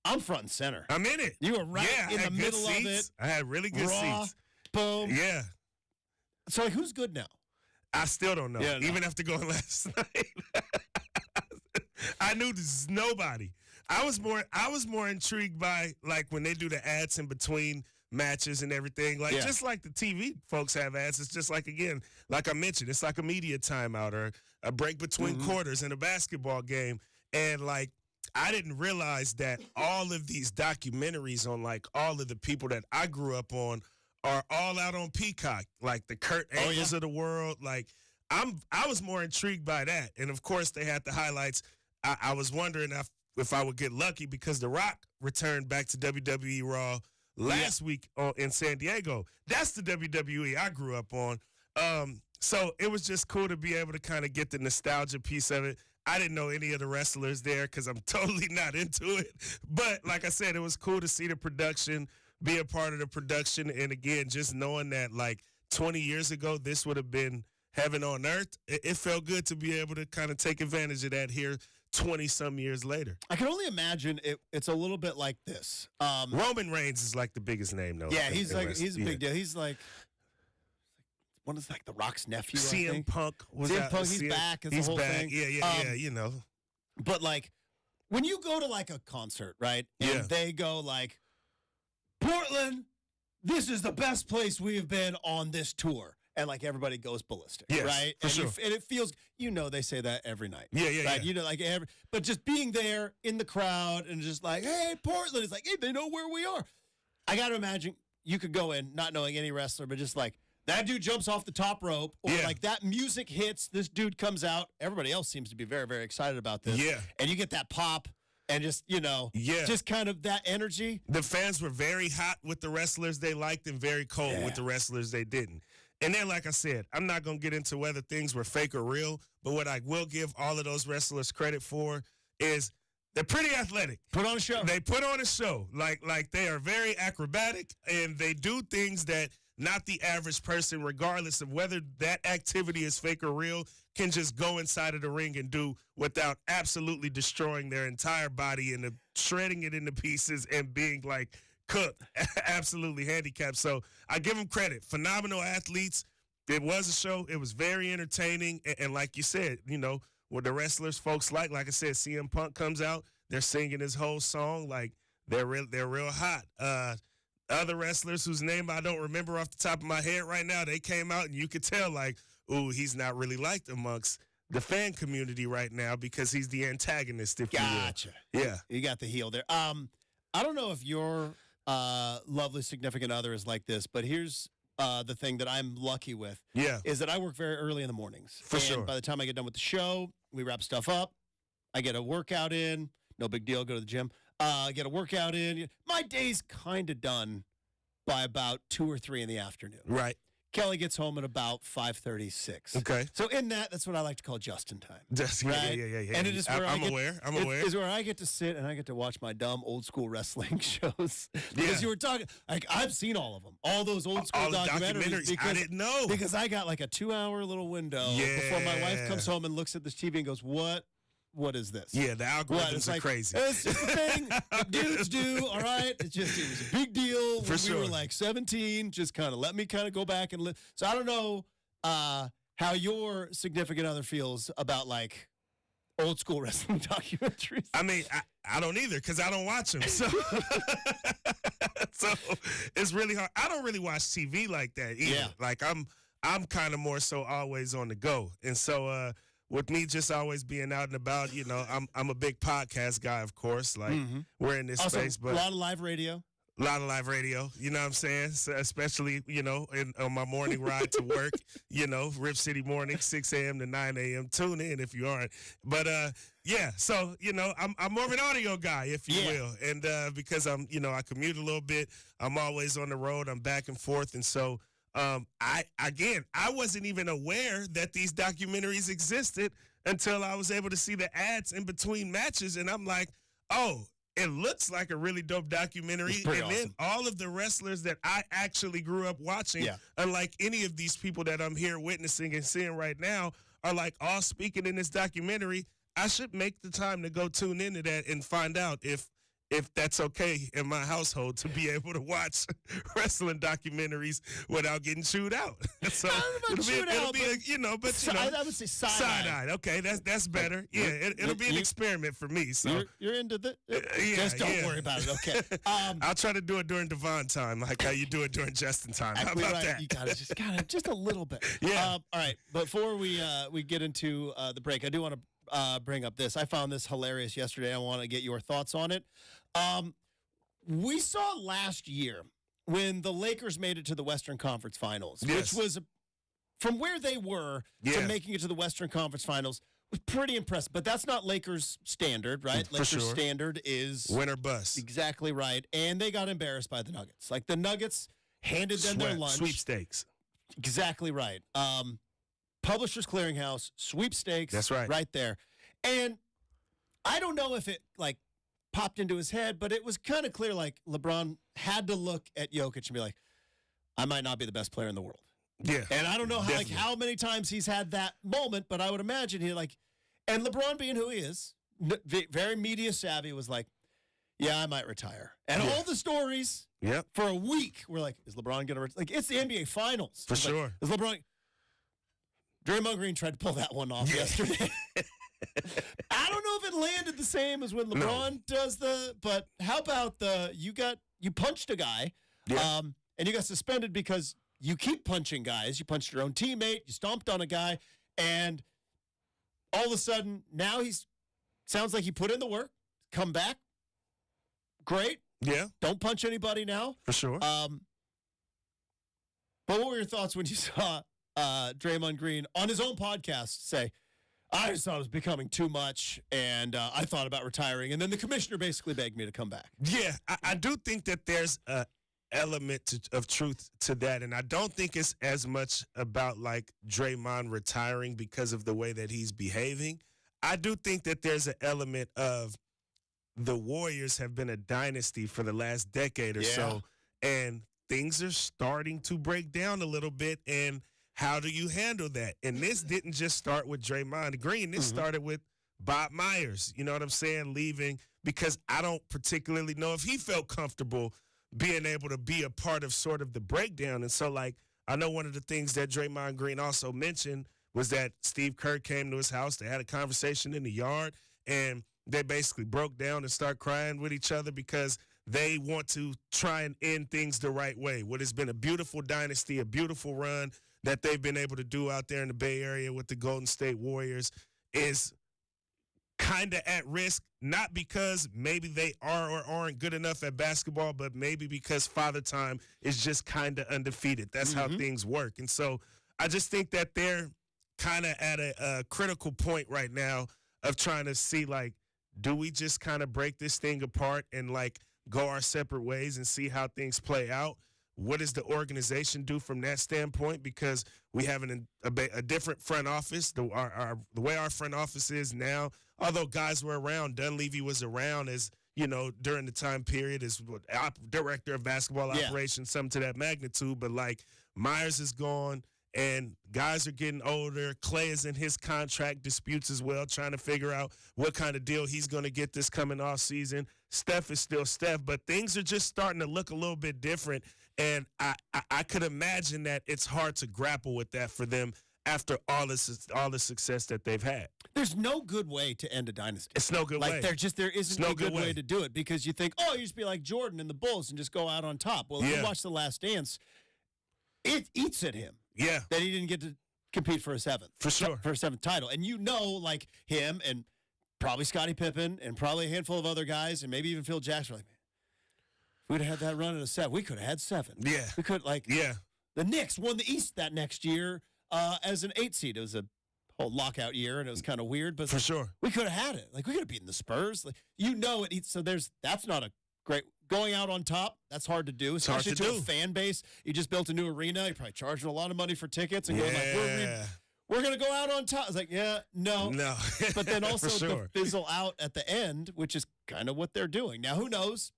I'm front and center. I'm in it. You were right in the middle of it. I had really good Raw, seats. Boom. Yeah. So like, who's good now? I still don't know. Yeah, no. Even after going last night. I knew there's nobody. I was more intrigued by, like, when they do the ads in between matches and everything. Like, just like the TV folks have ads, it's just like, again, like I mentioned, it's like a media timeout or a break between quarters in a basketball game. And, like, I didn't realize that all of these documentaries on, like, all of the people that I grew up on are all out on Peacock, like the Kurt Angles of the world. Like, I was more intrigued by that. And, of course, they had the highlights. I was wondering if I would get lucky because The Rock returned back to WWE Raw last week in San Diego. That's the WWE I grew up on. So it was just cool to be able to kind of get the nostalgia piece of it. I didn't know any of the wrestlers there because I'm totally not into it. But like I said, it was cool to see the production, be a part of the production. And again, just knowing that like 20 years ago, this would have been heaven on earth. It felt good to be able to kind of take advantage of that here 20-some years later. I can only imagine it's a little bit like this. Roman Reigns is like the biggest name, though. Yeah, he's a big deal. He's like, what is like The Rock's nephew? CM Punk was CM out. Punk, he's back. It's He's the whole back. thing. Yeah, you know. But like, when you go to like a concert, right? And they go like, Portland, this is the best place we have been on this tour. And like everybody goes ballistic, right? For and sure. And it feels, they say that every night. Yeah. Right? Like but just being there in the crowd and just like, hey, Portland, it's like, hey, they know where we are. I got to imagine you could go in not knowing any wrestler, but just like that dude jumps off the top rope, or like that music hits, this dude comes out. Everybody else seems to be very, very excited about this. Yeah. And you get that pop and just, just kind of that energy. The fans were very hot with the wrestlers they liked and very cold with the wrestlers they didn't. And then, like I said, I'm not going to get into whether things were fake or real, but what I will give all of those wrestlers credit for is they're pretty athletic. Put on a show. They put on a show. Like they are very acrobatic, and they do things that not the average person, regardless of whether that activity is fake or real, can just go inside of the ring and do without absolutely destroying their entire body and shredding it into pieces and being like cooked, absolutely handicapped. So I give them credit. Phenomenal athletes. It was a show. It was very entertaining. And like you said, what the wrestlers folks like I said, CM Punk comes out, they're singing his whole song. Like they're real hot. Other wrestlers whose name I don't remember off the top of my head right now, they came out and you could tell like, ooh, he's not really liked amongst the fan community right now because he's the antagonist, if you will. Gotcha. Yeah. You got the heel there. I don't know if your lovely significant other is like this, but here's the thing that I'm lucky with. Yeah. Is that I work very early in the mornings. For sure. By the time I get done with the show, we wrap stuff up. I get a workout in. No big deal. Go to the gym. Get a workout in. My day's kind of done by about 2 or 3 in the afternoon. Right. Kelly gets home at about 5:36. Okay. So in that's what I like to call Justin time. Right? Yeah. And it is where I'm aware. It is where I get to sit and I get to watch my dumb old school wrestling shows. Because you were talking, like I've seen all of them, all those old school documentaries. I didn't know because I got like a 2-hour little window before my wife comes home and looks at this TV and goes, What is this? Yeah, the algorithms are crazy. It's just a thing dudes do, all right? It was a big deal when we were like 17. Just kind of let me kind of go back and live. So I don't know how your significant other feels about like old school wrestling documentaries. I mean, I don't either because I don't watch them. So, so it's really hard. I don't really watch TV like that either. Yeah. Like I'm kind of more so always on the go. And so with me just always being out and about, you know, I'm a big podcast guy, of course. Like we're in this Also, space, but a lot of live radio. a lot of live radio, you know what I'm saying? So especially, you know, on my morning ride to work, you know, Rip City Morning, 6 a.m. to 9 a.m. Tune in if you aren't. But, yeah, so, you know, I'm more of an audio guy, if you will. And because you know, I commute a little bit. I'm always on the road. I'm back and forth. And so, I wasn't even aware that these documentaries existed until I was able to see the ads in between matches. And I'm like, oh, it looks like a really dope documentary. And awesome. then all of the wrestlers that I actually grew up watching, unlike any of these people that I'm here witnessing and seeing right now, are like all speaking in this documentary. I should make the time to go tune into that and find out if that's okay in my household to be able to watch wrestling documentaries without getting chewed out. So it'll be a, you know, but you know, I would say side-eye. Okay, that's better. Yeah, it'll be an experiment for me. So you're into the just don't worry about it. Okay. I'll try to do it during Devon time, like how you do it during Justin time. How about that? You gotta just a little bit. Yeah. All right. Before we get into the break, I do want to bring up this. I found this hilarious yesterday. I want to get your thoughts on it. We saw last year when the Lakers made it to the Western Conference Finals, which was from where they were to making it to the Western Conference Finals was pretty impressive. But that's not Lakers standard, right? Lakers standard is win or bust. Exactly right. And they got embarrassed by the Nuggets. Like the Nuggets handed them their lunch. Sweepstakes. Exactly right. Publishers Clearinghouse, sweepstakes. That's right. Right there. And I don't know if it like popped into his head, but it was kind of clear like LeBron had to look at Jokic and be like, I might not be the best player in the world. Yeah. And I don't know how many times he's had that moment, but I would imagine he like, and LeBron being who he is, very media savvy, was like, yeah, I might retire. And all the stories for a week were like, is LeBron going to retire? Like, it's the NBA Finals. For sure. Like, is LeBron... Draymond Green tried to pull that one off yesterday. I don't know if it landed the same as when LeBron does but how about you punched a guy and you got suspended because you keep punching guys. You punched your own teammate, you stomped on a guy, and all of a sudden now sounds like he put in the work, come back. Great. Yeah. Don't punch anybody now. For sure. But what were your thoughts when you saw Draymond Green on his own podcast say, I just thought it was becoming too much, and I thought about retiring. And then the commissioner basically begged me to come back. Yeah, I do think that there's an element of truth to that. And I don't think it's as much about, like, Draymond retiring because of the way that he's behaving. I do think that there's an element of the Warriors have been a dynasty for the last decade or so, and things are starting to break down a little bit, and how do you handle that? And this didn't just start with Draymond Green. This started with Bob Myers, you know what I'm saying, leaving because I don't particularly know if he felt comfortable being able to be a part of sort of the breakdown. And so, like, I know one of the things that Draymond Green also mentioned was that Steve Kerr came to his house. They had a conversation in the yard, and they basically broke down and start crying with each other because they want to try and end things the right way. What has been a beautiful dynasty, a beautiful run that they've been able to do out there in the Bay Area with the Golden State Warriors is kind of at risk, not because maybe they are or aren't good enough at basketball, but maybe because Father Time is just kind of undefeated. That's how things work. And so I just think that they're kind of at a critical point right now of trying to see, like, do we just kind of break this thing apart and, like, go our separate ways and see how things play out? What does the organization do from that standpoint? Because we have a different front office. The way our front office is now, although guys were around, Dunleavy was around as, you know, during the time period as director of basketball operations, something to that magnitude. But, like, Myers is gone, and guys are getting older. Clay is in his contract disputes as well, trying to figure out what kind of deal he's going to get this coming off season. Steph is still Steph, but things are just starting to look a little bit different. And I could imagine that it's hard to grapple with that for them after all the success that they've had. There's no good way to end a dynasty. It's no good way. There isn't no a good good way to do it because you think, you just be like Jordan and the Bulls and just go out on top. Well, if you watch The Last Dance, it eats at him. Yeah. That he didn't get to compete for a seventh. For sure. For a seventh title. And like him and probably Scottie Pippen and probably a handful of other guys and maybe even Phil Jackson were like, man, if we'd have had that run at a 7, we could have had 7. Yeah. We could, the Knicks won the East that next year as an 8 seed. It was a whole lockout year, and it was kind of weird. But for sure, we could have had it. We could have beaten the Spurs. It eats. So that's not a great going out on top. That's hard to do, especially to a fan base. You just built a new arena. You're probably charging a lot of money for tickets and going like, we're going to go out on top. It's like, no. But then also the fizzle out at the end, which is kind of what they're doing. Now, who knows?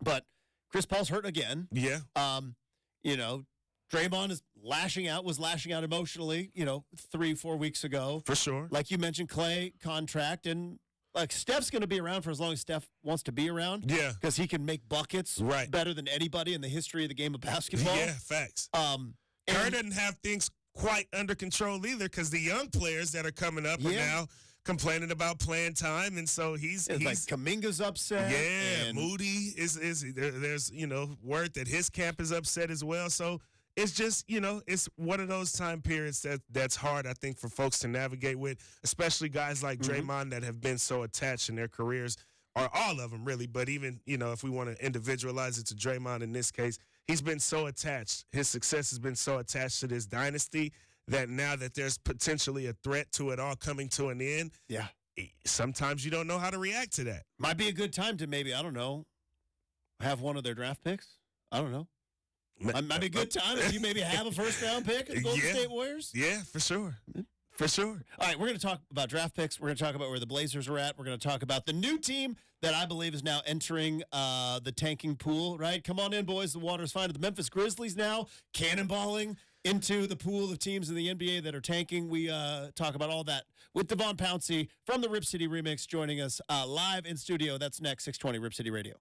But Chris Paul's hurt again. Yeah. Draymond was lashing out emotionally, 3-4 weeks ago. For sure. Like you mentioned, Clay contract, and Steph's going to be around for as long as Steph wants to be around. Yeah. Because he can make buckets better than anybody in the history of the game of basketball. Yeah, facts. Curry doesn't have things quite under control either because the young players that are coming up are now complaining about playing time, and so he's like Kuminga's upset. Yeah, and Moody is there's word that his camp is upset as well. So it's just it's one of those time periods that's hard, I think, for folks to navigate with, especially guys like Draymond that have been so attached in their careers, or all of them really. But even if we want to individualize it to Draymond in this case, he's been so attached. His success has been so attached to this dynasty that now that there's potentially a threat to it all coming to an end, sometimes you don't know how to react to that. Might be a good time to maybe, I don't know, have one of their draft picks. I don't know. Might be a good time if you maybe have a first-round pick of the Golden State Warriors. Yeah, for sure. For sure. All right, we're going to talk about draft picks. We're going to talk about where the Blazers are at. We're going to talk about the new team that I believe is now entering the tanking pool, right? Come on in, boys. The water's fine. The Memphis Grizzlies now cannonballing into the pool of teams in the NBA that are tanking. We talk about all that with Devon Pouncey from the Rip City Remix joining us live in studio. That's next, 620 Rip City Radio.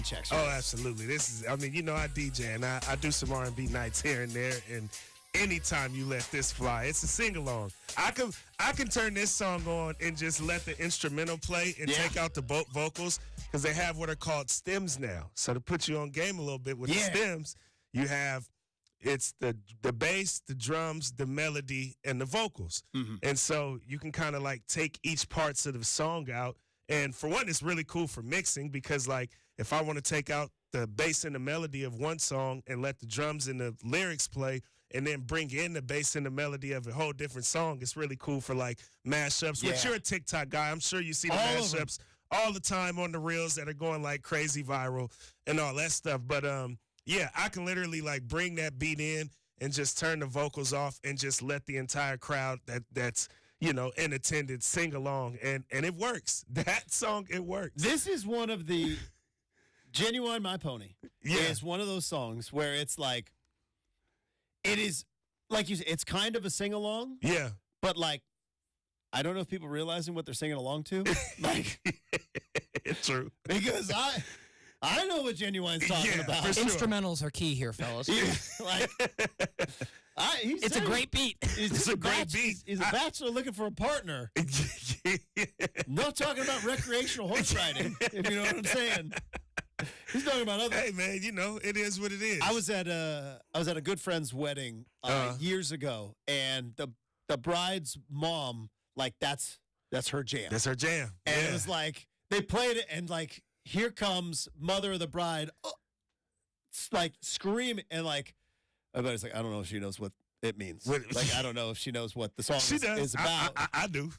paychecks. Oh, absolutely. I DJ and I do some R&B nights here and there, and anytime you let this fly, it's a sing-along. I can turn this song on and just let the instrumental play and take out the vocals, because they have what are called stems now. So to put you on game a little bit with the stems, you have it's the bass, the drums, the melody, and the vocals. Mm-hmm. And so you can kind of like take each parts of the song out. And for one, it's really cool for mixing, because like if I want to take out the bass and the melody of one song and let the drums and the lyrics play, and then bring in the bass and the melody of a whole different song, it's really cool for like mashups. Which you're a TikTok guy, I'm sure you see the mashups all the time on the reels that are going like crazy viral and all that stuff. But I can literally like bring that beat in and just turn the vocals off and just let the entire crowd that's in attendance sing along, and it works. That song, it works. This is one of the Genuine My Pony. Yeah, it's one of those songs where it's like, it is like you said, it's kind of a sing along. Yeah, but like, I don't know if people are realizing what they're singing along to. Like, it's true, because I know what Genuine's talking about. Sure. Instrumentals are key here, fellas. It's a great beat. It's a great beat. He's a bachelor looking for a partner. Not talking about recreational horse riding, if you know what I'm saying. He's talking about other. Hey man, it is what it is. I was at a good friend's wedding years ago, and the bride's mom, like that's her jam. That's her jam. And it was like they played it, and like, here comes mother of the bride, like screaming, and like everybody's like, I don't know if she knows what it means. Like, I don't know if she knows what the song is about. I do.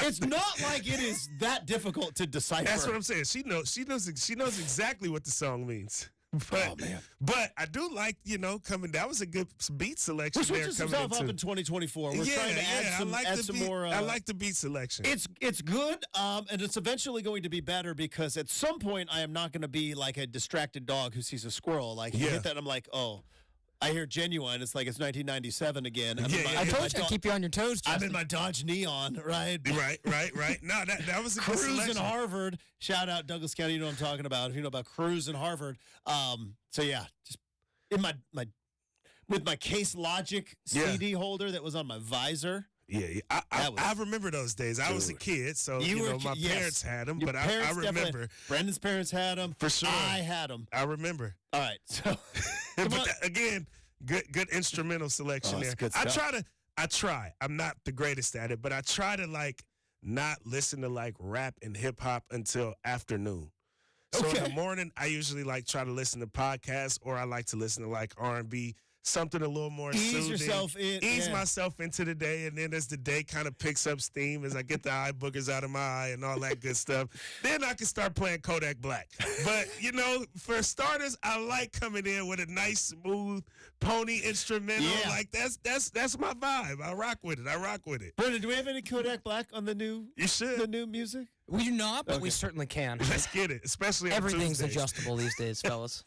It's not like it is that difficult to decipher. That's what I'm saying. She knows exactly what the song means. But I do like, coming. That was a good beat selection. We're switching some stuff up in 2024. We're trying to add some more. I like the beat selection. It's good, and it's eventually going to be better, because at some point I am not going to be like a distracted dog who sees a squirrel. Like, you hit that, and I'm like, oh, I hear Genuine. It's like it's 1997 again. I told you to keep you on your toes, Justin. I'm in my Dodge Neon, right? Right. No, that was a good selection. Cruise in Harvard. Shout out Douglas County. You know what I'm talking about. If you know about Cruise in Harvard. So yeah, just in my with my Case Logic CD holder that was on my visor. Yeah, I remember those days. I was a kid, so my parents had them, but I remember. Brendan's parents had them. For sure. I had them. I remember. All right, so but again, good instrumental selection there. Good stuff. I try. I'm not the greatest at it, but I try to like not listen to like rap and hip hop until afternoon. So in the morning, I usually like try to listen to podcasts, or I like to listen to like R&B. Something a little more soothing. Ease myself into the day, and then as the day kind of picks up steam, as I get the eye boogers out of my eye and all that good stuff, then I can start playing Kodak Black. But for starters, I like coming in with a nice, smooth pony instrumental. Yeah. Like that's my vibe. I rock with it. Brendan, do we have any Kodak Black on the new? You should. The new music. We do not, but we certainly can. Let's get it, especially on everything's Tuesdays. Adjustable these days, fellas.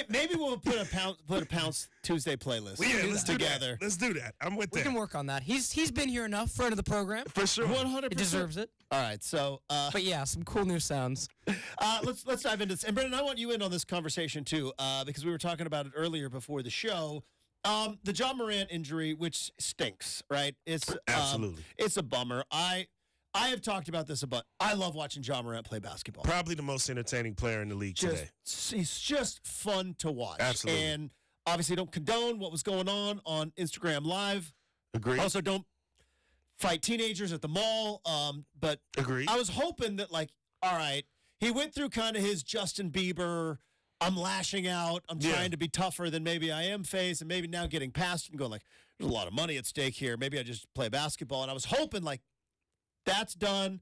Maybe we'll put a Pounce Tuesday playlist. Well, let's together. Let's do that. I'm with that. We can work on that. He's been here enough, friend of the program. For sure. 100%. He deserves it. All right, so but yeah, some cool new sounds. Let's dive into this. And Brendan, I want you in on this conversation too, because we were talking about it earlier before the show. The John Morant injury, which stinks, right? It's absolutely it's a bummer. I have talked about this a bunch. I love watching John Morant play basketball. Probably the most entertaining player in the league today. He's just fun to watch. Absolutely. And obviously don't condone what was going on Instagram Live. Agreed. Also don't fight teenagers at the mall. But agreed. I was hoping that, like, all right, he went through kind of his Justin Bieber, I'm lashing out, I'm trying to be tougher than maybe I am phase, and maybe now getting past it and going like, there's a lot of money at stake here. Maybe I just play basketball. And I was hoping like, that's done,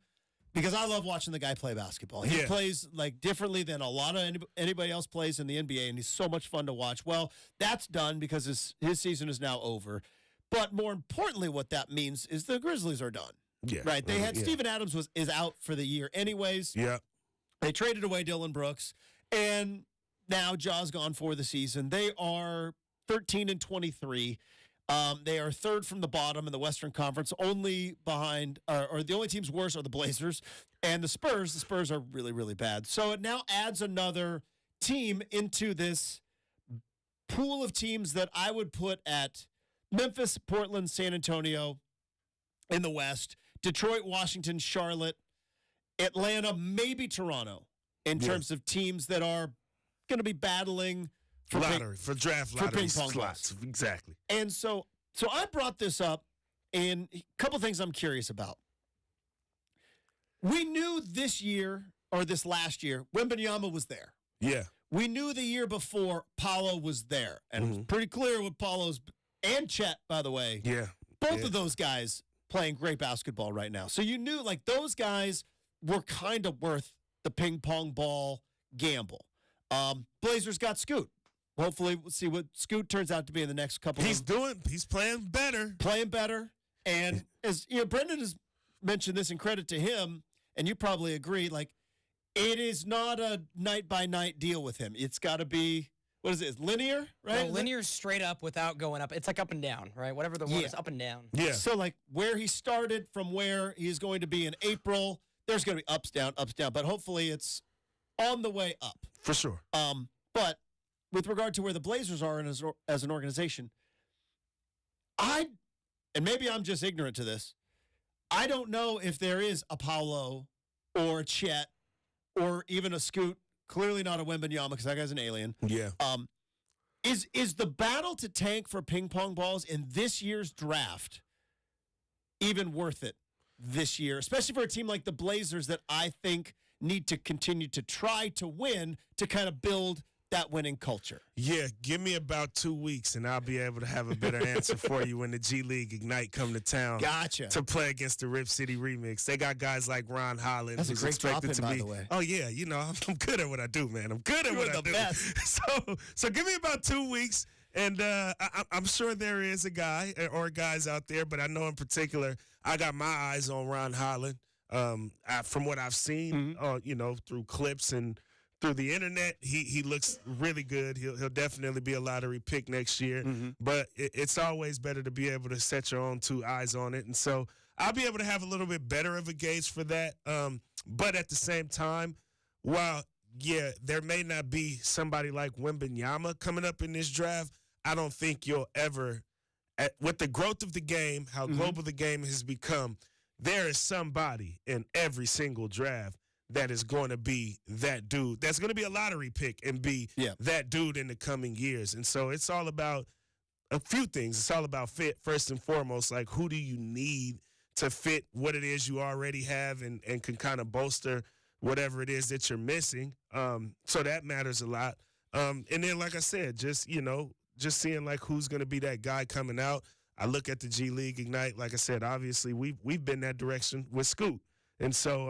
because I love watching the guy play basketball. He plays like differently than a lot of anybody else plays in the NBA, and he's so much fun to watch. Well, that's done because his season is now over. But more importantly, what that means is the Grizzlies are done. Yeah, right. They had Steven Adams is out for the year anyways. Yeah, they traded away Dylan Brooks, and now Ja's gone for the season. They are 13-23. They are third from the bottom in the Western Conference, only behind, or the only teams worse are the Blazers and the Spurs. The Spurs are really, really bad. So it now adds another team into this pool of teams that I would put at Memphis, Portland, San Antonio in the West, Detroit, Washington, Charlotte, Atlanta, maybe Toronto in terms of teams that are going to be battling for draft lottery slots. Exactly. And so I brought this up, and a couple things I'm curious about. We knew this year, or this last year, Wembanyama was there. Yeah. We knew the year before Paolo was there. And it was pretty clear what Paolo's, and Chet, by the way. Yeah. Both of those guys playing great basketball right now. So you knew, like, those guys were kind of worth the ping pong ball gamble. Blazers got Scoot. Hopefully, we'll see what Scoot turns out to be in the next couple He's playing better. Playing better. And as you know, Brendan has mentioned this, and credit to him, and you probably agree, like, it is not a night-by-night deal with him. It's got to be, what is it? It's linear, right? No, linear straight up without going up. It's like up and down, right? Whatever the word is, up and down. Yeah. So, like, where he started from where he's going to be in April, there's going to be ups, down. But hopefully it's on the way up. For sure. But with regard to where the Blazers are as an organization, and maybe I'm just ignorant to this, I don't know if there is a Paolo or a Chet or even a Scoot, clearly not a Wembanyama because that guy's an alien. Yeah. Is the battle to tank for ping pong balls in this year's draft even worth it this year, especially for a team like the Blazers that I think need to continue to try to win to kind of build that winning culture? Yeah, give me about 2 weeks, and I'll be able to have a better answer for you when the G League Ignite come to town. Gotcha. To play against the Rip City Remix. They got guys like Ron Holland. That's a who's great expected drop-in, to by be. the way. Oh yeah, you know I'm good at what I do, man. I'm good at You're what I the do. best. So give me about 2 weeks, and I'm sure there is a guy or guys out there, but I know in particular I got my eyes on Ron Holland. From what I've seen, through clips and through the internet, he looks really good. He'll definitely be a lottery pick next year. But it's always better to be able to set your own 2 eyes on it, and so I'll be able to have a little bit better of a gauge for that. But at the same time, while there may not be somebody like Wembanyama coming up in this draft, I don't think you'll ever, with the growth of the game, how global the game has become, there is somebody in every single draft that is going to be that dude. That's going to be a lottery pick and be that dude in the coming years. And so it's all about a few things. It's all about fit, first and foremost. Like, who do you need to fit what it is you already have and can kind of bolster whatever it is that you're missing. So that matters a lot. And then, like I said, just seeing like who's going to be that guy coming out. I look at the G League Ignite. Like I said, obviously we've been that direction with Scoot, and so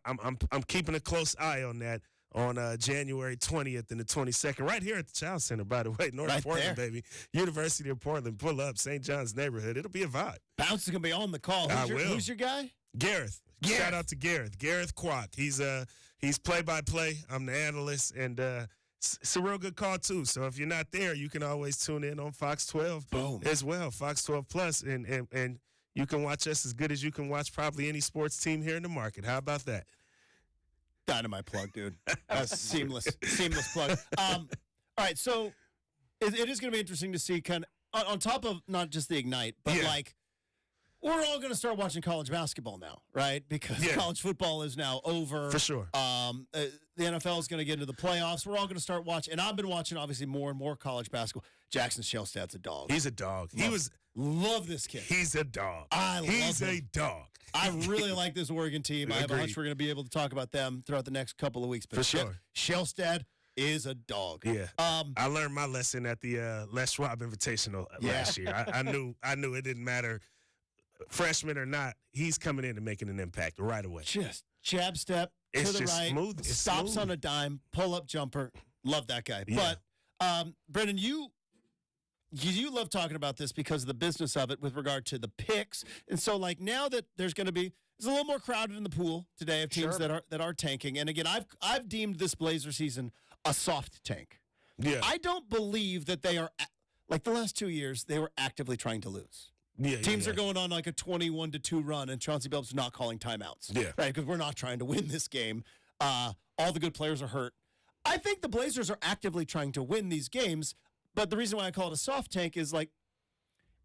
I'm keeping a close eye on that on January 20th and the 22nd, right here at the Child Center. By the way, North Portland, baby, University of Portland. Pull up, St. John's neighborhood. It'll be a vibe. Bounce is gonna be on the call. Who's your guy? Gareth. Shout out to Gareth. Gareth Kwok. He's play-by-play. I'm the analyst, and it's a real good call, too. So if you're not there, you can always tune in on Fox 12 as well, Fox 12 Plus, and you can watch us as good as you can watch probably any sports team here in the market. How about that? Dynamite plug, dude. That's seamless plug. All right, so it is going to be interesting to see kind of, on top of not just the Ignite, but like, we're all going to start watching college basketball now, right? Because college football is now over. For sure. The NFL is going to get into the playoffs. We're all going to start watching. And I've been watching, obviously, more and more college basketball. Jackson Shelstad's a dog. He's a dog. Love this kid. He's a dog. He's a dog. I really like this Oregon team. I have a hunch we're going to be able to talk about them throughout the next couple of weeks. But for sure. Shelstad is a dog. Yeah. I learned my lesson at the Les Schwab Invitational last year. I knew it didn't matter, freshman or not, he's coming in and making an impact right away. Just jab step to the right, smooth. stops on a dime, pull-up jumper. Love that guy. Yeah. But, Brendan, you love talking about this because of the business of it with regard to the picks. And so, like, now that it's a little more crowded in the pool today of teams that are tanking. And, again, I've deemed this Blazer season a soft tank. Yeah. I don't believe that they are like the last 2 years, they were actively trying to lose. Teams are going on like a 21-2 run, and Chauncey Billups not calling timeouts. Yeah. Right, because we're not trying to win this game. All the good players are hurt. I think the Blazers are actively trying to win these games, but the reason why I call it a soft tank is like,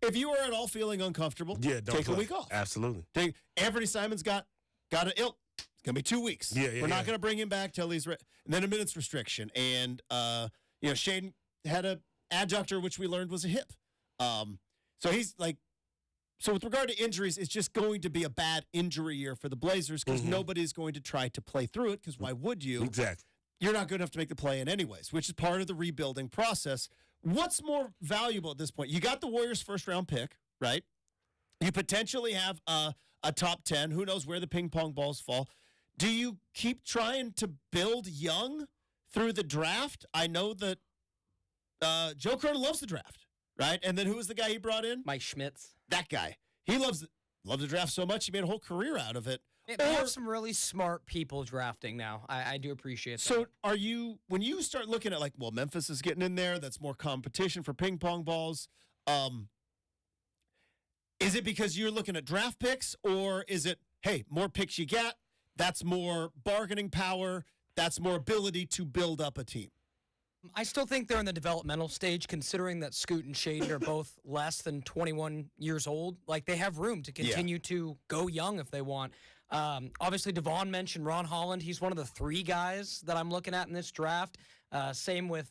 if you are at all feeling uncomfortable, take a week off. Absolutely. Anthony Simon's got an ill. It's going to be 2 weeks. We're not going to bring him back till he's and then a minutes restriction. And, Shaden had a adductor, which we learned was a hip. So he's like, so with regard to injuries, it's just going to be a bad injury year for the Blazers because nobody's going to try to play through it because why would you? Exactly. You're not good enough to make the play in anyways, which is part of the rebuilding process. What's more valuable at this point? You got the Warriors' first-round pick, right? You potentially have a top 10. Who knows where the ping-pong balls fall? Do you keep trying to build young through the draft? I know that Joe Cronin loves the draft, right? And then who was the guy he brought in? Mike Schmitz. That guy. He loves the draft so much, he made a whole career out of it. They have some really smart people drafting now. I do appreciate that. So when you start looking at like, well, Memphis is getting in there, that's more competition for ping pong balls. Is it because you're looking at draft picks, or is it, hey, more picks you get, that's more bargaining power, that's more ability to build up a team? I still think they're in the developmental stage, considering that Scoot and Shaden are both less than 21 years old. Like, they have room to continue to go young if they want. Obviously, Devon mentioned Ron Holland. He's one of the 3 guys that I'm looking at in this draft. Same with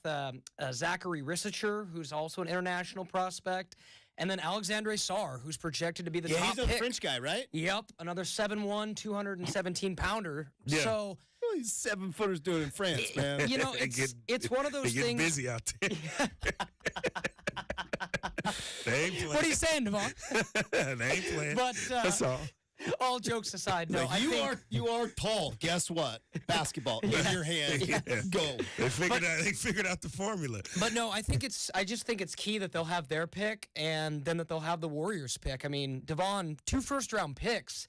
Zachary Risacher, who's also an international prospect. And then Alexandre Sarr, who's projected to be the top he's a pick. French guy, right? Yep, another 7'1", 217-pounder. Yeah. So These 7-footers doing it in France, man. It's one of those they things. get busy out there. They ain't playing. What are you saying, Devon? They ain't playing. But that's all. Jokes aside, no, Like, you are tall. Guess what? Basketball in your hand. Go. They figured out the formula. But no, I just think it's key that they'll have their pick and then that they'll have the Warriors pick. I mean, Devon, 2 first-round picks,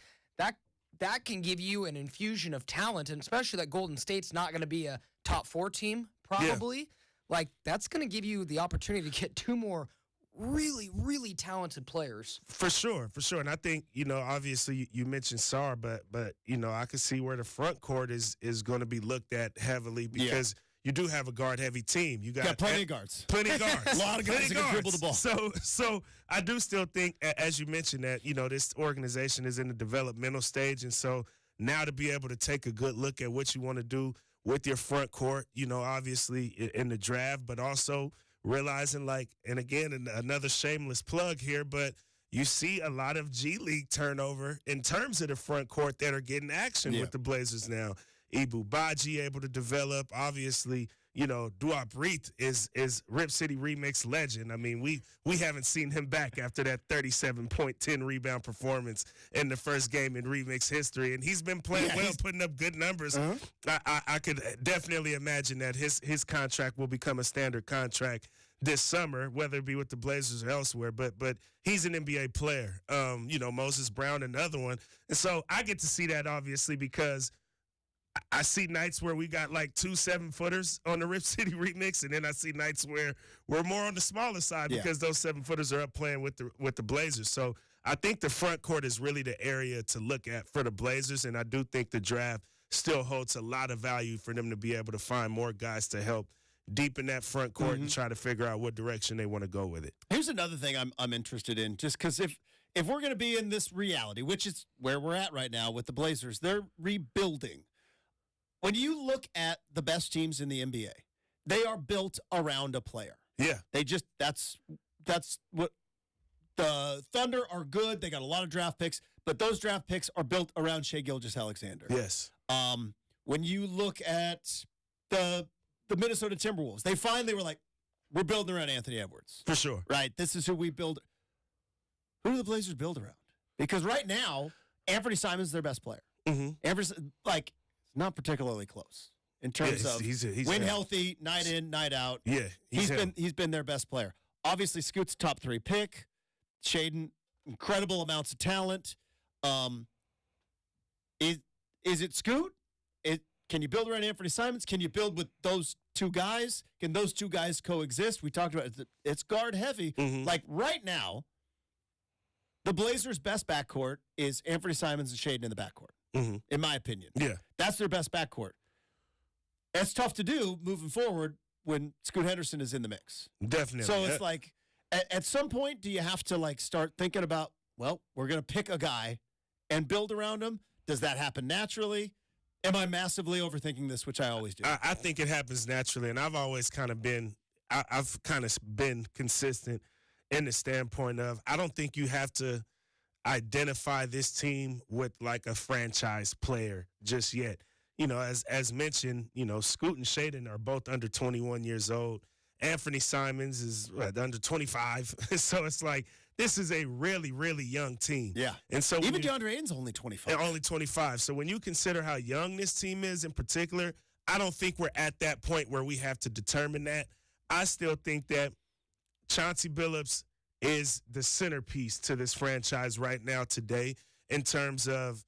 that can give you an infusion of talent, and especially that Golden State's not going to be a top 4 team, probably. Yeah. Like, that's going to give you the opportunity to get 2 more really, really talented players. For sure. And I think, obviously you mentioned Sarr, but I can see where the front court is going to be looked at heavily because you do have a guard-heavy team. You got plenty of guards. Plenty of guards. A lot of guys that can dribble the ball. So I do still think, as you mentioned, that, this organization is in the developmental stage. And so now to be able to take a good look at what you want to do with your front court, obviously in the draft, but also realizing, like, and again, another shameless plug here, but you see a lot of G League turnover in terms of the front court that are getting action with the Blazers now. Ibu Baji able to develop. Obviously, Duop Reith is Rip City Remix legend. I mean, we haven't seen him back after that 37-point, 10-rebound performance in the first game in Remix history, and he's been playing well, putting up good numbers. I could definitely imagine that his contract will become a standard contract this summer, whether it be with the Blazers or elsewhere. But he's an NBA player. Moses Brown, another one. And so I get to see that, obviously, because I see nights where we got like 2 7-footers on the Rip City Remix, and then I see nights where we're more on the smaller side because those 7-footers are up playing with the Blazers. So I think the front court is really the area to look at for the Blazers, and I do think the draft still holds a lot of value for them to be able to find more guys to help deepen that front court and try to figure out what direction they want to go with it. Here's another thing I'm interested in, just because if we're going to be in this reality, which is where we're at right now with the Blazers, they're rebuilding. When you look at the best teams in the NBA, they are built around a player. Yeah. That's what the Thunder are good. They got a lot of draft picks, but those draft picks are built around Shai Gilgeous-Alexander. Yes. When you look at the Minnesota Timberwolves, they finally were like, we're building around Anthony Edwards. For sure. Right? This is who we build. Who do the Blazers build around? Because right now, Anthony Simon's their best player. Not particularly close in terms of he's win healthy, night in, night out. Yeah, he's been their best player. Obviously, Scoot's top 3 pick. Shaden, incredible amounts of talent. Is it Scoot? Can you build around Anthony Simons? Can you build with those two guys? Can those two guys coexist? We talked about it's guard heavy. Like right now, the Blazers' best backcourt is Anthony Simons and Shaden in the backcourt, in my opinion. Yeah. That's their best backcourt. That's tough to do moving forward when Scoot Henderson is in the mix. Definitely. So it's like, at some point, do you have to like start thinking about, well, we're going to pick a guy and build around him? Does that happen naturally? Am I massively overthinking this, which I always do? I think it happens naturally, and I've always kind of been I've kind of been consistent in the standpoint of I don't think you have to identify this team with like a franchise player just yet. You know, as mentioned, you know, Scoot and Shaden are both under 21 years old. Anthony Simons is under 25. So it's like this is a really, really young team. Yeah. And so even DeAndre Ayton's only 25. Only 25. So when you consider how young this team is in particular, I don't think we're at that point where we have to determine that. I still think that Chauncey Billups is the centerpiece to this franchise right now today in terms of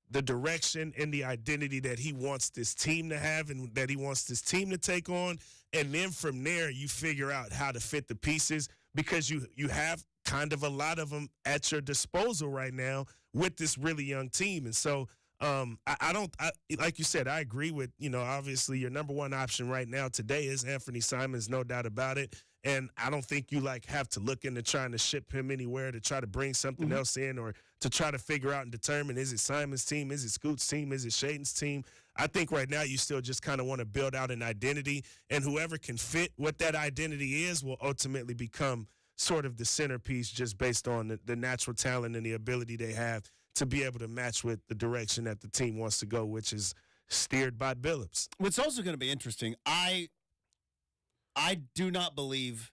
the direction and the identity that he wants this team to have and that he wants this team to take on. And then from there, you figure out how to fit the pieces because you have kind of a lot of them at your disposal right now with this really young team. And so like you said, I agree with, you know, obviously your number one option right now today is Anthony Simons, no doubt about it. And I don't think you like have to look into trying to ship him anywhere to try to bring something else in or to try to figure out and determine, is it Simon's team? Is it Scoot's team? Is it Shaden's team? I think right now you still just kind of want to build out an identity, and whoever can fit what that identity is will ultimately become sort of the centerpiece just based on the natural talent and the ability they have to be able to match with the direction that the team wants to go, which is steered by Billups. What's also going to be interesting, I do not believe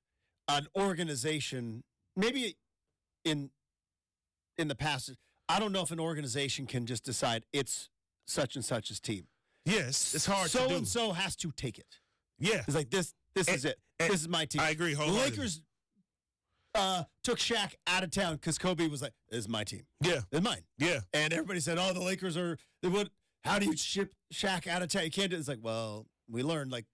an organization, maybe in the past, I don't know if an organization can just decide it's such and such's team. Yes, it's hard to do. So-and-so has to take it. Yeah. It's like, this is it. This is my team. I agree The wholeheartedly. Lakers took Shaq out of town because Kobe was like, this is my team. Yeah. It's mine. Yeah. And everybody said, oh, the Lakers are, how do you ship Shaq out of town? You can't do it. It's like, well, we learned, like,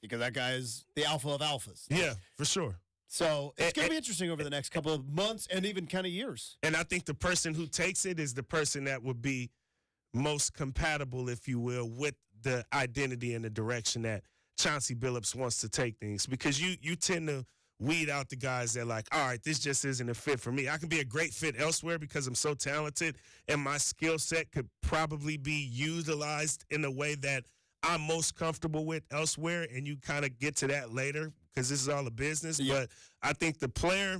because that guy is the alpha of alphas. Yeah, for sure. So it's going to be interesting over the next couple of months and even kind of years. And I think the person who takes it is the person that would be most compatible, if you will, with the identity and the direction that Chauncey Billups wants to take things. Because you tend to weed out the guys that are like, all right, this just isn't a fit for me. I can be a great fit elsewhere because I'm so talented and my skill set could probably be utilized in a way that I'm most comfortable with elsewhere, and you kind of get to that later because this is all a business. Yeah. But I think the player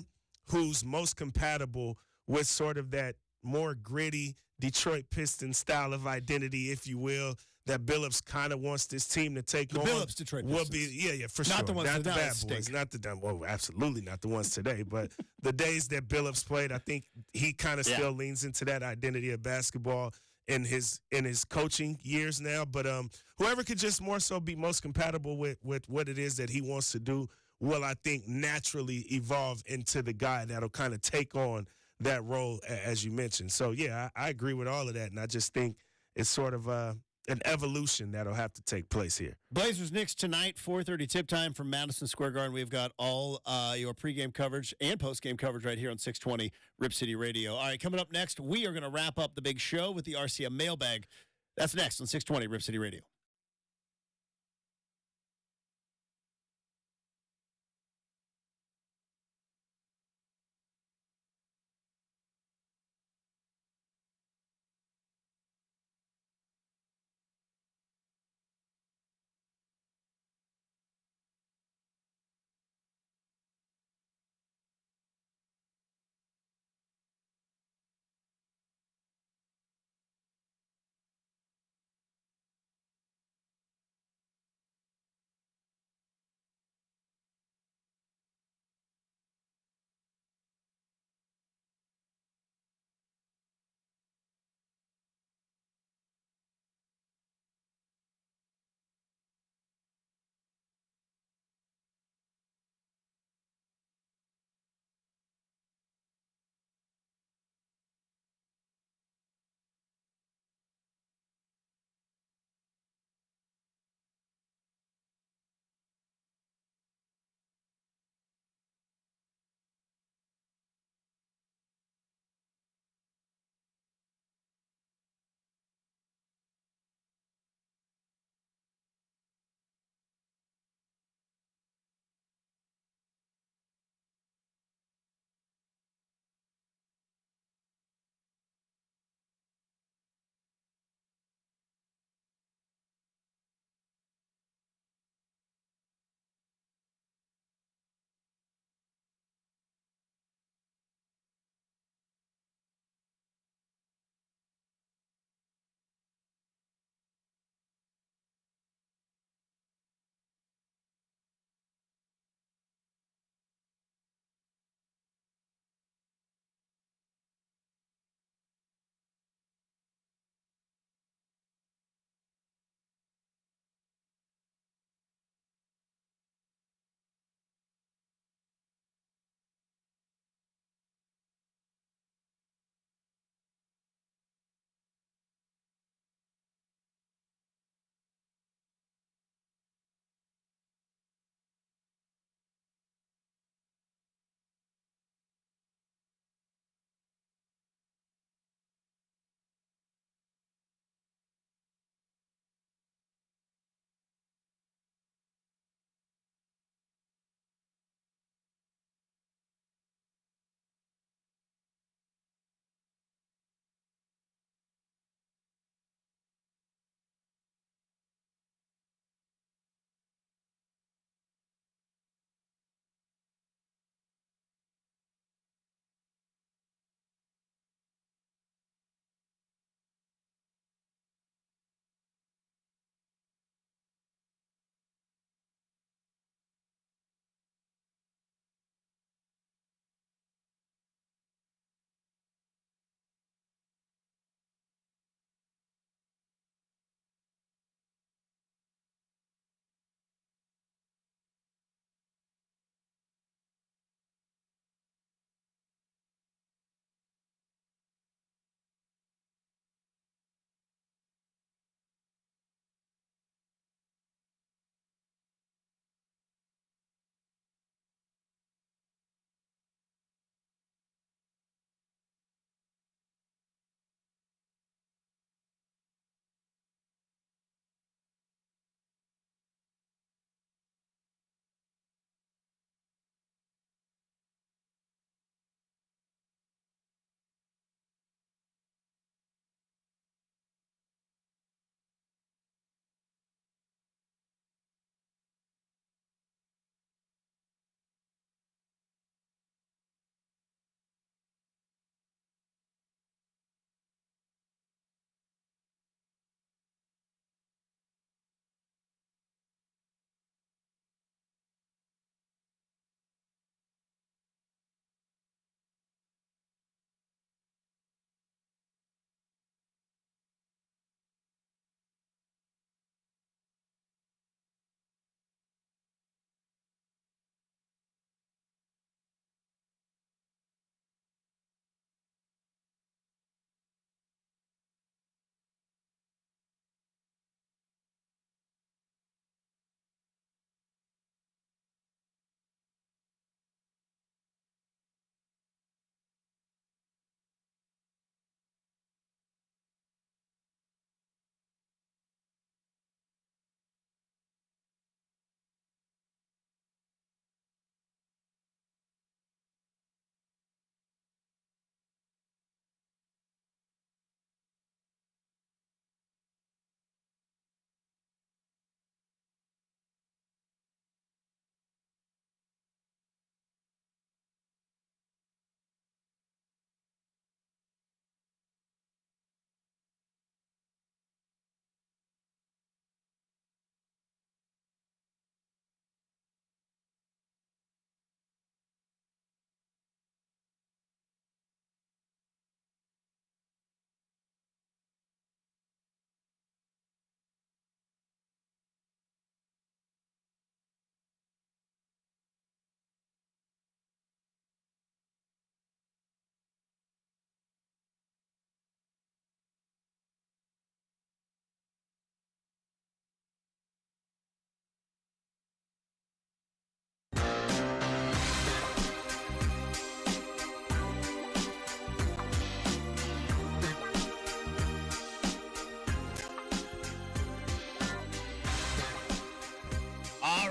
who's most compatible with sort of that more gritty Detroit Pistons style of identity, if you will, that Billups kind of wants this team to take on. Billups Detroit will Pistons. be, for sure. Not the ones not the that bad stink. boys. Not the well, absolutely not the ones today. But the days that Billups played, I think he kind of still leans into that identity of basketball in his coaching years now. But whoever could just more so be most compatible with what it is that he wants to do will, I think, naturally evolve into the guy that'll kind of take on that role, as you mentioned. So, yeah, I agree with all of that, and I just think it's sort of an evolution that'll have to take place here. Blazers Knicks tonight, 4:30 tip time from Madison Square Garden. We've got all your pregame coverage and postgame coverage right here on 620 Rip City Radio. All right, coming up next, we are going to wrap up the big show with the RCM mailbag. That's next on 620 Rip City Radio.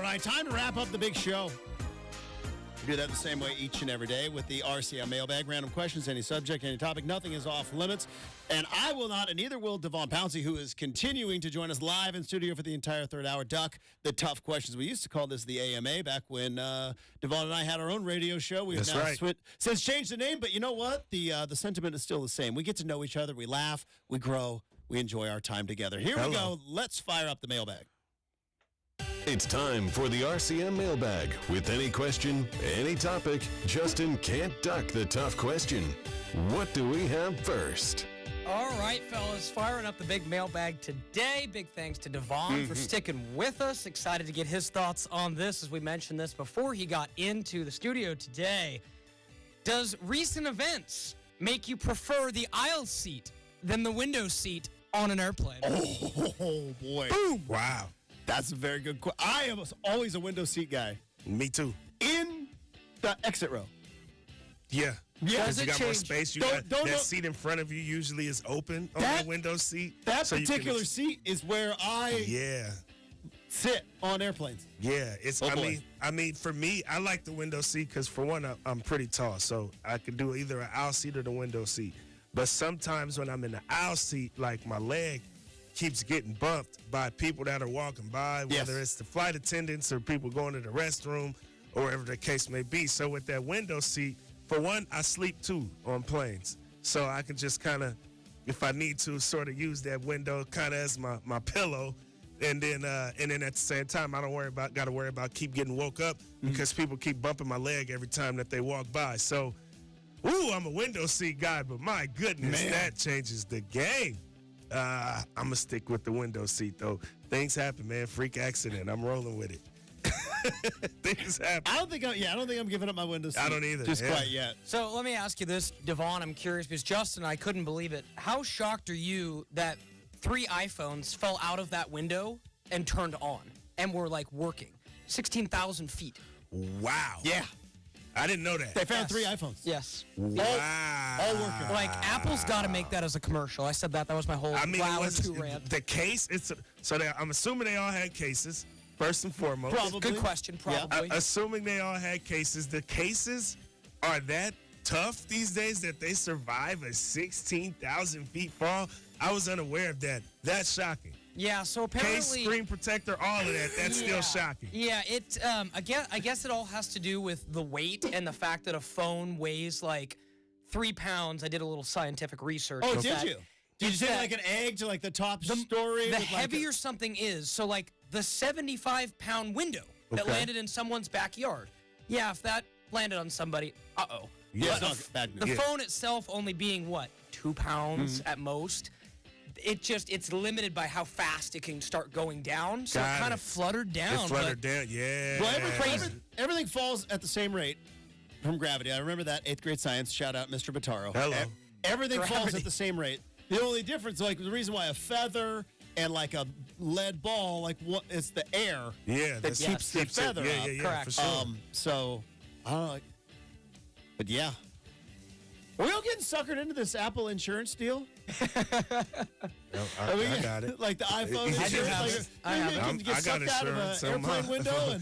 right, time to wrap up the big show. We do that the same way each and every day with the RCM mailbag. Random questions, any subject, any topic. Nothing is off limits. And I will not, and neither will Devon Pouncey, who is continuing to join us live in studio for the entire third hour, duck the tough questions. We used to call this the AMA back when Devon and I had our own radio show. We have That's now right. since changed the name, but you know what? The sentiment is still the same. We get to know each other. We laugh. We grow. We enjoy our time together. Here we go. Let's fire up the mailbag. It's time for the RCM mailbag. With any question, any topic, Justin can't duck the tough question. What do we have first? All right, fellas, firing up the big mailbag today. Big thanks to Devon for sticking with us. Excited to get his thoughts on this, as we mentioned this before he got into the studio today. Does recent events make you prefer the aisle seat than the window seat on an airplane? Oh, boy. Boom! Wow. That's a very good question. I am always a window seat guy. Me too. In the exit row. Yeah. Yeah. Because you got more space. You got Don't- that seat in front of you usually is open on That- the window seat. That so you can particular seat is where I Yeah. sit on airplanes. Yeah, it's. Oh, boy. I mean, for me, I like the window seat because for one, I'm pretty tall, so I could do either an aisle seat or the window seat. But sometimes when I'm in the aisle seat, like my leg keeps getting bumped by people that are walking by, Yes. whether it's the flight attendants or people going to the restroom or whatever the case may be. So with that window seat, for one, I sleep too on planes, so I can just kind of, if I need to, sort of use that window kind of as my pillow. And then at the same time, I don't got to worry about keep getting woke up because people keep bumping my leg every time that they walk by. So, I'm a window seat guy, but my goodness, Man. that changes the game. I'm gonna stick with the window seat though. Things happen, man. Freak accident. I'm rolling with it. Things happen. I don't think I'm giving up my window seat. I don't either, Just yeah. quite yet. So let me ask you this, Devon. I'm curious because Justin and I couldn't believe it. How shocked are you that 3 iPhones fell out of that window and turned on and were like working? 16,000 feet. Wow. Yeah. I didn't know that. They found Yes. 3 iPhones. Yes. Wow. all working. Like Apple's got to make that as a commercial. I said that. That was my whole I mean, it hour was 2 rant. the case. I'm assuming they all had cases. First and foremost. Probably. Good question. Yeah. Probably. Assuming they all had cases, the cases are that tough these days that they survive a 16,000 feet fall. I was unaware of that. That's shocking. Yeah. So Case, apparently. screen protector, all of that. That's still shocking. Yeah, it. I guess it all has to do with the weight and the fact that a phone weighs like 3 pounds. I did a little scientific research. Oh, with did that. you? Did you say that- like an egg to like the top story? The with, like, heavier something is, so like the 75-pound window that Okay. landed in someone's backyard. Yeah, if that landed on somebody, Yeah. It's not bad news. The phone itself only being what, 2 pounds at most. It's limited by how fast it can start going down. So Got it kind it. of fluttered down. It fluttered down. Yeah. Well, everything falls at the same rate from gravity. I remember that 8th grade science. Shout out, Mr. Bataro. Hello. Everything falls Gravity. at the same rate. The only difference, like the reason why a feather and like a lead ball, like what is the air Yeah. that that's- keeps the keeps it- feather yeah, up. Yeah, Correct. for sure. So I don't know. But yeah. Are we all getting suckered into this Apple insurance deal? I, Are we I got it. Like the iPhone I do insurance? have like, it. I you have it. can get I got sucked out of insurance an on my airplane window and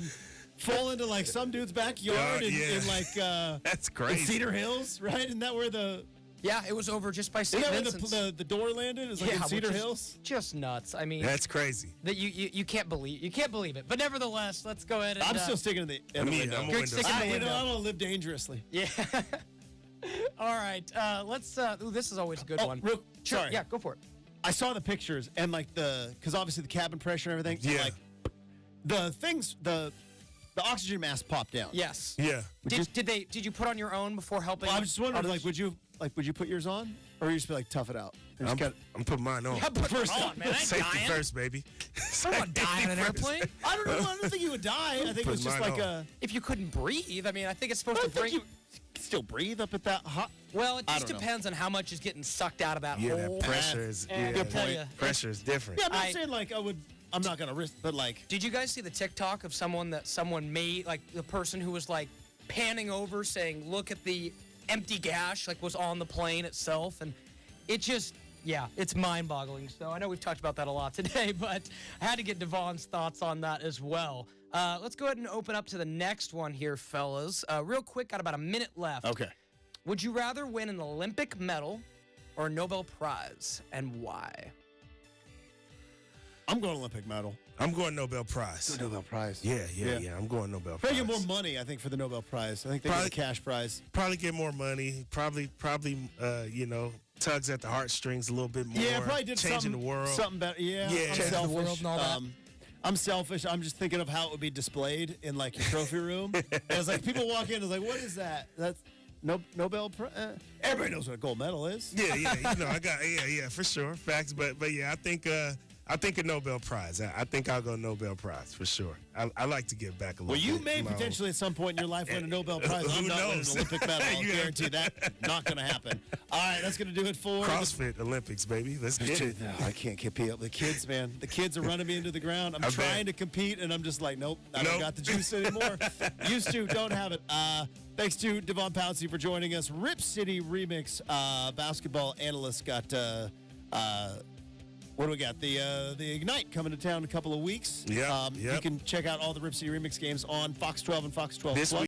fall into like some dude's backyard Yeah. in like That's in crazy. Cedar Hills, right? Isn't that where the Yeah, it was over just by isn't St. that where Vincent's. the door landed? Is like in which Cedar is Hills? Just nuts. I mean, That's crazy. that you can't believe it. But nevertheless, let's go ahead and. I'm still sticking in the window. I'm a Good window stick in seat. the You know, window. I want to live dangerously. Yeah. All right. Let's. This is always a good one. Sure. Sorry. Yeah, go for it. I saw the pictures and like because obviously the cabin pressure and everything. Yeah. And, like the things, the oxygen mask popped down. Yes. Yeah. Did you put on your own before helping? Well, I was just wondering, others? would you put yours on, or you just be like tough it out? And just I'm putting mine on. Yeah, put First it off, on, man. I ain't Safety dying. first, baby. I'm not dying in an Safety first. airplane. I don't know. I don't think you would die. I think it was just mine like on. a. If you couldn't breathe, I mean, I think it's supposed I to think bring. you still breathe up at that hot. Well, it I just don't know. depends on how much is getting sucked out of that Yeah, hole. that pressure is. And Yeah, I'll tell that ya, pressure is different. Yeah, I'm not I- saying like I'm not gonna risk, but like. Did you guys see the TikTok of someone made, like the person who was like panning over saying, look at the empty gash, like was on the plane itself. And it just, Yeah, it's mind-boggling. So I know we've talked about that a lot today, but I had to get Devon's thoughts on that as well. Let's go ahead and open up to the next one here, fellas. Real quick, got about a minute left. Okay. Would you rather win an Olympic medal or a Nobel Prize, and why? I'm going Olympic medal. I'm going Nobel Prize. Nobel Prize. Yeah. I'm going Nobel Prize. Probably get more money, I think, for the Nobel Prize. I think they get a cash prize. Probably get more money. Probably, tugs at the heartstrings a little bit more. Yeah, probably did changing something, the world. something better. Yeah, Yeah. I'm Change the selfish. world and all that. I'm selfish. I'm just thinking of how it would be displayed in like your trophy room. And it's like people walk in, it's like, what is that? That's Nobel Prize. Everybody knows what a gold medal is. Yeah. I got for sure. Facts, but yeah, I think a Nobel Prize. I think I'll go Nobel Prize for sure. I like to give back a little Well, you bit. may potentially at some point in your life win a Nobel Prize. I'm Who not winning knows? an Olympic medal. I'll guarantee that. Not going to happen. All right, that's going to do it for CrossFit Olympics, baby. Let's get it. No, I can't compete up. The kids, man. The kids are running me into the ground. I'm I trying bet. to compete, and I'm just like, nope, I don't Nope. got the juice anymore. Used to, don't have it. Thanks to Devon Pouncey for joining us. Rip City Remix basketball analyst got, what do we got? The Ignite coming to town in a couple of weeks. Yep. You can check out all the Rip City Remix games on Fox 12 and Fox 12 This Plus.